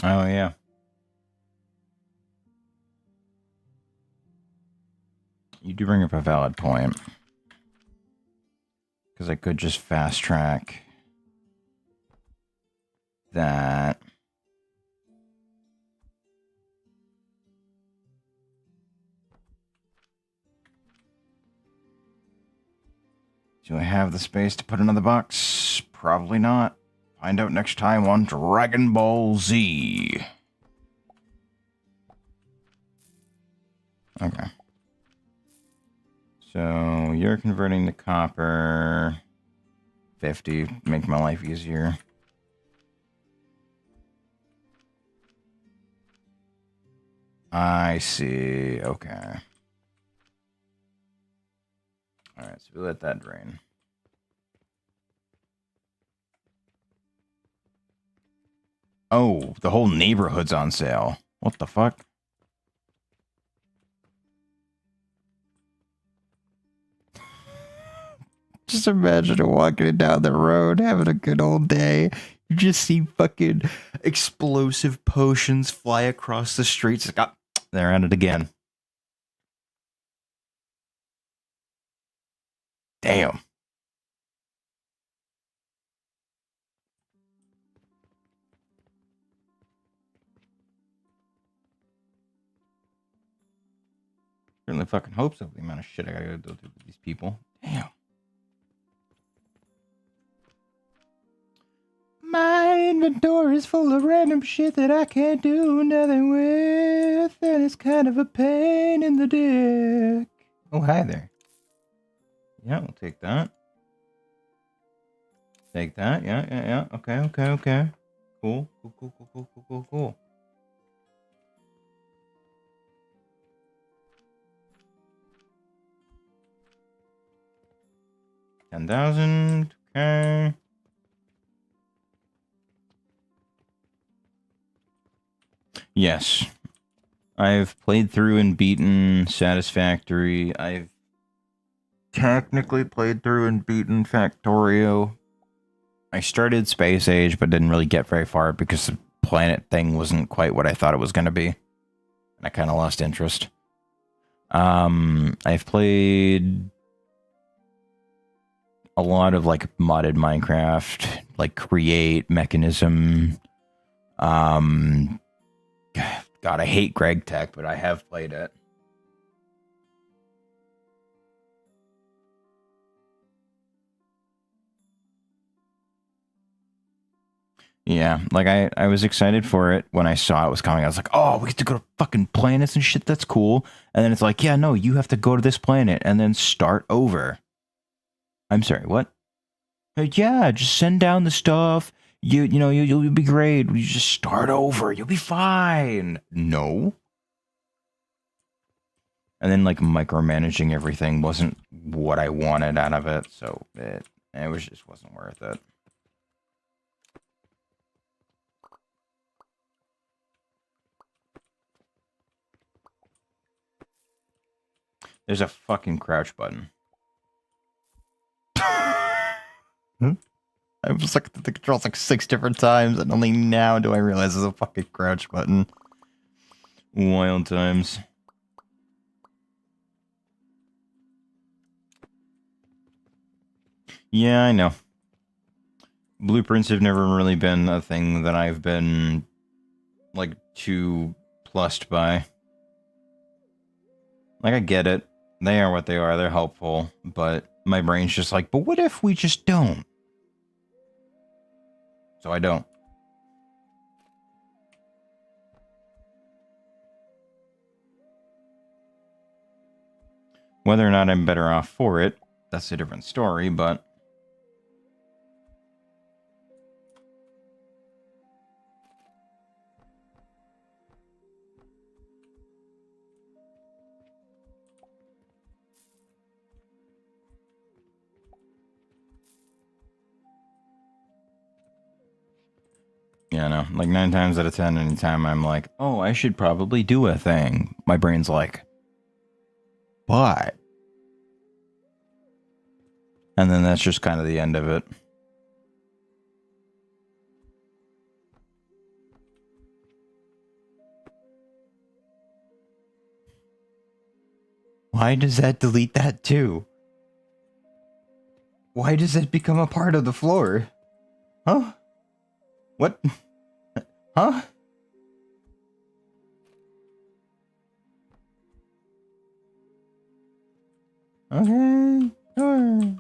Oh, yeah. You do bring up a valid point. Because I could just fast track that. Do I have the space to put another box? Probably not. Find out next time on Dragon Ball Z. Okay. So you're converting to copper. 50. Make my life easier. I see. Okay. Alright, so we let that drain. Oh, the whole neighborhood's on sale. What the fuck? Just imagine walking down the road, having a good old day. You just see fucking explosive potions fly across the streets. Like, oh, they're at it again. Damn. Certainly fucking hope so. The amount of shit I gotta go through with these people. Damn. My inventory is full of random shit that I can't do nothing with, and it's kind of a pain in the dick. Oh, hi there. Yeah, we'll take that. Take that. Yeah. Okay. Cool. 10,000. Okay. Yes. I've played through and beaten Satisfactory. I've technically played through and beaten Factorio. I started Space Age, but didn't really get very far because the planet thing wasn't quite what I thought it was going to be. And I kind of lost interest. I've played a lot of like modded Minecraft, like Create, Mechanism. God, I hate Greg Tech, but I have played it. Yeah, like I was excited for it when I saw it was coming. I was like, oh, we get to go to fucking planets and shit. That's cool. And then it's like, yeah, no, you have to go to this planet and then start over. I'm sorry, what? Yeah, just send down the stuff. You'll be great. You just start over. You'll be fine. No. And then like micromanaging everything wasn't what I wanted out of it, so it just wasn't worth it. There's a fucking crouch button. I was looking at the controls like 6 different times, and only now do I realize there's a fucking crouch button. Wild times. Yeah, I know. Blueprints have never really been a thing that I've been, like, too plussed by. Like, I get it. They are what they are. They're helpful. But my brain's just like, but what if we just don't? So I don't. Whether or not I'm better off for it, that's a different story, but... Yeah, no. Like 9 times out of 10, anytime I'm like, oh, I should probably do a thing, my brain's like, but... And then that's just kind of the end of it. Why does that delete that too? Why does it become a part of the floor? Huh? What? Huh? Okay, sure.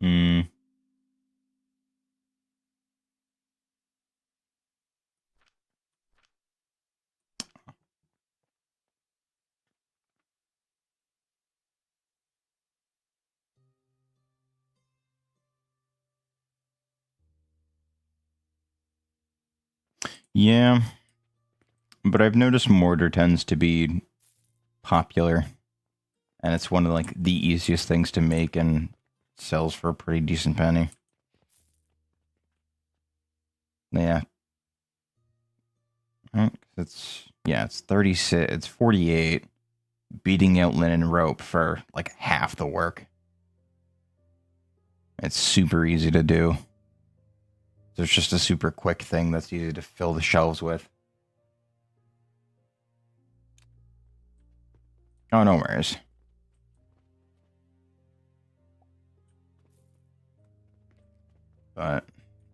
Hmm. Yeah. But I've noticed mortar tends to be popular. And it's one of like the easiest things to make and sells for a pretty decent penny. Yeah. It's 36, it's 48 beating out linen rope for like half the work. It's super easy to do. So it's just a super quick thing that's easy to fill the shelves with. Oh, no worries. But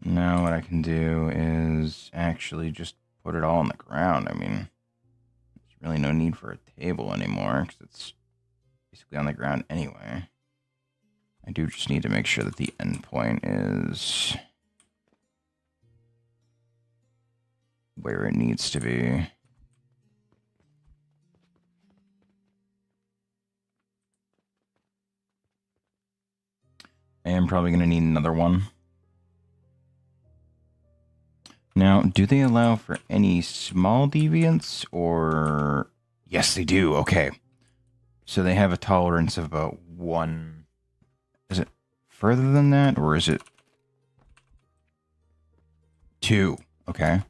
now what I can do is actually just put it all on the ground. I mean, there's really no need for a table anymore because it's basically on the ground anyway. I do just need to make sure that the endpoint is where it needs to be. I am probably going to need another one. Now, do they allow for any small deviants or... Yes, they do. Okay. So they have a tolerance of about 1... Is it further than that, or is it 2? Okay.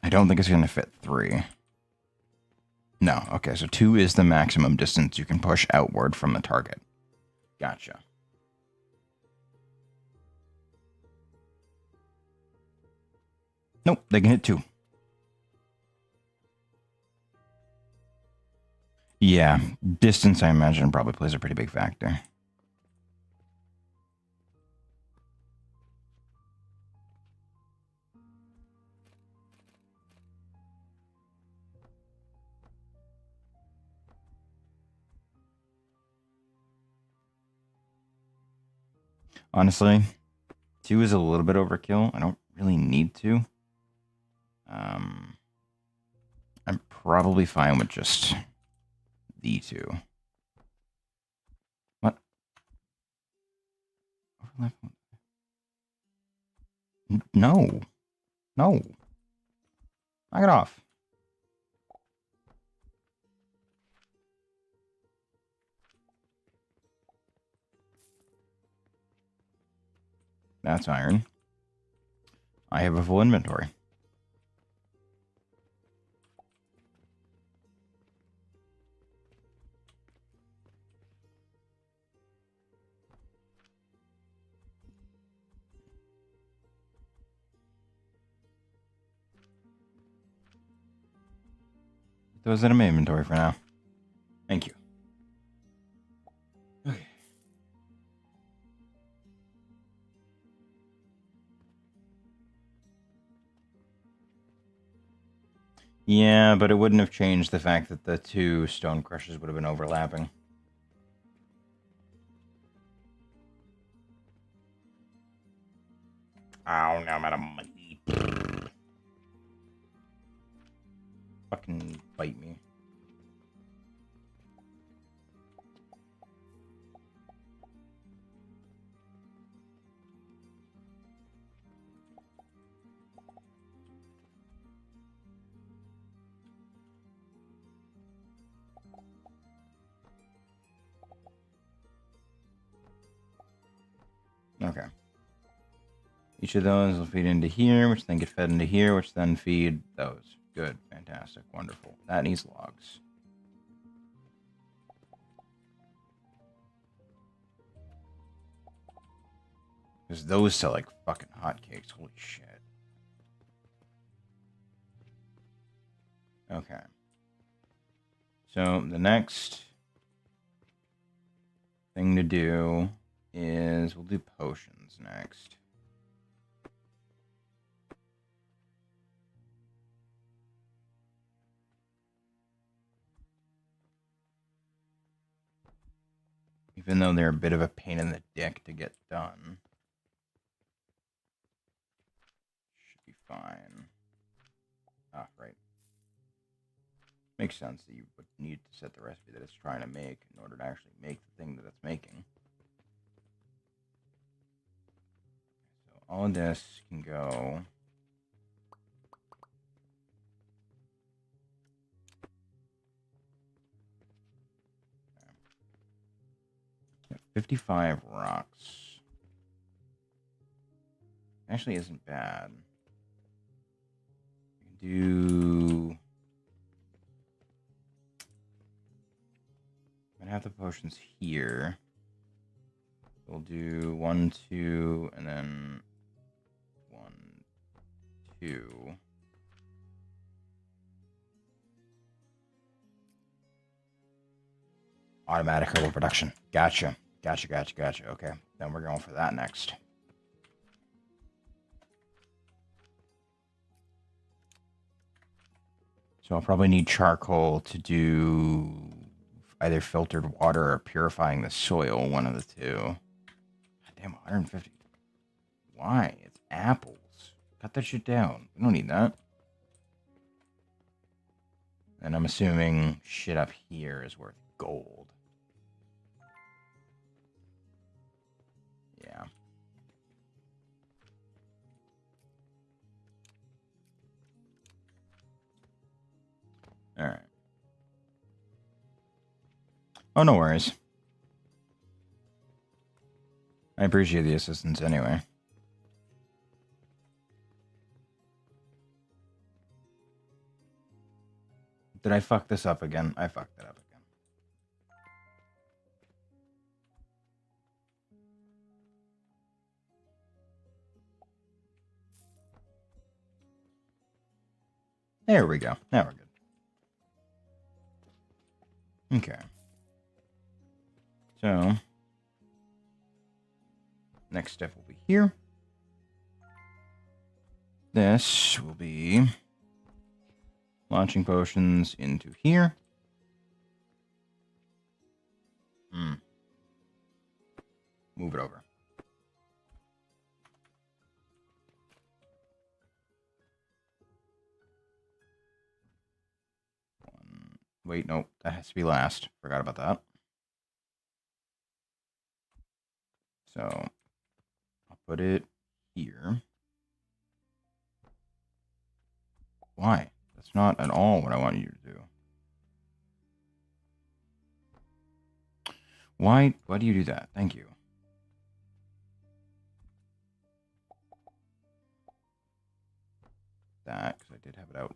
I don't think it's going to fit 3. No. Okay, so 2 is the maximum distance you can push outward from the target. Gotcha. Nope, they can hit 2. Yeah, distance, I imagine, probably plays a pretty big factor. Honestly, 2 is a little bit overkill. I don't really need to. I'm probably fine with just the 2. What? No. No. Knock it off. That's iron. I have a full inventory. Those in my inventory for now. Thank you. Okay. Yeah, but it wouldn't have changed the fact that the 2 stone crushes would have been overlapping. Oh, no, I'm out of money. Fucking bite me. Okay. Each of those will feed into here, which then get fed into here, which then feed those. Good. Fantastic. Wonderful. That needs logs. Because those sell like fucking hotcakes. Holy shit. Okay. So the next thing to do is we'll do potions next. Even though they're a bit of a pain in the dick to get done. Should be fine. Ah, right. Makes sense that you would need to set the recipe that it's trying to make in order to actually make the thing that it's making. So all of this can go... 55 rocks. Actually isn't bad. We can do... I'm gonna have the potions here. We'll do 1, 2, and then 1, 2. Automatic herbal production. Gotcha. Gotcha. Okay, then we're going for that next. So I'll probably need charcoal to do either filtered water or purifying the soil, one of the two. God damn, 150. Why? It's apples. Cut that shit down. We don't need that. And I'm assuming shit up here is worth gold. Yeah. Oh, no worries. I appreciate the assistance anyway. Did I fuck this up again? I fucked it up again. There we go. Now we're good. Okay. So, next step will be here. This will be launching potions into here. Move it over. Wait, nope. That has to be last. Forgot about that. So, I'll put it here. Why? That's not at all what I want you to do. Why do you do that? Thank you. That, because I did have it out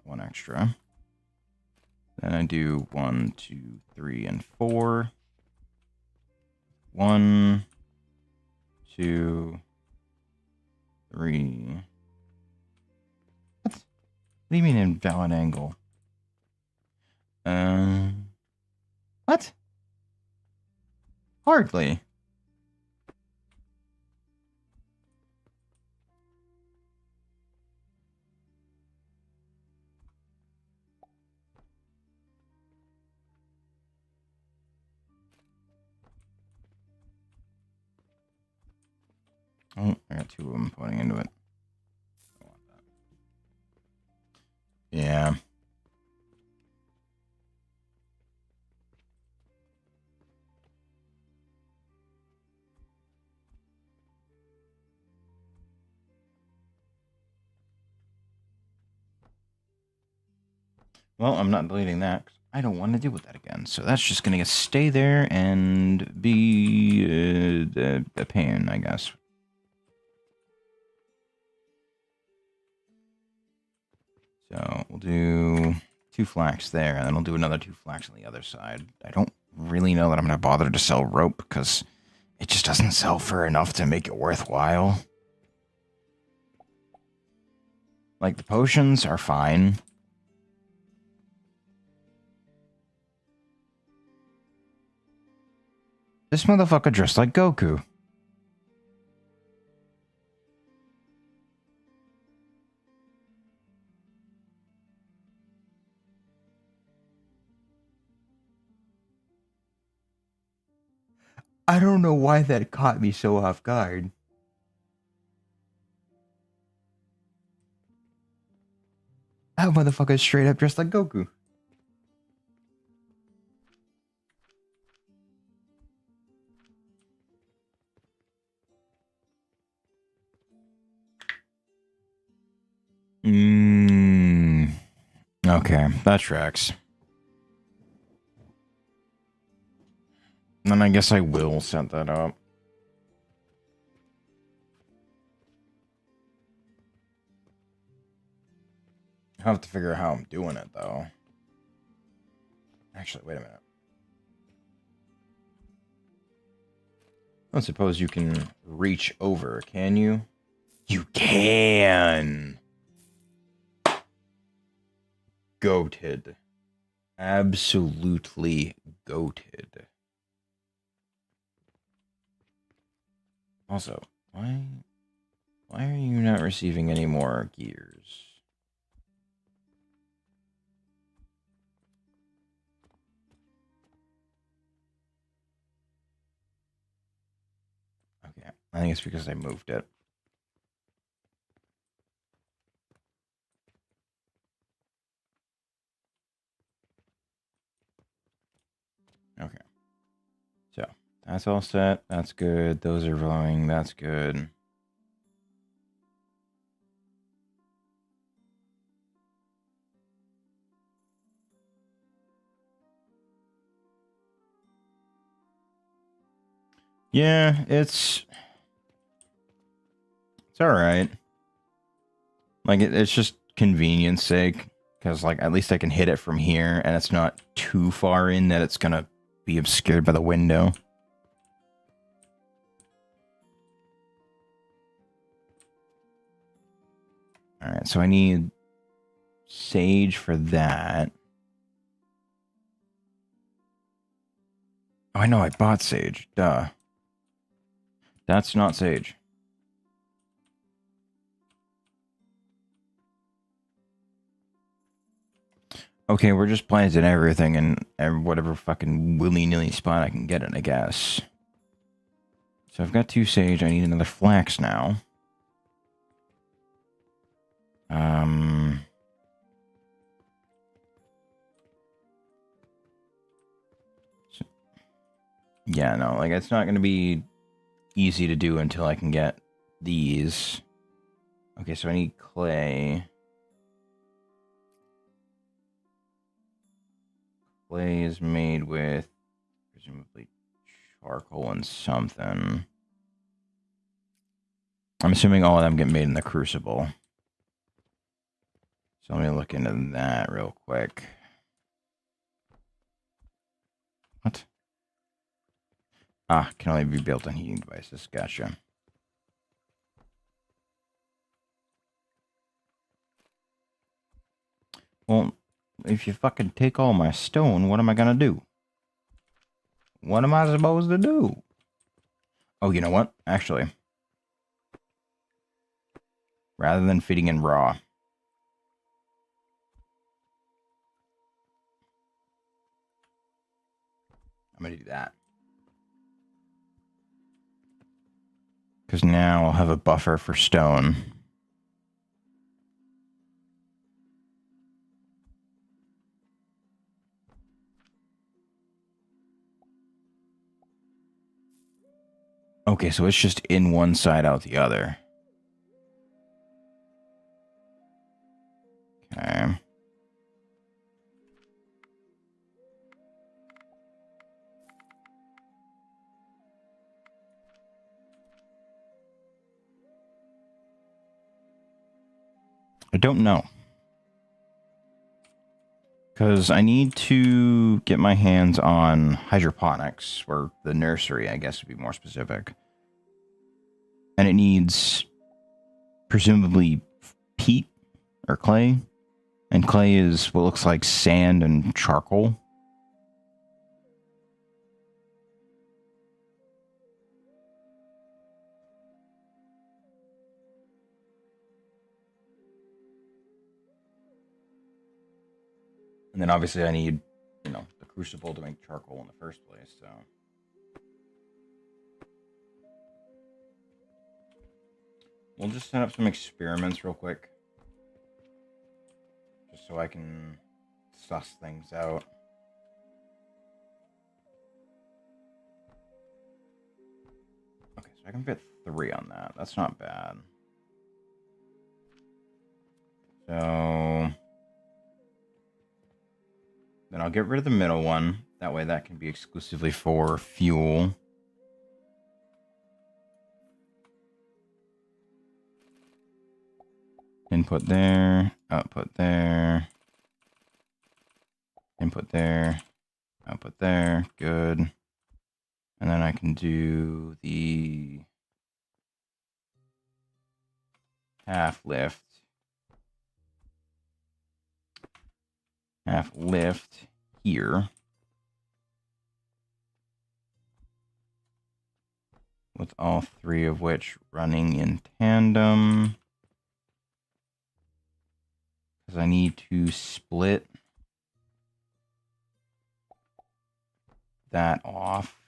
one extra. Then I do 1, 2, 3, and 4. 1, 2, 3. What? What do you mean invalid angle? What? Hardly. Oh, I got 2 of them pointing into it. I want that. Yeah. Well, I'm not deleting that because I don't want to deal with that again. So that's just going to stay there and be a pain, I guess. So we'll do 2 flax there, and then we'll do another 2 flax on the other side. I don't really know that I'm going to bother to sell rope because it just doesn't sell for enough to make it worthwhile. Like, the potions are fine. This motherfucker dressed like Goku. I don't know why that caught me so off guard. That motherfucker is straight up dressed like Goku. Okay, that tracks. Then I guess I will set that up. I have to figure out how I'm doing it, though. Actually, wait a minute. I don't suppose you can reach over, can you? You can! Goated. Absolutely goated. Also, why are you not receiving any more gears? Okay, I think it's because I moved it. Okay. So, that's all set. That's good. Those are flowing. That's good. Yeah, it's all right. Like it's just convenience sake, because like at least I can hit it from here, and it's not too far in that it's gonna be obscured by the window. All right, so I need sage for that. Oh, I know I bought sage. Duh. That's not sage. Okay, we're just planting everything in whatever fucking willy-nilly spot I can get it, I guess. So I've got 2 sage. I need another flax now. So, yeah, no, like it's not going to be easy to do until I can get these. Okay, so I need clay. Clay is made with presumably charcoal and something. I'm assuming all of them get made in the crucible. So let me look into that real quick. What? Ah, can only be built on heating devices. Gotcha. Well, if you fucking take all my stone, what am I gonna do? What am I supposed to do? Oh, you know what? Actually, rather than feeding in raw, I'm gonna do that. Because now I'll have a buffer for stone. Okay, so it's just in one side, out the other. Okay. I don't know. Because I need to get my hands on hydroponics, or the nursery, I guess would be more specific. And it needs, presumably, peat or clay. And clay is what looks like sand and charcoal. And then obviously I need, the crucible to make charcoal in the first place, so. We'll just set up some experiments real quick. Just so I can suss things out. Okay, so I can fit 3 on that. That's not bad. So then I'll get rid of the middle one. That way that can be exclusively for fuel. Input there, output there. Input there, output there. Good. And then I can do the half lift. Half lift here. With all 3 of which running in tandem. Because I need to split that off.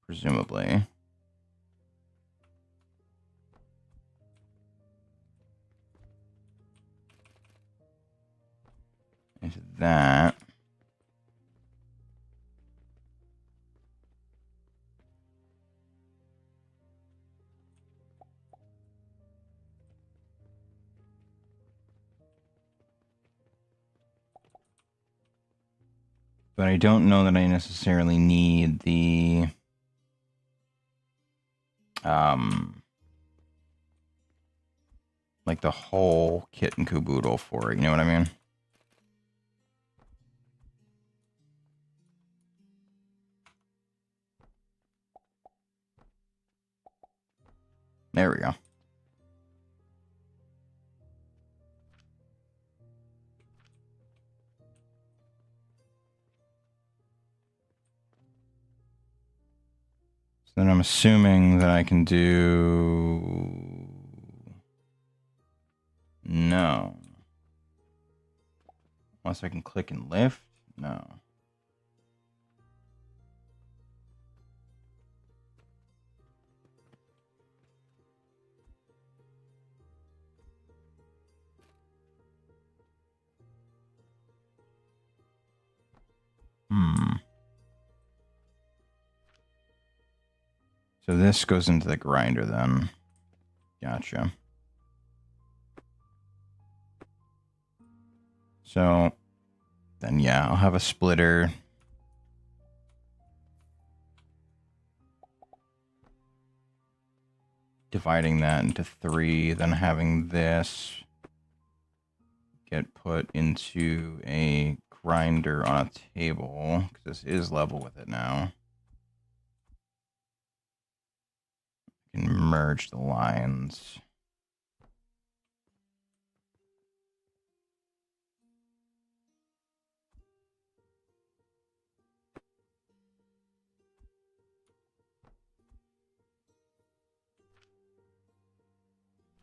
Presumably. Into that. But I don't know that I necessarily need the like the whole kit and caboodle for it, you know what I mean? There we go. So then I'm assuming that I can do... No. Unless I can click and lift? No. So this goes into the grinder then. Gotcha. So then, yeah, I'll have a splitter. Dividing that into 3, then having this get put into a grinder on a table, because this is level with it now. I can merge the lines.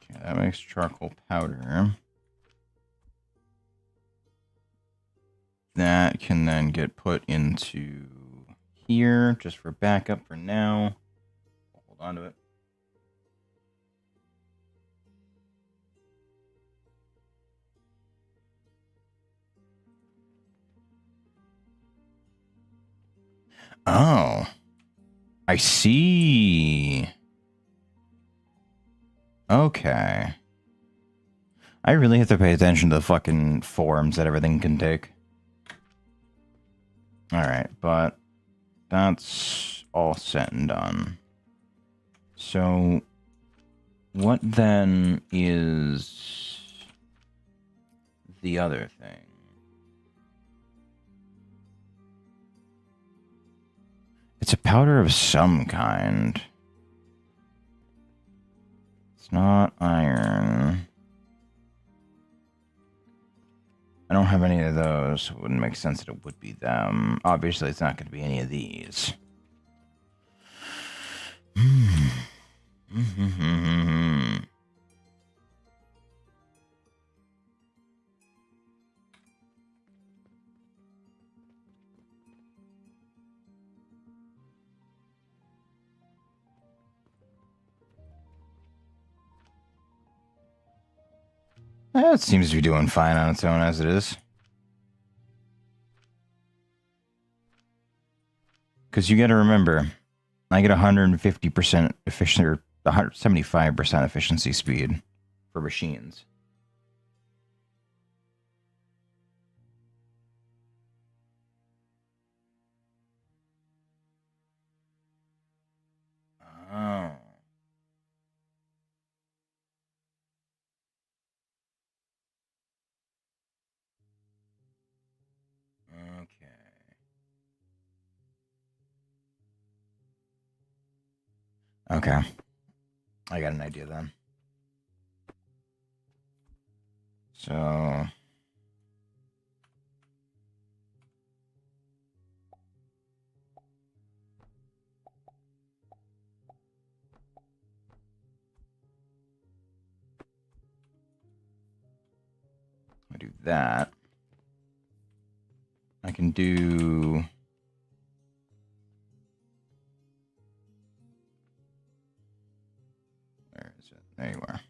Okay, that makes charcoal powder. That can then get put into here, just for backup for now. Hold on to it. Oh, I see. Okay. I really have to pay attention to the fucking forms that everything can take. Alright, but that's all set and done. So, what then is the other thing? It's a powder of some kind. It's not iron. I don't have any of those, so it wouldn't make sense that it would be them. Obviously, it's not going to be any of these. It seems to be doing fine on its own as it is. Because you got to remember, I get 150% efficient or 175% efficiency speed for machines. Oh. Okay. Okay. I got an idea then. So... I do that. I can do... Where is it? There you are.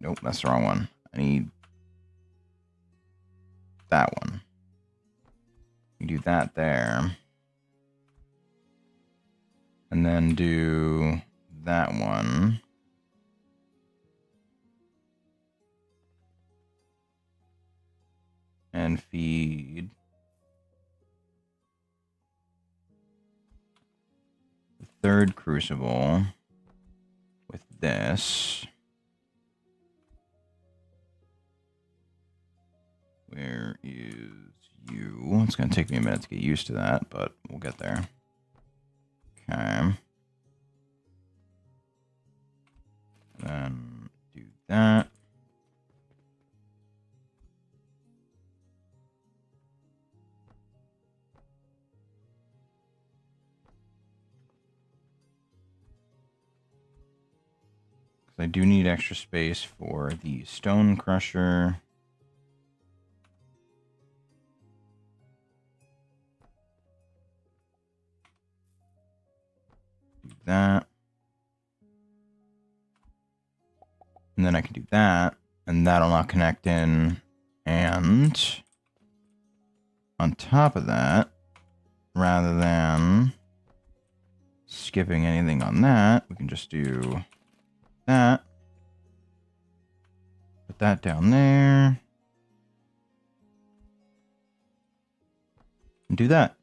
Nope, that's the wrong one. I need that one. You do that there. And then do that one. And feed third crucible with this. Where is you? It's going to take me a minute to get used to that, but we'll get there. Okay. Then do that. Because I do need extra space for the stone crusher. Do that. And then I can do that, and that'll not connect in. And on top of that, rather than skipping anything on that, we can just do that. Put that down there. And do that.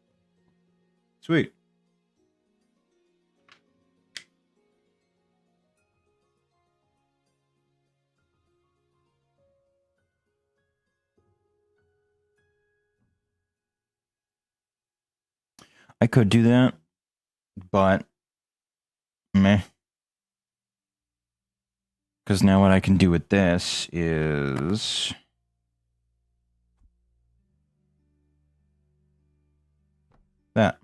Sweet. I could do that, but meh. Because now what I can do with this is that.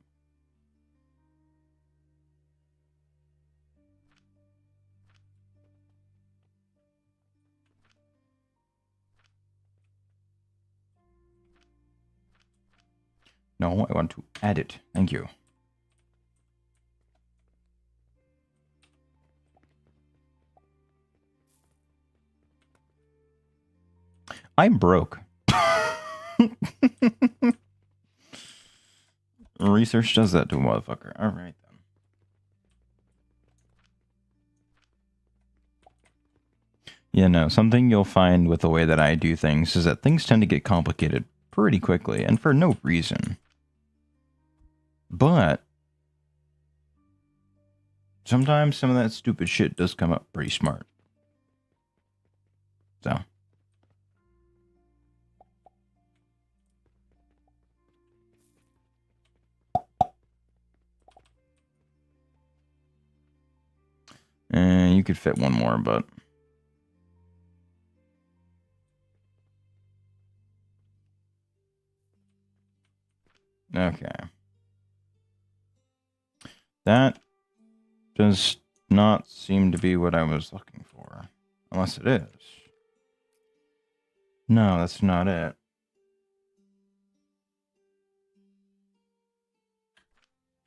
No, I want to add it. Thank you. I'm broke. Research does that to a motherfucker. All right, then. Yeah, no, something you'll find with the way that I do things is that things tend to get complicated pretty quickly, and for no reason. But sometimes some of that stupid shit does come up pretty smart. So. And you could fit one more, but... Okay. That does not seem to be what I was looking for. Unless it is. No, that's not it.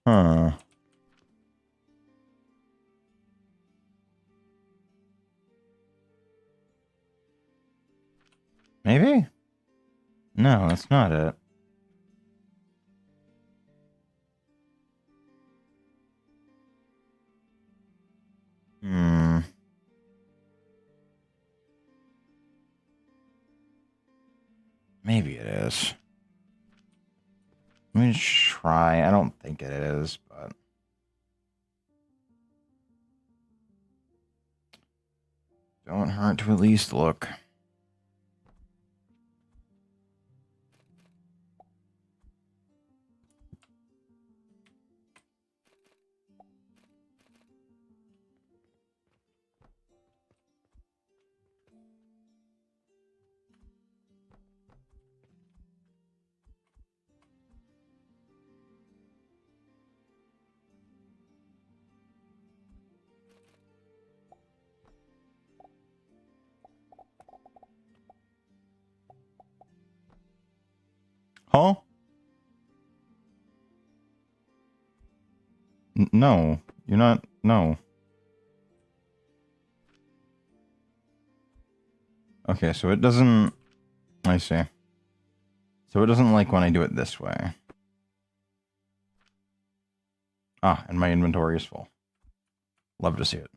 Huh. Maybe? No, that's not it. Maybe it is. Let me try. I don't think it is, but... Don't hurt to at least look. Huh? No, you're not. No. Okay, so it doesn't... I see. So it doesn't like when I do it this way. Ah, and my inventory is full. Love to see it.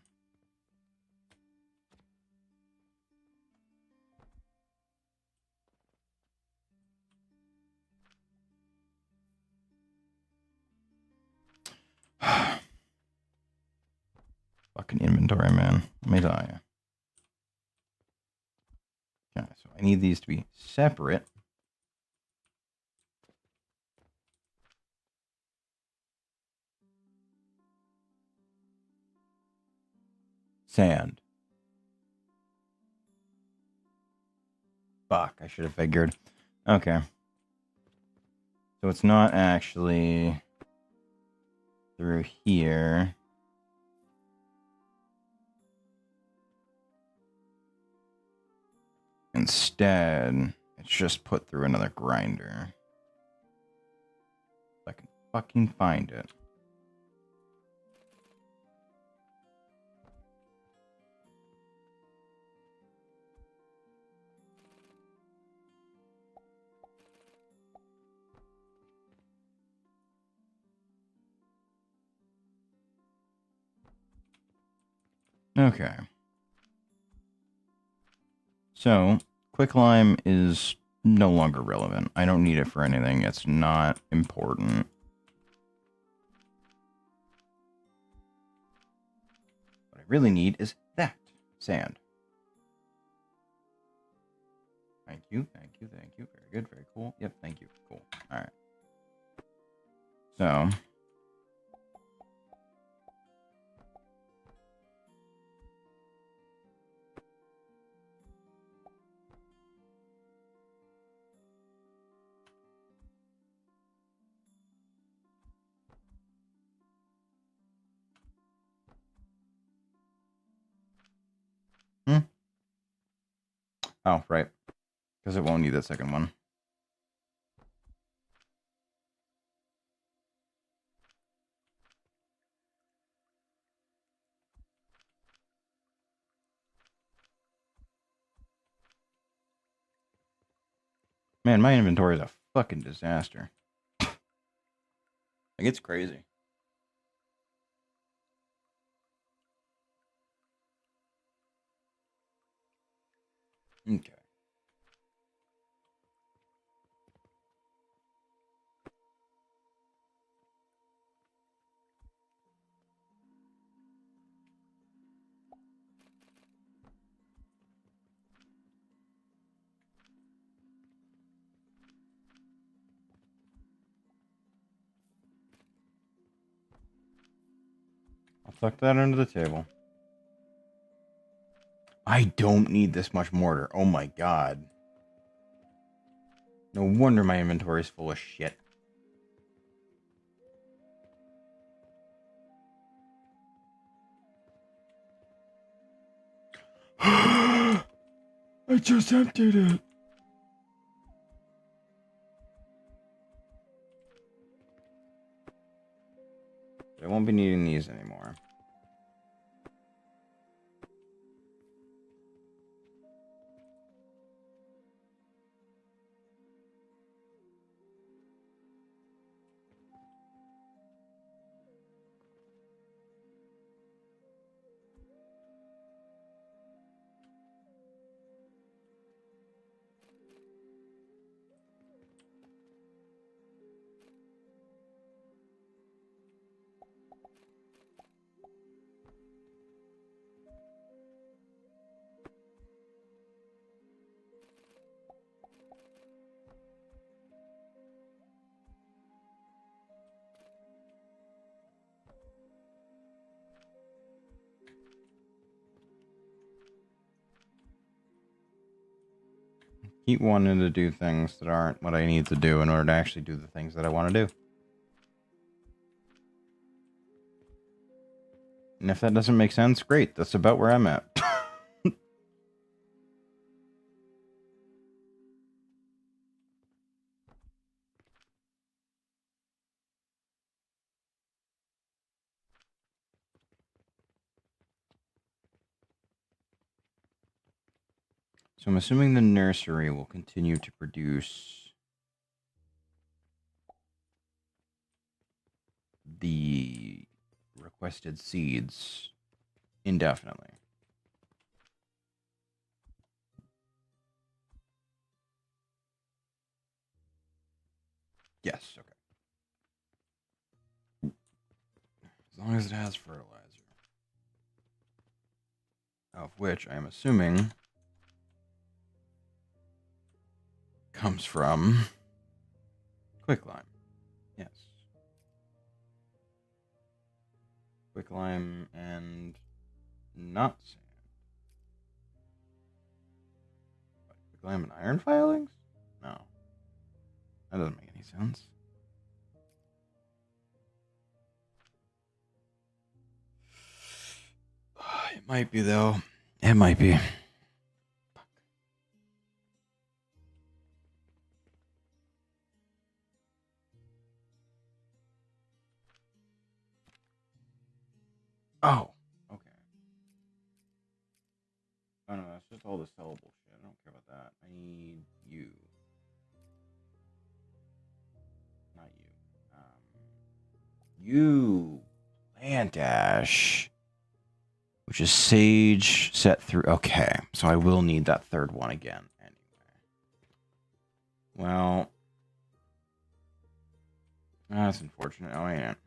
Fucking inventory, man. Let me tell you. Okay, so I need these to be separate. Sand. Fuck, I should have figured. Okay. So it's not actually through here. Instead, it's just put through another grinder. I can fucking find it. Okay. So, quicklime is no longer relevant. I don't need it for anything. It's not important. What I really need is that. Sand. Thank you, thank you, thank you. Very good, very cool. Yep, thank you. Cool. Alright. So... Oh, right. Because it won't need that second one. Man, my inventory is a fucking disaster. Like, it's crazy. Okay. I'll tuck that under the table. I don't need this much mortar. Oh my god. No wonder my inventory is full of shit. I just emptied it. I won't be needing these anymore. Keep wanting to do things that aren't what I need to do in order to actually do the things that I want to do. And if that doesn't make sense, great. That's about where I'm at. So I'm assuming the nursery will continue to produce the requested seeds indefinitely. Yes, okay. As long as it has fertilizer. of which I am assuming comes from quicklime. Yes. Quicklime and not sand. What, quicklime and iron filings? No. That doesn't make any sense. It might be, though. It might be. Oh, okay. Oh, no, that's just all the sellable shit. I don't care about that. I need you. Not you. You. Plant ash. Which is sage set through. Okay, so I will need that third one again anyway. Well, that's unfortunate. Oh, ain't it?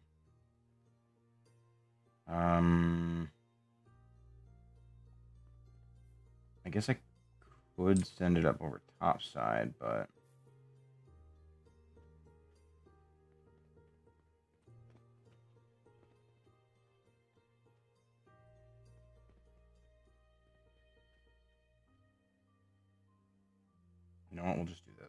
I guess I could send it up over top side, but you know what? We'll just do this.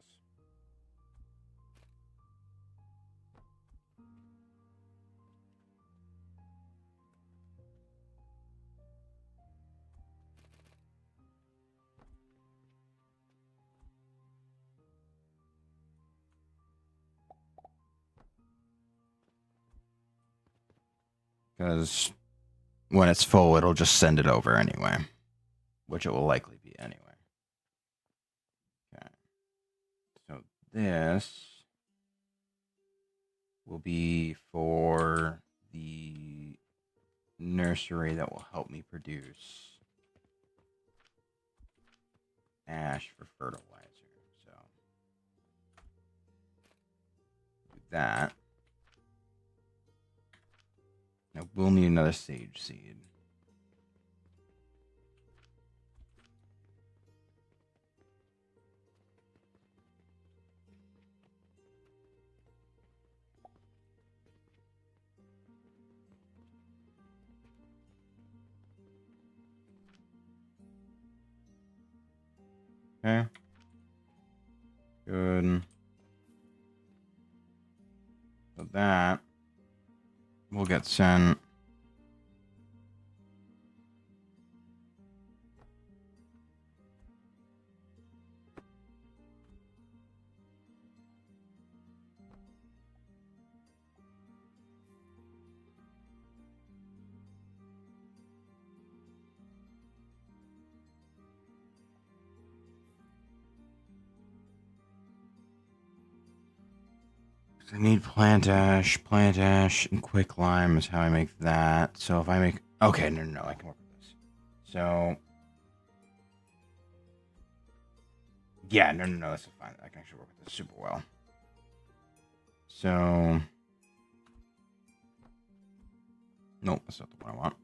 Because when it's full, it'll just send it over anyway, which it will likely be anyway. Okay. So this will be for the nursery that will help me produce ash for fertilizer. So do that. Now we'll need another sage seed. Okay. Good. So that will get sent. I need plant ash, and quicklime is how I make that. So if I make... Okay, no, I can work with this. So... Yeah, no, that's fine. I can actually work with this super well. So... Nope, that's not the one I want.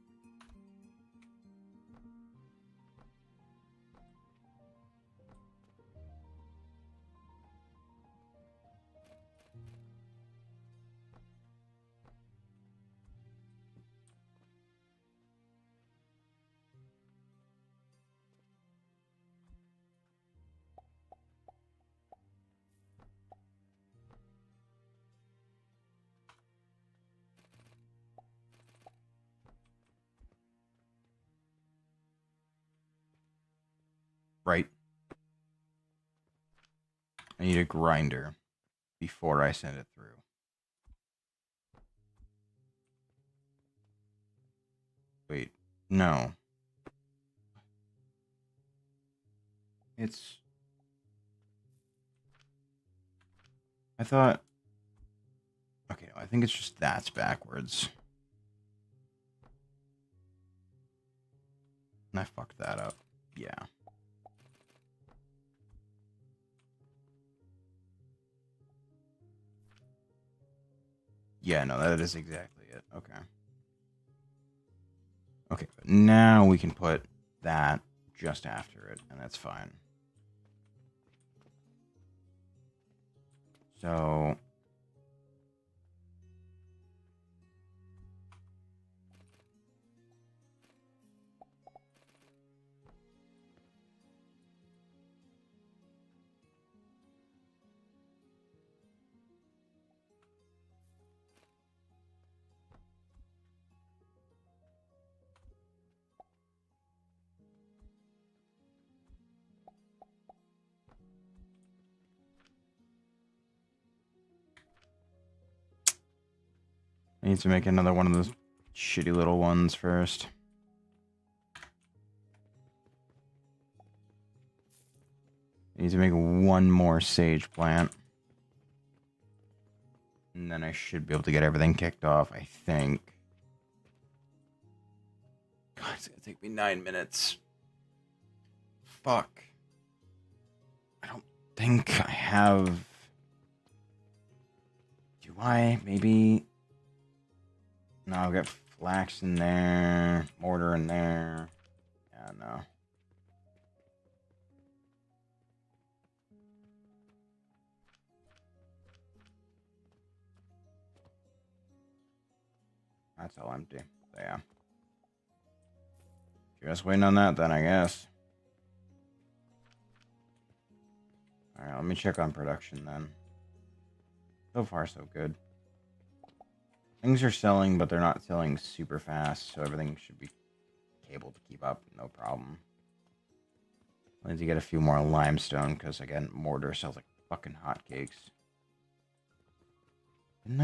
Right. I need a grinder before I send it through. Wait, no. It's... I thought... Okay, I think it's just that's backwards. And I fucked that up. Yeah. Yeah, no, that is exactly it. Okay. Okay, but now we can put that just after it, and that's fine. So I need to make another one of those shitty little ones first. I need to make one more sage plant. And then I should be able to get everything kicked off, I think. God, it's gonna take me 9 minutes. Fuck. I don't think I have... Do I? Maybe... No, I've got flax in there, mortar in there. Yeah, no. That's all empty. So, yeah. Just waiting on that then, I guess. Alright, let me check on production then. So far, so good. Things are selling, but they're not selling super fast, so everything should be able to keep up, no problem. I need to get a few more limestone, because, again, mortar sells like fucking hotcakes. Didn't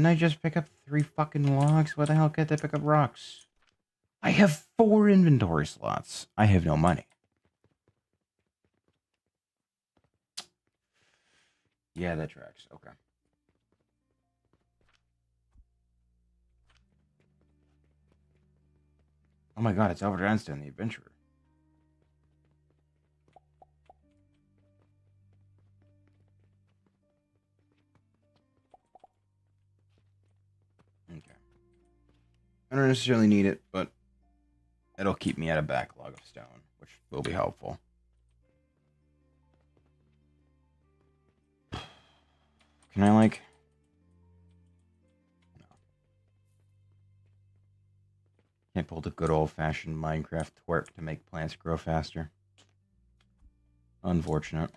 I just pick up 3 fucking logs? Why the hell can't I pick up rocks? I have 4 inventory slots. I have no money. Yeah, that tracks. Okay. Oh my god, it's Albert Einstein, the adventurer. Okay. I don't necessarily need it, but it'll keep me at a backlog of stone, which will be helpful. Can I, like... No. Can't pull the good old-fashioned Minecraft twerp to make plants grow faster. Unfortunate.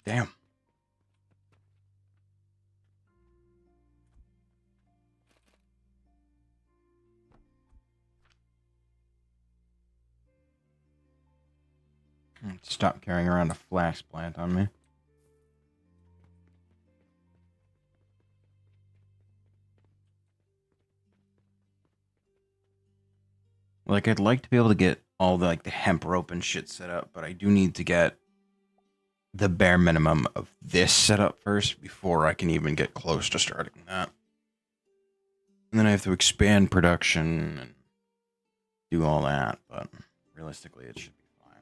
Damn. Stop carrying around a flax plant on me. Like, I'd like to be able to get all the, like, the hemp rope and shit set up, but I do need to get the bare minimum of this set up first before I can even get close to starting that. And then I have to expand production and do all that, but realistically it should be fine.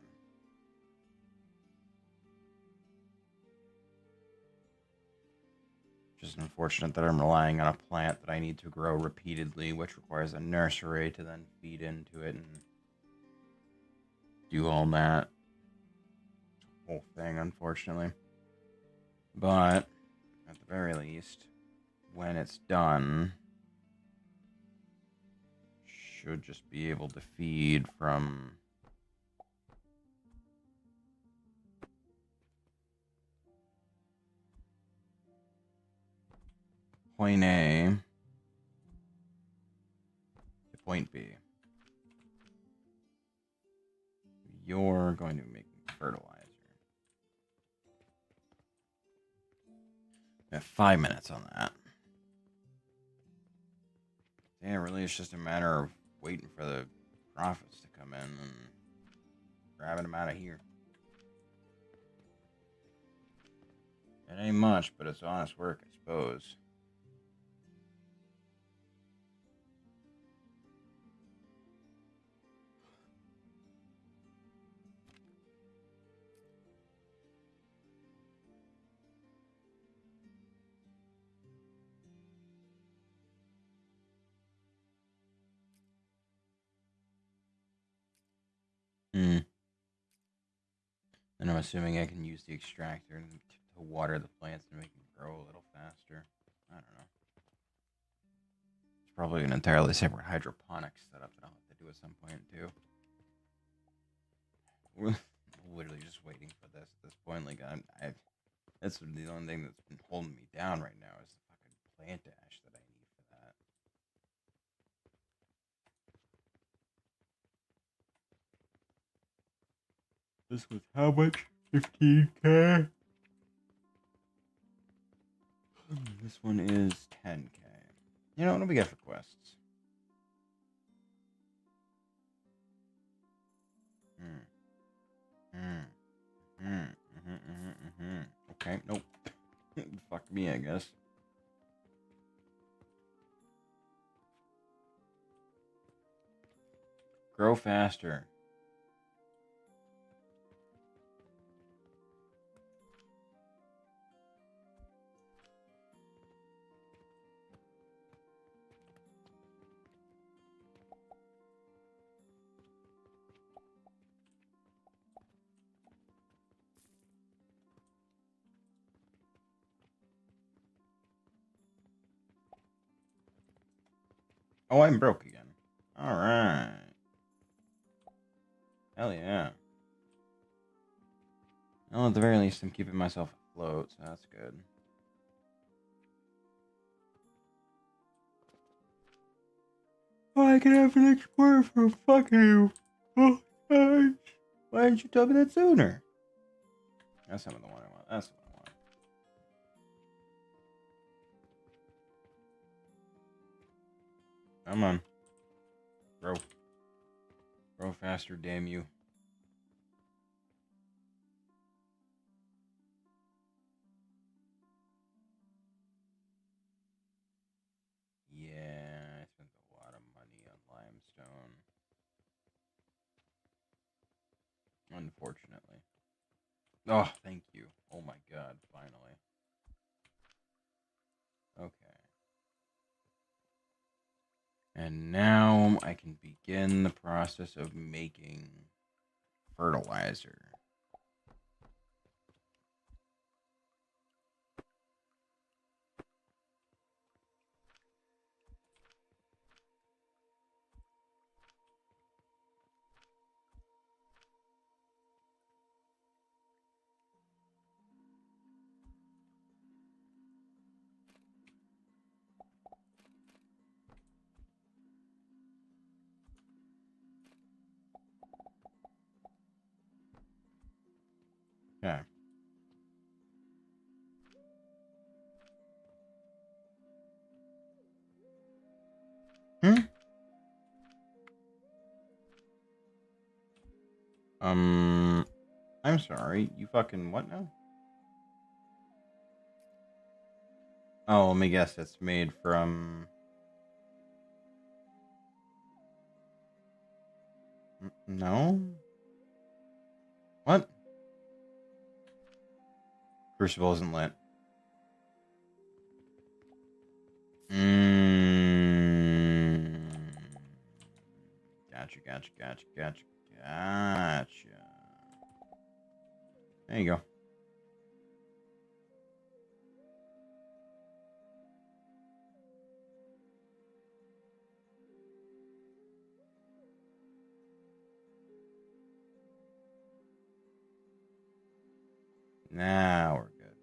Just unfortunate that I'm relying on a plant that I need to grow repeatedly, which requires a nursery to then feed into it and do all that whole thing, unfortunately. But at the very least, when it's done, should just be able to feed from point A to point B. You're going to be making fertilizer. I have 5 minutes on that. Yeah, really, it's just a matter of waiting for the profits to come in and grabbing them out of here. It ain't much, but it's honest work, I suppose. . Hmm. And I'm assuming I can use the extractor to water the plants and make them grow a little faster. I don't know. It's probably an entirely separate hydroponics setup that I'll have to do at some point too. We're literally just waiting for this at this point. Like that's the only thing that's been holding me down right now is the fucking plant ash that I need for that. This was how much? 15K? This one is 10K. You know, what do we get for quests? Hmm. Hmm. Okay, nope. Fuck me, I guess. Grow faster. Oh, I'm broke again. Alright. Hell yeah. Well, at the very least, I'm keeping myself afloat, so that's good. Oh, I can have an explorer for fuck you. Oh, gosh. Why didn't you tell me that sooner? That's not the one I want. That's the one I want. Come on. Grow. Grow faster, damn you. Yeah, I spent a lot of money on limestone. Unfortunately. Oh, thank you. Oh my god, finally. Okay. And now I can begin the process of making fertilizer. Okay. Hmm? I'm sorry. You fucking what now? Oh, let me guess. It's made from. No? What? Crucible isn't lit. Mmm. Gotcha. There you go. Now we're good.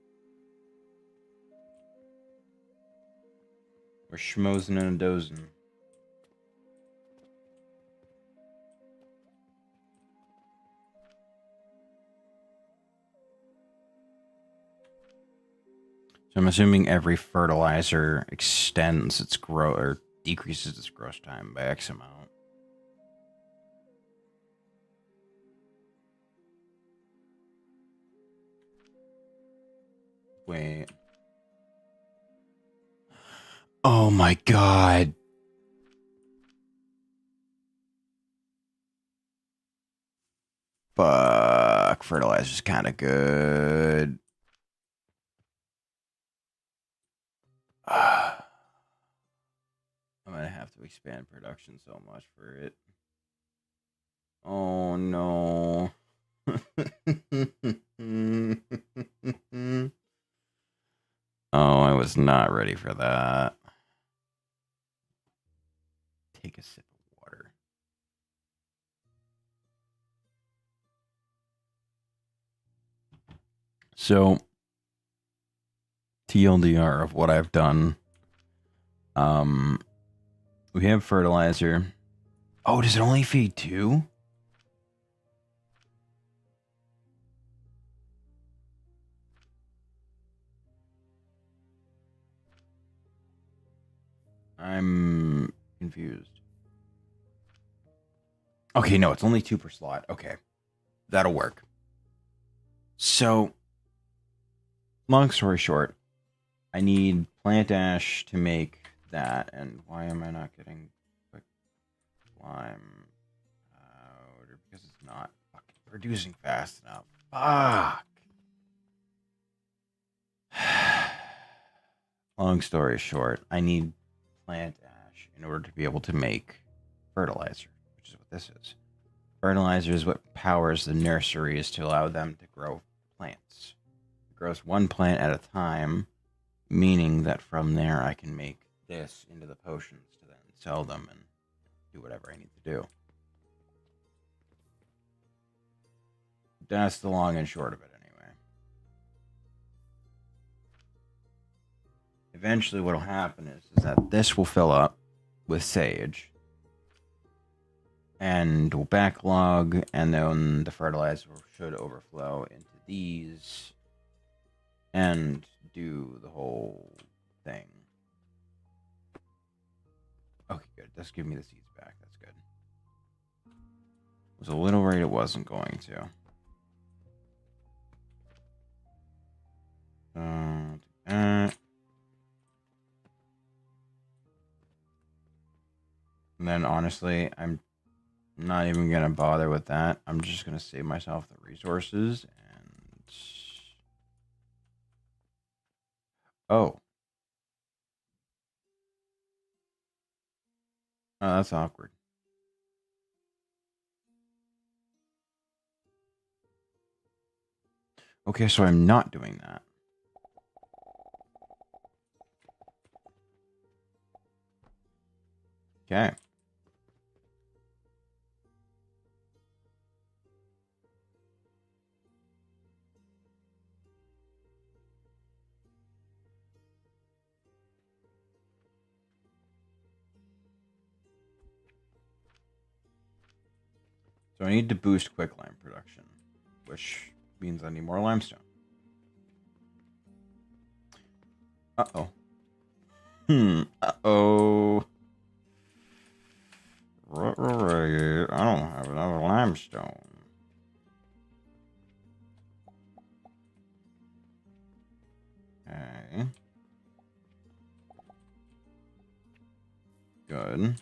We're schmozing and a dozing. So I'm assuming every fertilizer extends its growth or decreases its growth time by X amount. Wait. Oh my god. Fuck. Fertilizer's kind of good. I'm gonna have to expand production so much for it. Oh no. Oh, I was not ready for that. Take a sip of water. So, TLDR of what I've done. We have fertilizer. Oh, does it only feed 2? I'm confused. Okay, no, it's only 2 per slot. Okay, that'll work. So, long story short, I need plant ash to make that. And why am I not getting quick slime powder? Because it's not fucking producing fast enough. Fuck. Long story short, I need plant ash in order to be able to make fertilizer, which is what this is. Fertilizer is what powers the nurseries to allow them to grow plants. It grows one plant at a time, meaning that from there I can make this into the potions to then sell them and do whatever I need to do. That's the long and short of it, anyway. Eventually, what'll happen is that this will fill up with sage and will backlog, and then the fertilizer should overflow into these and do the whole thing. Okay, good. Just give me the seeds back. That's good. I was a little worried it wasn't going to. And then honestly, I'm not even gonna bother with that. I'm just gonna save myself the resources and oh, that's awkward. Okay, so I'm not doing that. Okay. So I need to boost quicklime production, which means I need more limestone. Uh-oh. Uh-oh. Right. I don't have enough limestone. Okay. Good.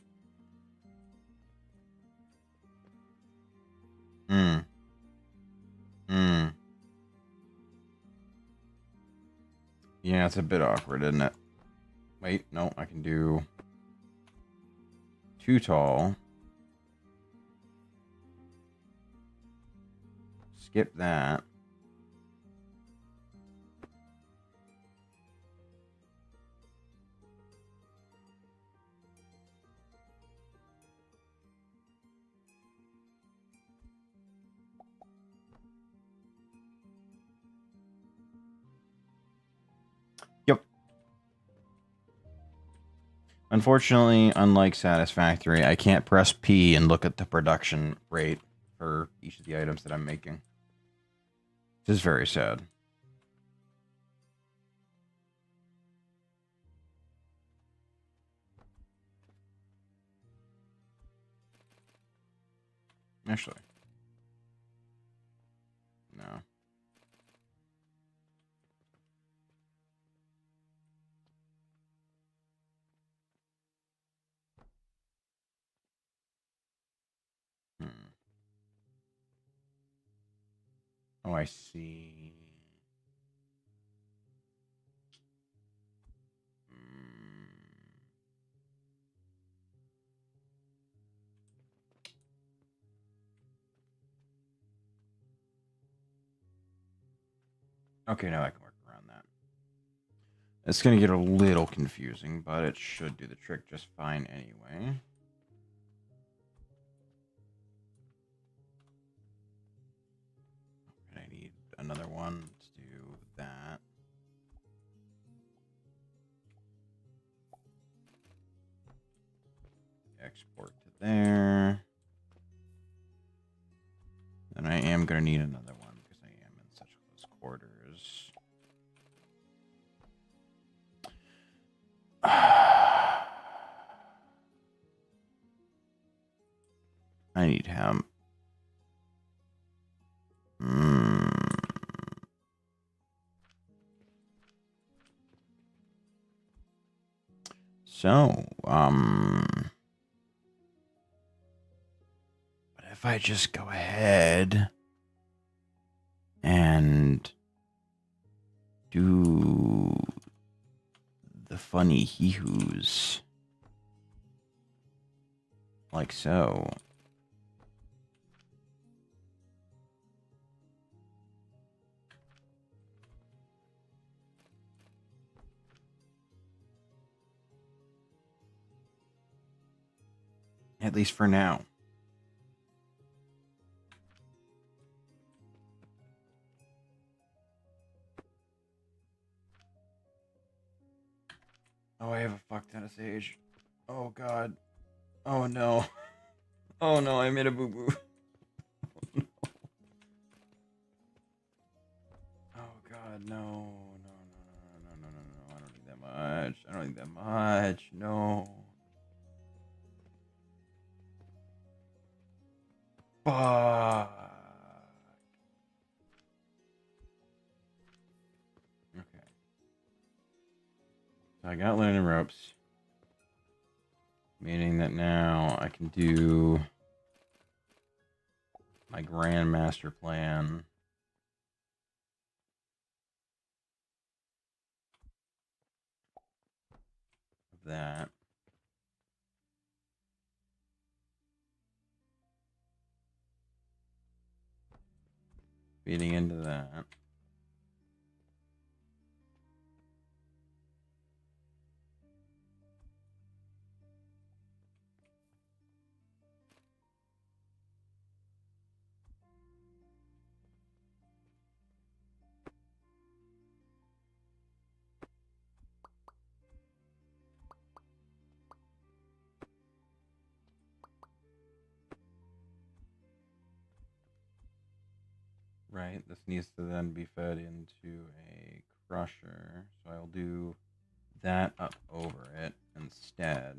Hmm. Hmm. Yeah, it's a bit awkward, isn't it? Wait, no, I can do 2 tall. Skip that. Yep. Unfortunately, unlike Satisfactory, I can't press P and look at the production rate for each of the items that I'm making. This is very sad. Actually. No. Hmm. Oh, I see. Okay, now I can work around that. It's going to get a little confusing, but it should do the trick just fine anyway. And I need another one to do that. Export to there. And I am going to need another one because I am in such close quarters. I need him. So, but if I just go ahead and do the funny hee-hoos like so. At least for now. Oh, I have a fuck ton of sage. Oh, God. Oh, no. Oh, no, I made a boo-boo. Oh, God, no. No. I don't need that much. I don't need that much. No. Fuck. Okay. So I got linen ropes. Meaning that now I can do my grand master plan. Of that. Feeding into that. Right, this needs to then be fed into a crusher. So I'll do that up over it instead.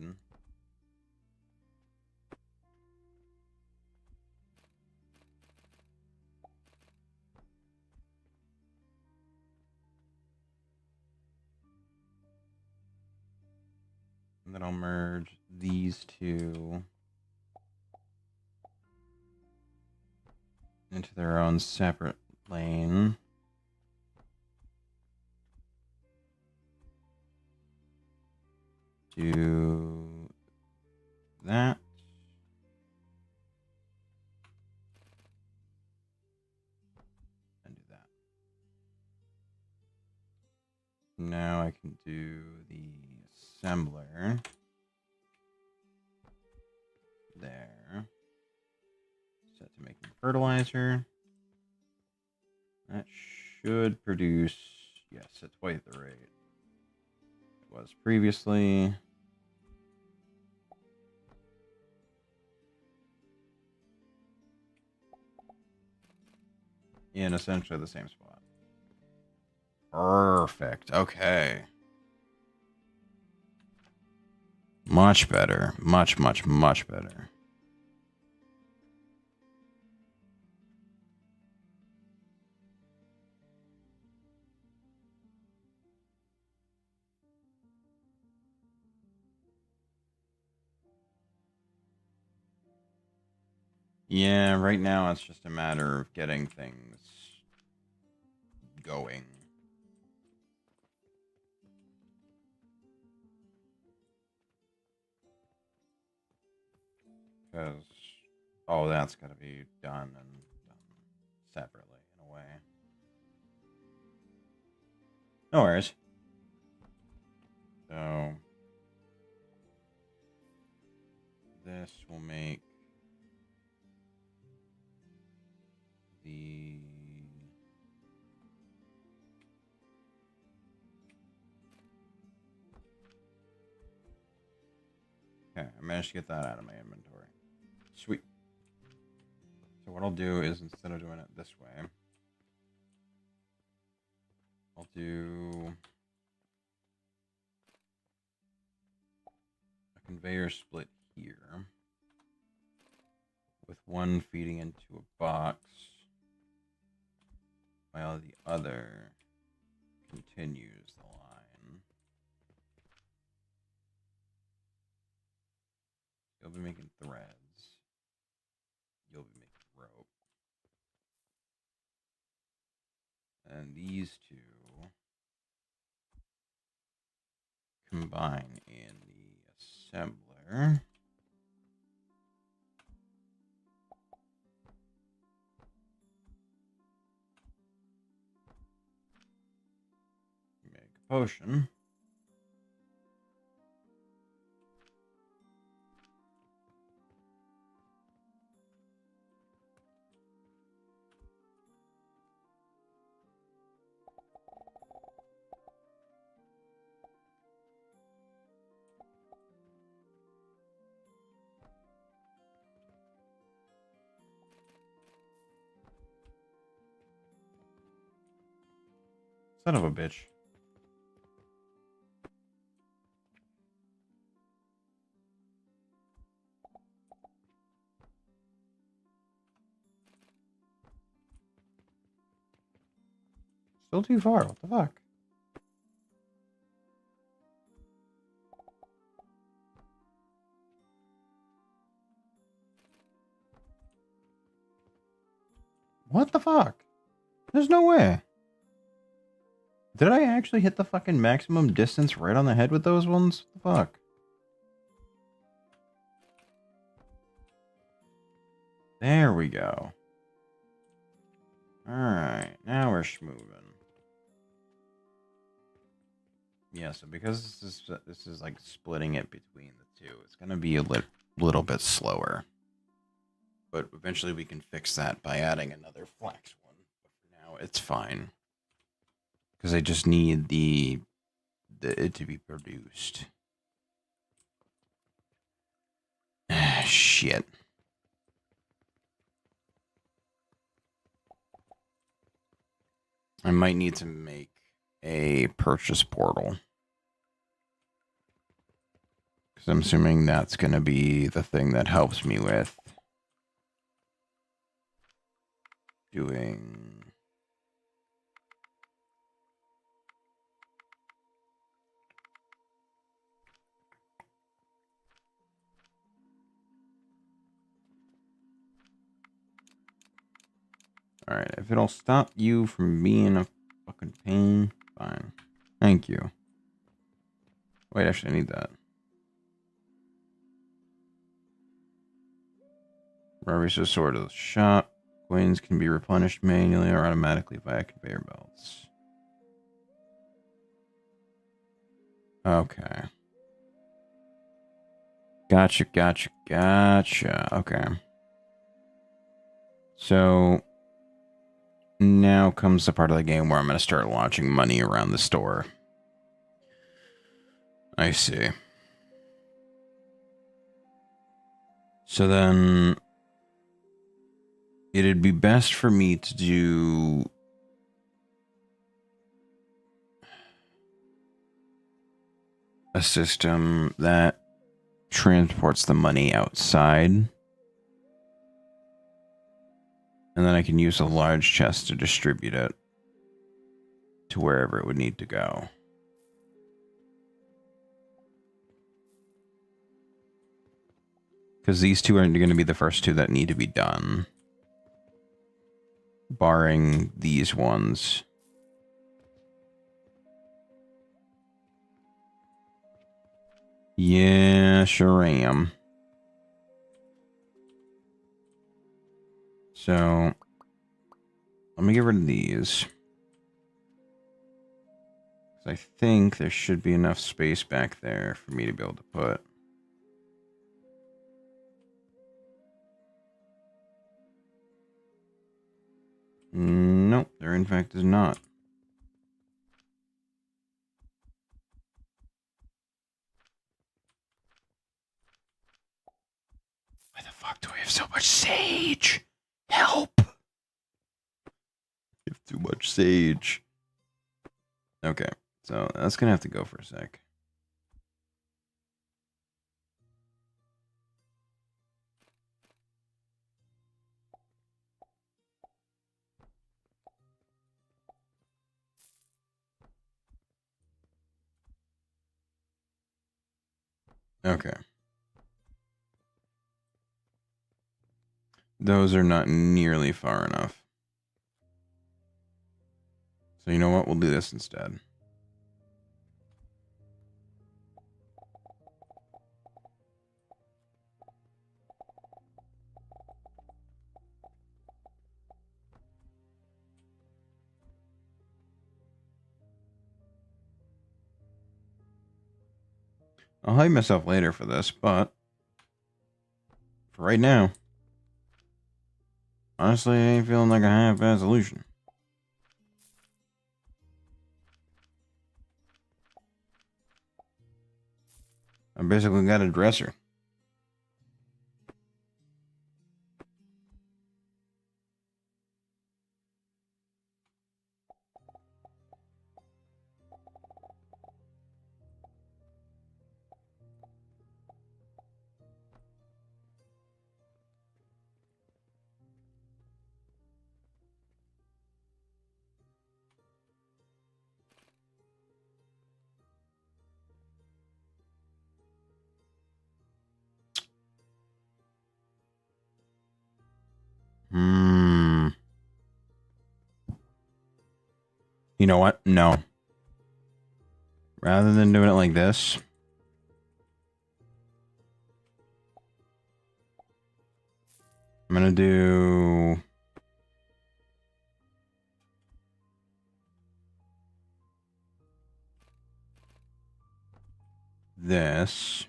And then I'll merge these two into their own separate lane. Do that. And do that. Now I can do the assembler. There. Set to making fertilizer. That should produce, yes, at twice the rate it was previously. In essentially the same spot. Perfect. Okay. Much better. Much better. Yeah, right now it's just a matter of getting things going. Because, oh, that's got to be done and done separately in a way. No worries. So this will make the okay, I managed to get that out of my inventory. Sweet. So what I'll do is instead of doing it this way, I'll do a conveyor split here with one feeding into a box while the other continues the line. You'll be making threads. You'll be making rope. And these two combine in the assembler. Make a potion. Son of a bitch. Still too far. What the fuck? What the fuck? There's no way. Did I actually hit the fucking maximum distance right on the head with those ones? What the fuck? There we go. Alright, now we're schmoving. Yeah, so because this is like splitting it between the two, it's gonna be a little bit slower. But eventually we can fix that by adding another flex one. But for now, it's fine. Because I just need it to be produced. Shit. I might need to make a purchase portal. Because I'm assuming that's going to be the thing that helps me with doing... Alright, if it'll stop you from being a fucking pain, fine. Thank you. Wait, actually, I need that. Rubbish is sort of the shop. Coins can be replenished manually or automatically via conveyor belts. Okay. Gotcha. Okay. So now comes the part of the game where I'm going to start launching money around the store. I see. So then it'd be best for me to do a system that transports the money outside. And then I can use a large chest to distribute it to wherever it would need to go. Because these two are going to be the first two that need to be done. Barring these ones. Yeah, sure am. So, let me get rid of these. I think there should be enough space back there for me to be able to put. Nope, there in fact is not. Why the fuck do I have so much sage? Help! I have too much sage. Okay, so that's gonna have to go for a sec. Okay. Those are not nearly far enough. So you know what? We'll do this instead. I'll hype myself later for this, but for right now, honestly, I ain't feeling like a half-bad solution. I basically got a dresser. You know what? No. Rather than doing it like this, I'm gonna do this.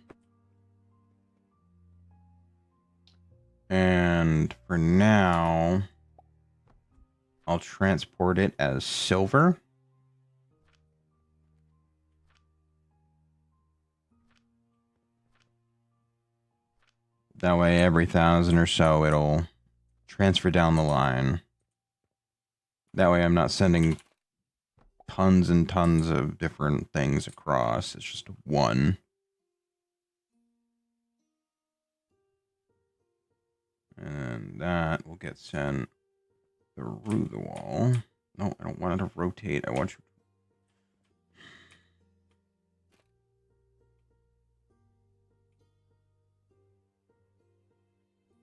And for now, I'll transport it as silver. That way, every 1,000 or so, it'll transfer down the line. That way, I'm not sending tons and tons of different things across. It's just one. And that will get sent through the wall. No, I don't want it to rotate. I want you.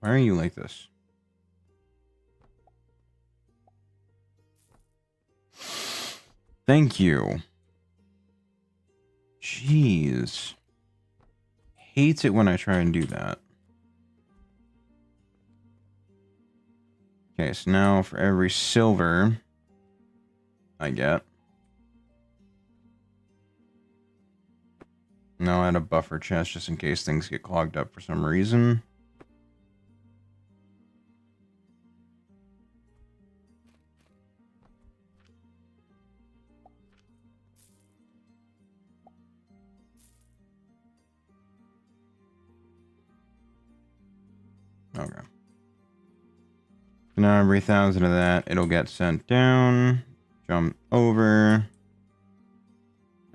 Why are you like this? Thank you. Jeez. Hates it when I try and do that. Okay, so now for every silver I get. Now add a buffer chest just in case things get clogged up for some reason. Okay. Now every 1,000 of that, it'll get sent down, jump over,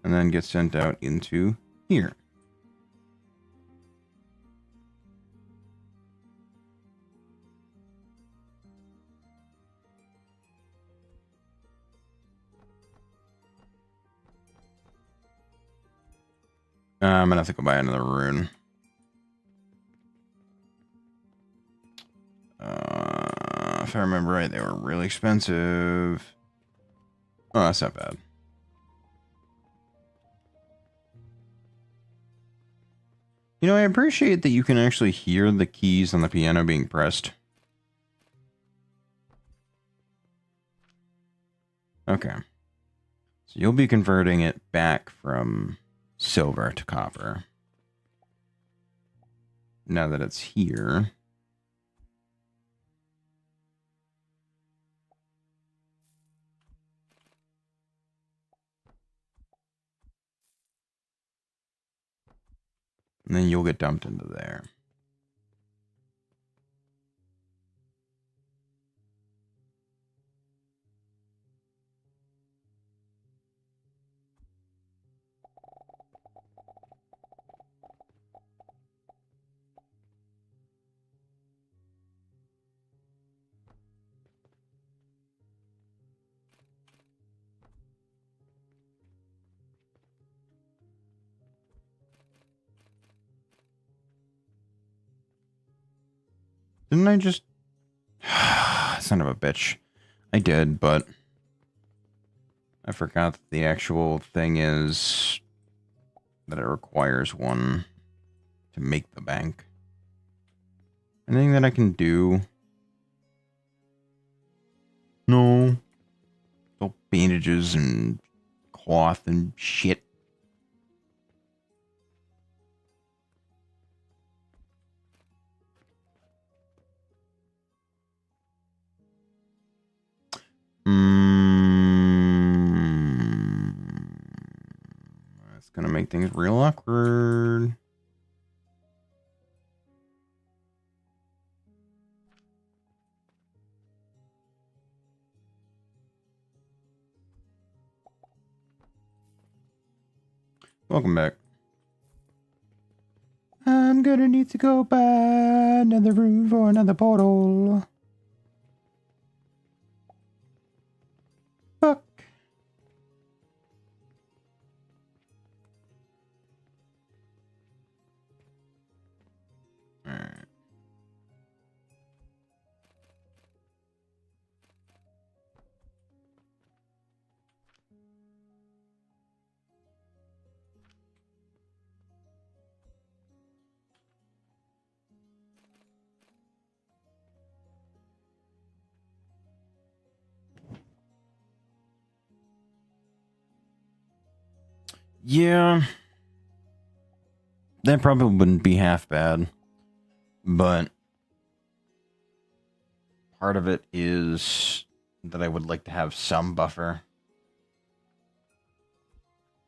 and then get sent out into here. I'm gonna have to go buy another rune. If I remember right, they were really expensive. Oh, that's not bad. You know, I appreciate that you can actually hear the keys on the piano being pressed. Okay. So you'll be converting it back from silver to copper. Now that it's here. And then you'll get dumped into there. Didn't I just... Son of a bitch. I did, but... I forgot that the actual thing is... that it requires one to make the bank. Anything that I can do? No. All bandages and cloth and shit. That's gonna make things real awkward. Welcome back. I'm gonna need to go buy another room for another portal. Fuck. Alright. Yeah. That probably wouldn't be half bad. But part of it is that I would like to have some buffer.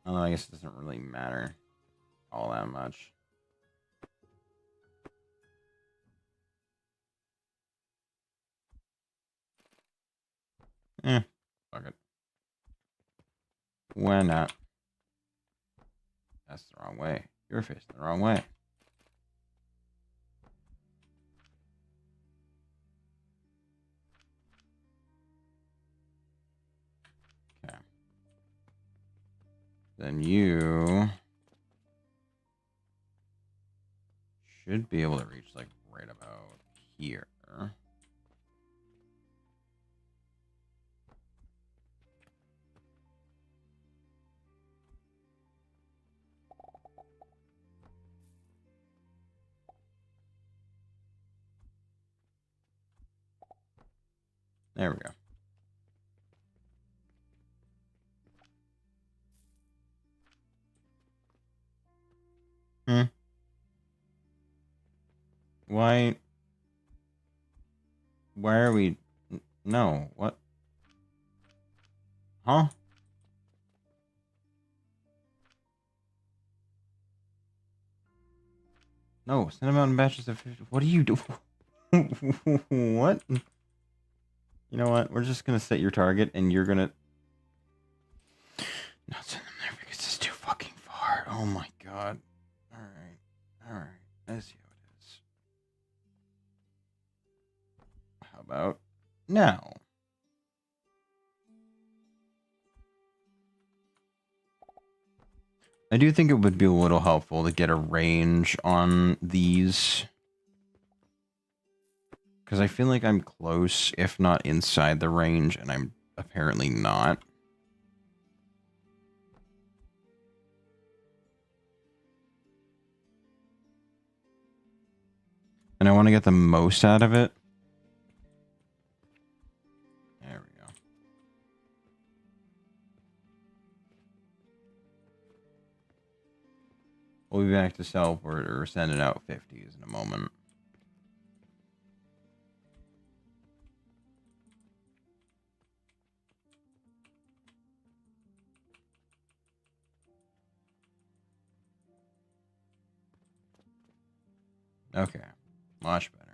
Although I guess it doesn't really matter all that much. Fuck it. Why not? That's the wrong way. You're facing the wrong way. Okay. Then you should be able to reach like right about here. There we go. Why are we... No, what? Huh? No, send them out in batches of 50. What do you do? What? You know what? We're just gonna set your target and you're gonna... Not send them there because it's too fucking far. Oh my god. Alright. I see how it is. How about now? I do think it would be a little helpful to get a range on these. Because I feel like I'm close, if not inside the range, and I'm apparently not. And I want to get the most out of it. There we go. back to Selport or sending out 50s in a moment. Okay, much better.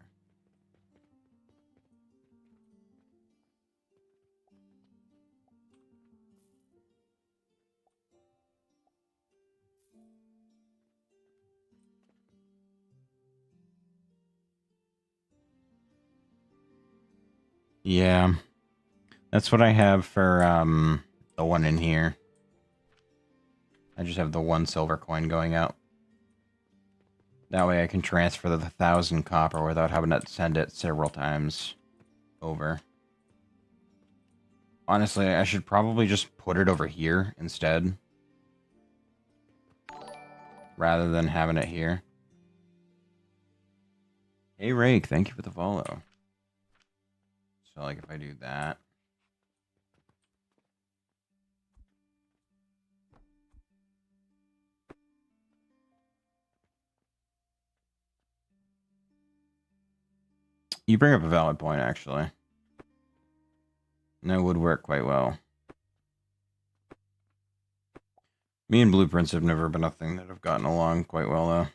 Yeah, that's what I have for the one in here. I just have the 1 silver coin going out. That way I can transfer the 1,000 copper without having to send it several times over. Honestly, I should probably just put it over here instead, rather than having it here. Hey, Rake, thank you for the follow. So, like, if I do that... You bring up a valid point, actually. That would work quite well. Me and blueprints have never been a thing that have gotten along quite well, though.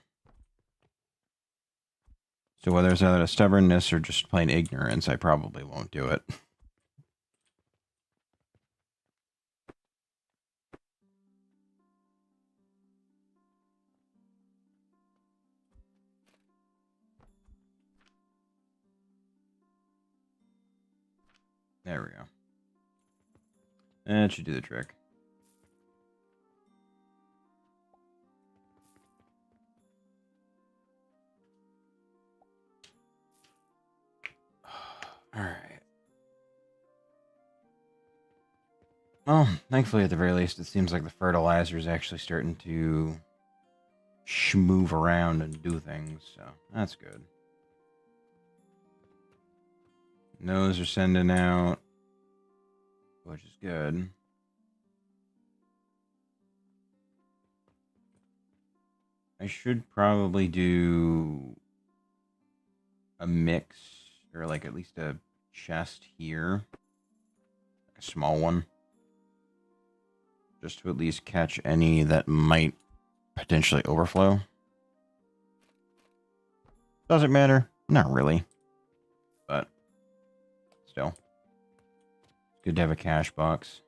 So whether it's out of stubbornness or just plain ignorance, I probably won't do it. There we go. That should do the trick. Alright. Well, thankfully, at the very least, it seems like the fertilizer is actually starting to move around and do things, so that's good. Those are sending out, which is good. I should probably do a mix, or like at least a chest here, a small one, just to at least catch any that might potentially overflow. Does it matter? Not really, but still, it's good to have a cash box.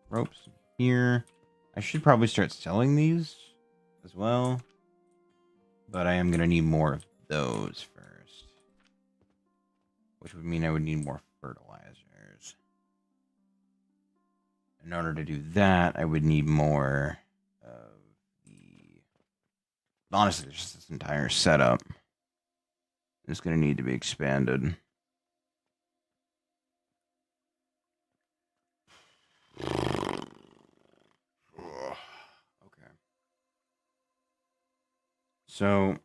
Ropes here. I should probably start selling these as well, but I am going to need more of those first, which would mean I would need more fertilizers. In order to do that, I would need more of the... Honestly, just this entire setup is going to need to be expanded. Okay. So...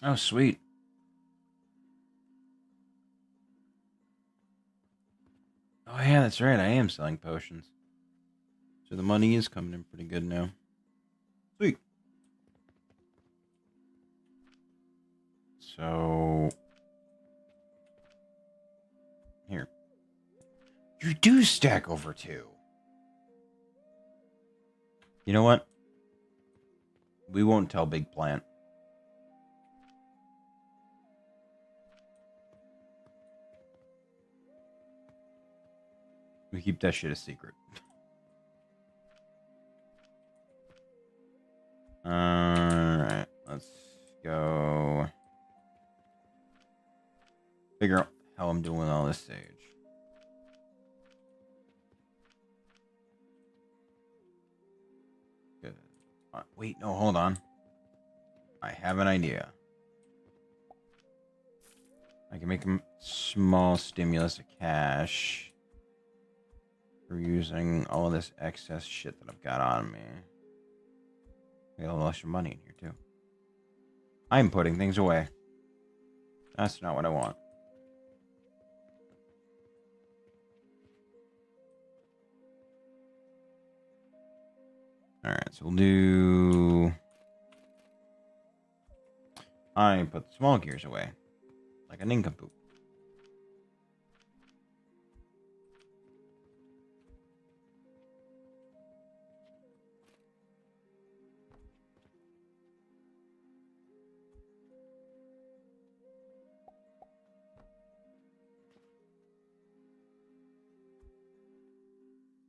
Oh, sweet. Oh, yeah, that's right. I am selling potions. So the money is coming in pretty good now. Sweet. So... Here. You do stack over 2. You know what? We won't tell Big Plant. We keep that shit a secret. Alright, let's go figure out how I'm doing all this sage. Good. Wait, no, hold on. I have an idea. I can make a small stimulus of cash for using all of this excess shit that I've got on me. I got a little extra money in here too. I'm putting things away. That's not what I want. Alright, so we'll do... I put the small gears away. Like a nincompoop.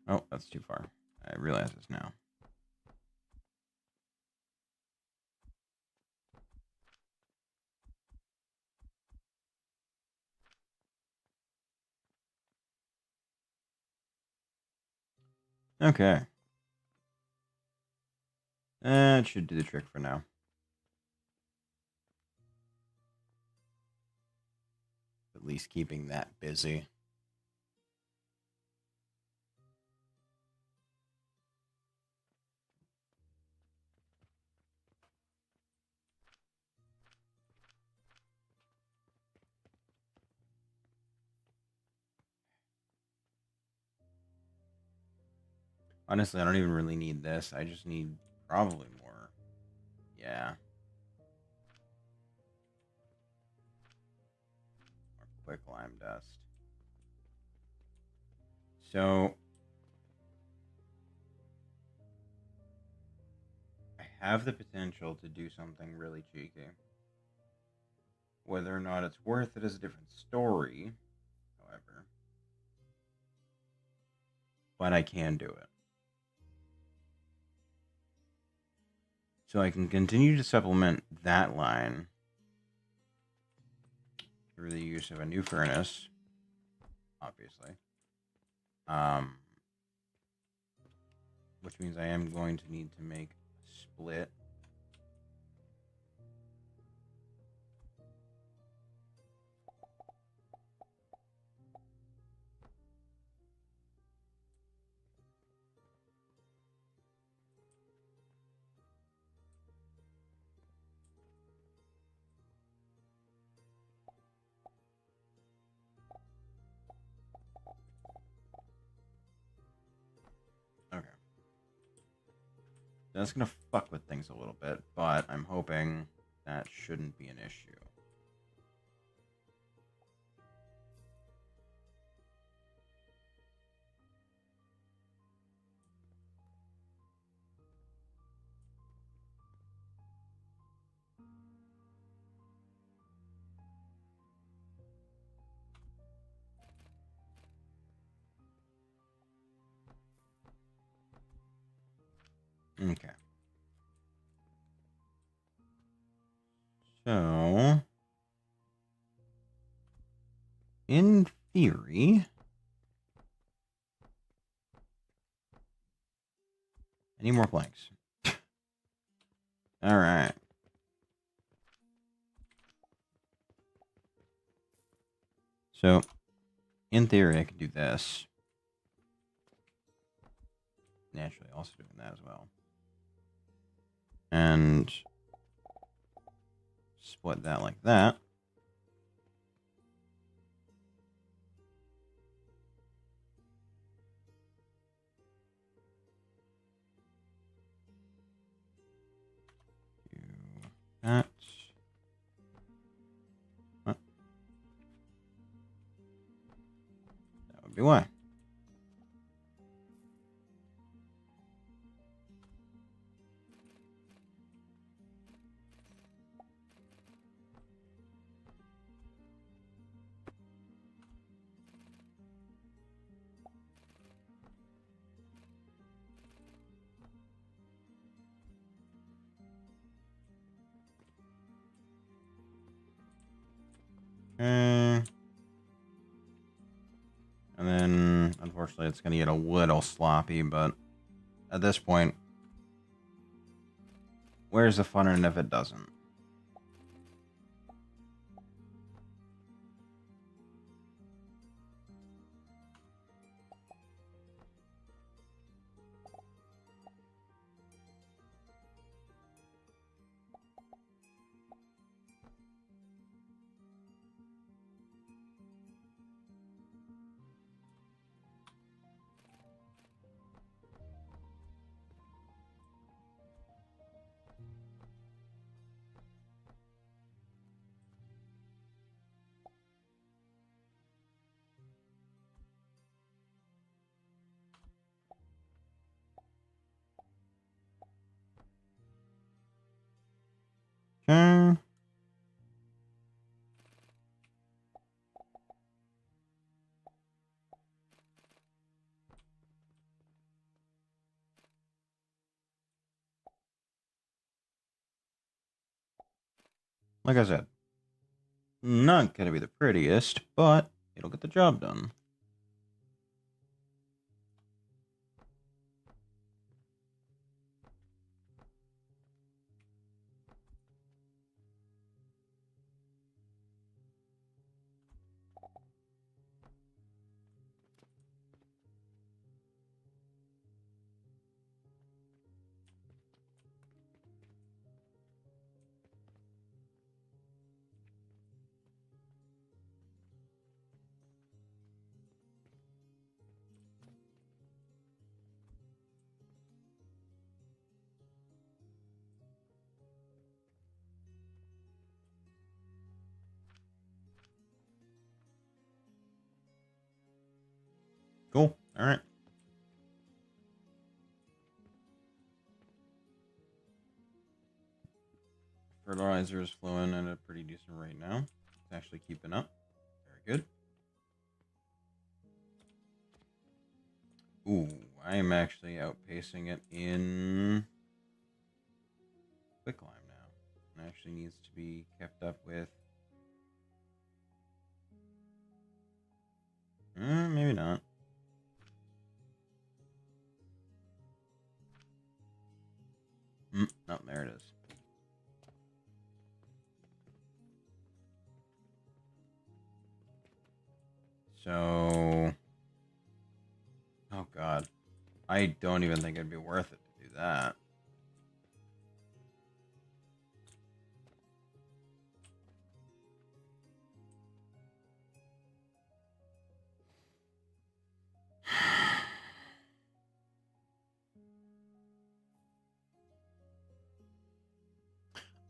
Oh, that's too far. I realize this now. Okay. That should do the trick for now. At least keeping that busy. Honestly, I don't even really need this. I just need probably more. Yeah. More quick lime dust. So I have the potential to do something really cheeky. Whether or not it's worth it is a different story, however. But I can do it. So I can continue to supplement that line through the use of a new furnace, obviously. Which means I am going to need to make a split. Okay. That's going to fuck with things a little bit, but I'm hoping that shouldn't be an issue. Okay. So, in theory, I need more planks. All right. So, in theory, I could do this. Naturally, also doing that as well. And split that like that. Do that. What? That would be why. Okay. And then, unfortunately, it's going to get a little sloppy, but at this point, where's the fun in if it doesn't? Okay. Like I said, not gonna be the prettiest, but it'll get the job done. Cool. All right. Fertilizer is flowing at a pretty decent rate now. It's actually keeping up. Very good. Ooh, I am actually outpacing it in quicklime now. It actually needs to be kept up with. Maybe not. No, there it is. So, oh god, I don't even think it'd be worth it to do that.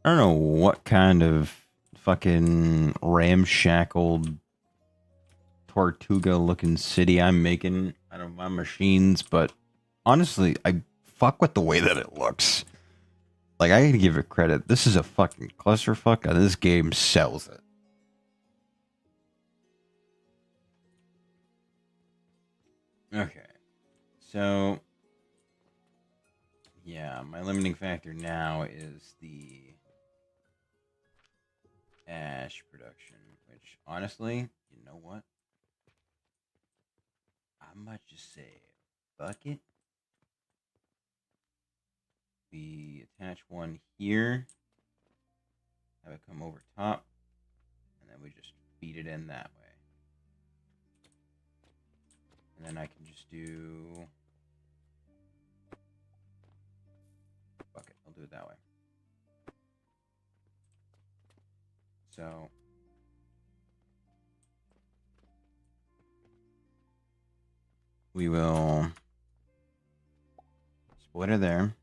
I don't know what kind of fucking ramshackled Tortuga looking city I'm making out of my machines, but honestly, I fuck with the way that it looks. Like, I gotta give it credit. This is a fucking clusterfuck, and this game sells it. Okay. So, yeah, my limiting factor now is the ash production, which, honestly, you know what? I might just say, fuck it. We attach one here, have it come over top, and then we just feed it in that way. And then I can just do... Fuck it, I'll do it that way. So... we will split it there.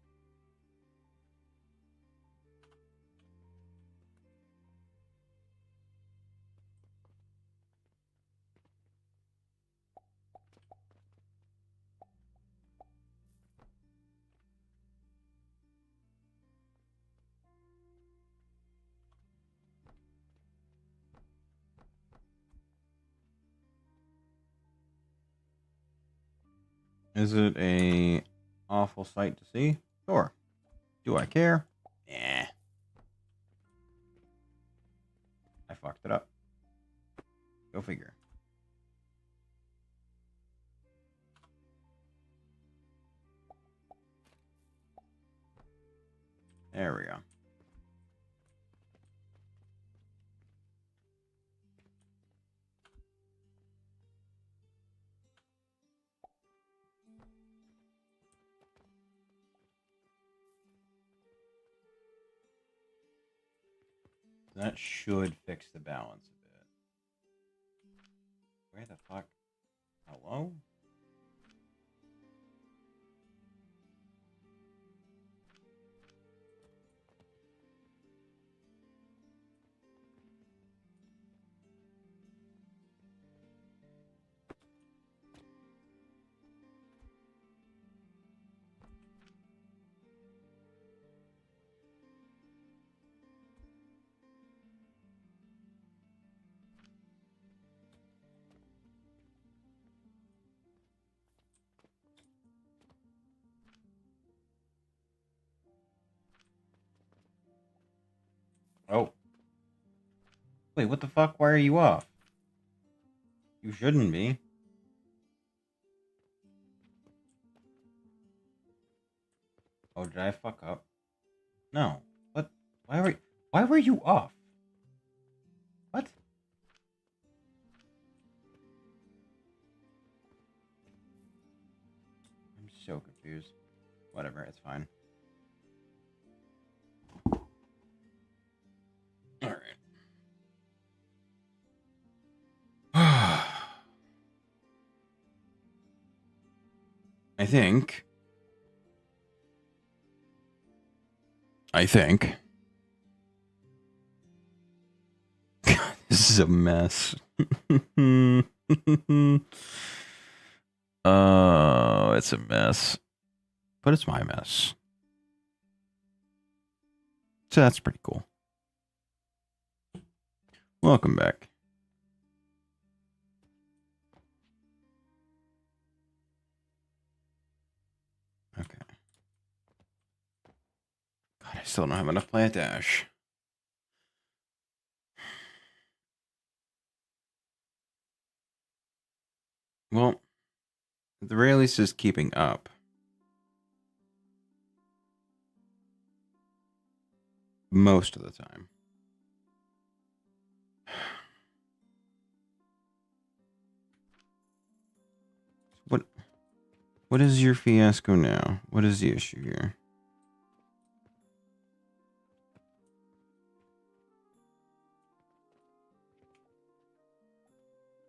Is it a awful sight to see? Sure. Do I care? Nah. I fucked it up. Go figure. There we go. That should fix the balance a bit. Where the fuck? Hello? Wait, what the fuck? Why are you off? You shouldn't be. Oh, did I fuck up? No. What? Why were you off? What? I'm so confused. Whatever, it's fine. Alright. I think. God, this is a mess. Oh, it's a mess. But it's my mess. So that's pretty cool. Welcome back. Okay. God, I still don't have enough plant ash. Well, at the very least is keeping up. Most of the time. What is your fiasco now? What is the issue here?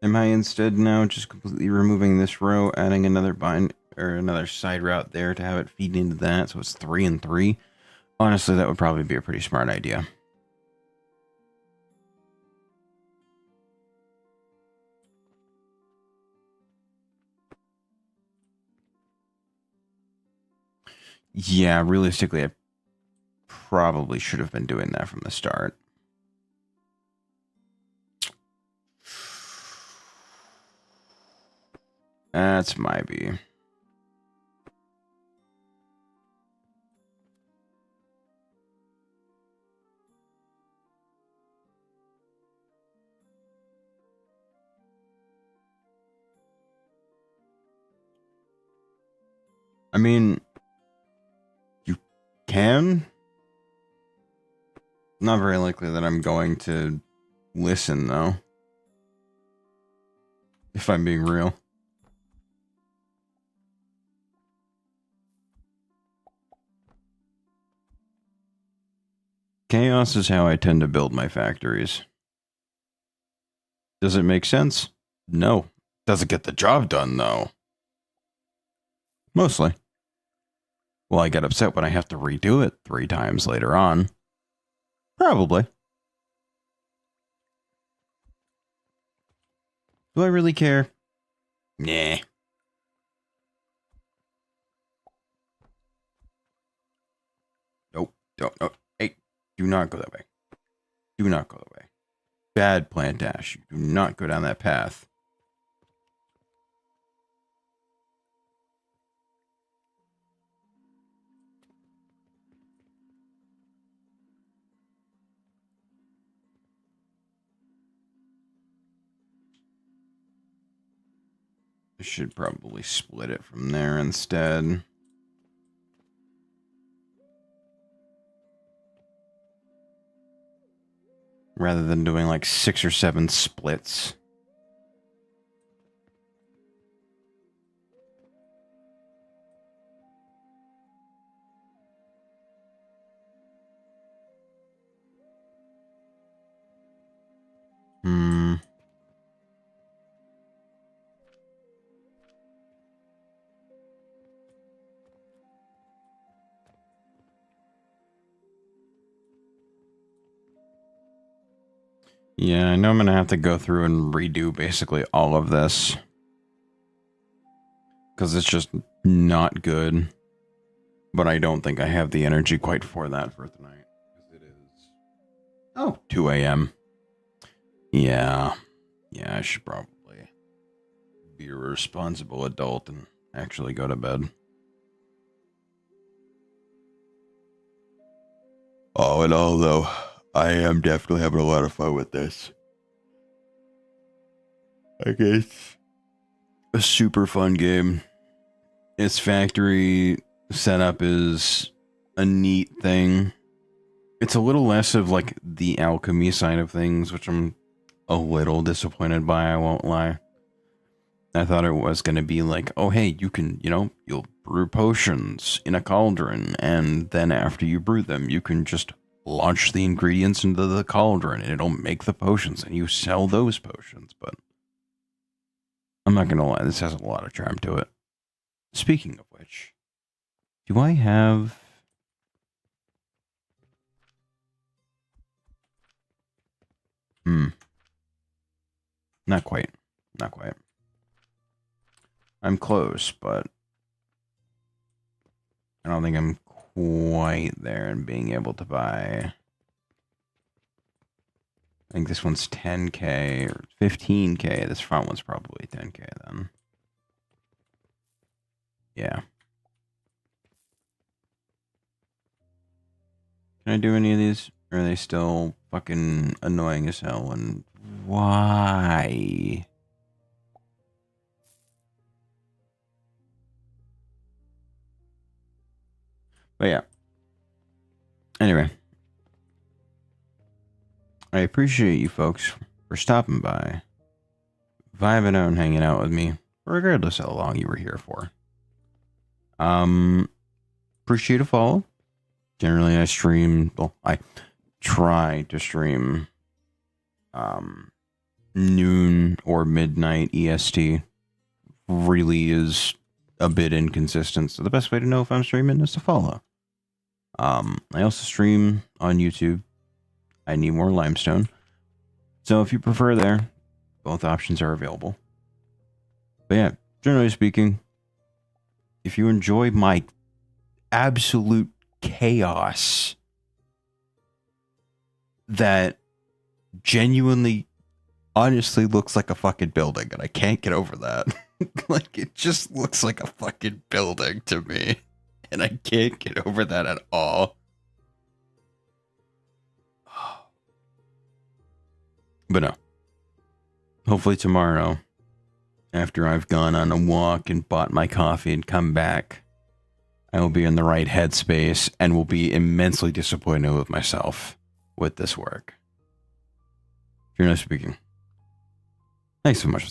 Am I instead now just completely removing this row, adding another bind or another side route there to have it feed into that, so it's 3 and 3? Honestly, that would probably be a pretty smart idea. Yeah, realistically, I probably should have been doing that from the start. That's my B. I mean, you can. Not very likely that I'm going to listen, though. If I'm being real. Chaos is how I tend to build my factories. Does it make sense? No. Does it get the job done, though? Mostly. Will I get upset when I have to redo it 3 times later on? Probably. Do I really care? Nah. Nope. Don't. No. Hey, do not go that way. Do not go that way. Bad plant dash. You do not go down that path. I should probably split it from there instead. Rather than doing like 6 or 7 splits. Yeah, I know I'm going to have to go through and redo basically all of this. Because it's just not good. But I don't think I have the energy quite for that for tonight. Because it is... Oh, 2 a.m. Yeah. Yeah, I should probably be a responsible adult and actually go to bed. All in all, though, I am definitely having a lot of fun with this. I guess a super fun game. Its factory setup is a neat thing. It's a little less of like the alchemy side of things, which I'm a little disappointed by, I won't lie. I thought it was going to be like, oh, hey, you can, you'll brew potions in a cauldron, and then after you brew them, you can just launch the ingredients into the cauldron, and it'll make the potions, and you sell those potions. But I'm not going to lie, this has a lot of charm to it. Speaking of which, do I have... Not quite. Not quite. I'm close, but I don't think I'm quite there in being able to buy. I think this one's 10k or 15k. This front one's probably 10k then. Yeah. Can I do any of these? Or are they still fucking annoying as hell? And why? But yeah. Anyway. I appreciate you folks for stopping by, vibing out and hanging out with me, regardless how long you were here for. Appreciate a follow. Generally, I try to stream noon or midnight EST. Really is a bit inconsistent, so the best way to know if I'm streaming is to follow. I also stream on YouTube. I need more limestone. So if you prefer there, both options are available. But yeah, generally speaking, if you enjoy my absolute chaos that genuinely, honestly looks like a fucking building, and I can't get over that. Like, it just looks like a fucking building to me, and I can't get over that at all. But no. Hopefully tomorrow, after I've gone on a walk and bought my coffee and come back, I will be in the right headspace and will be immensely disappointed with myself with this work. If you're not speaking. Thanks so much.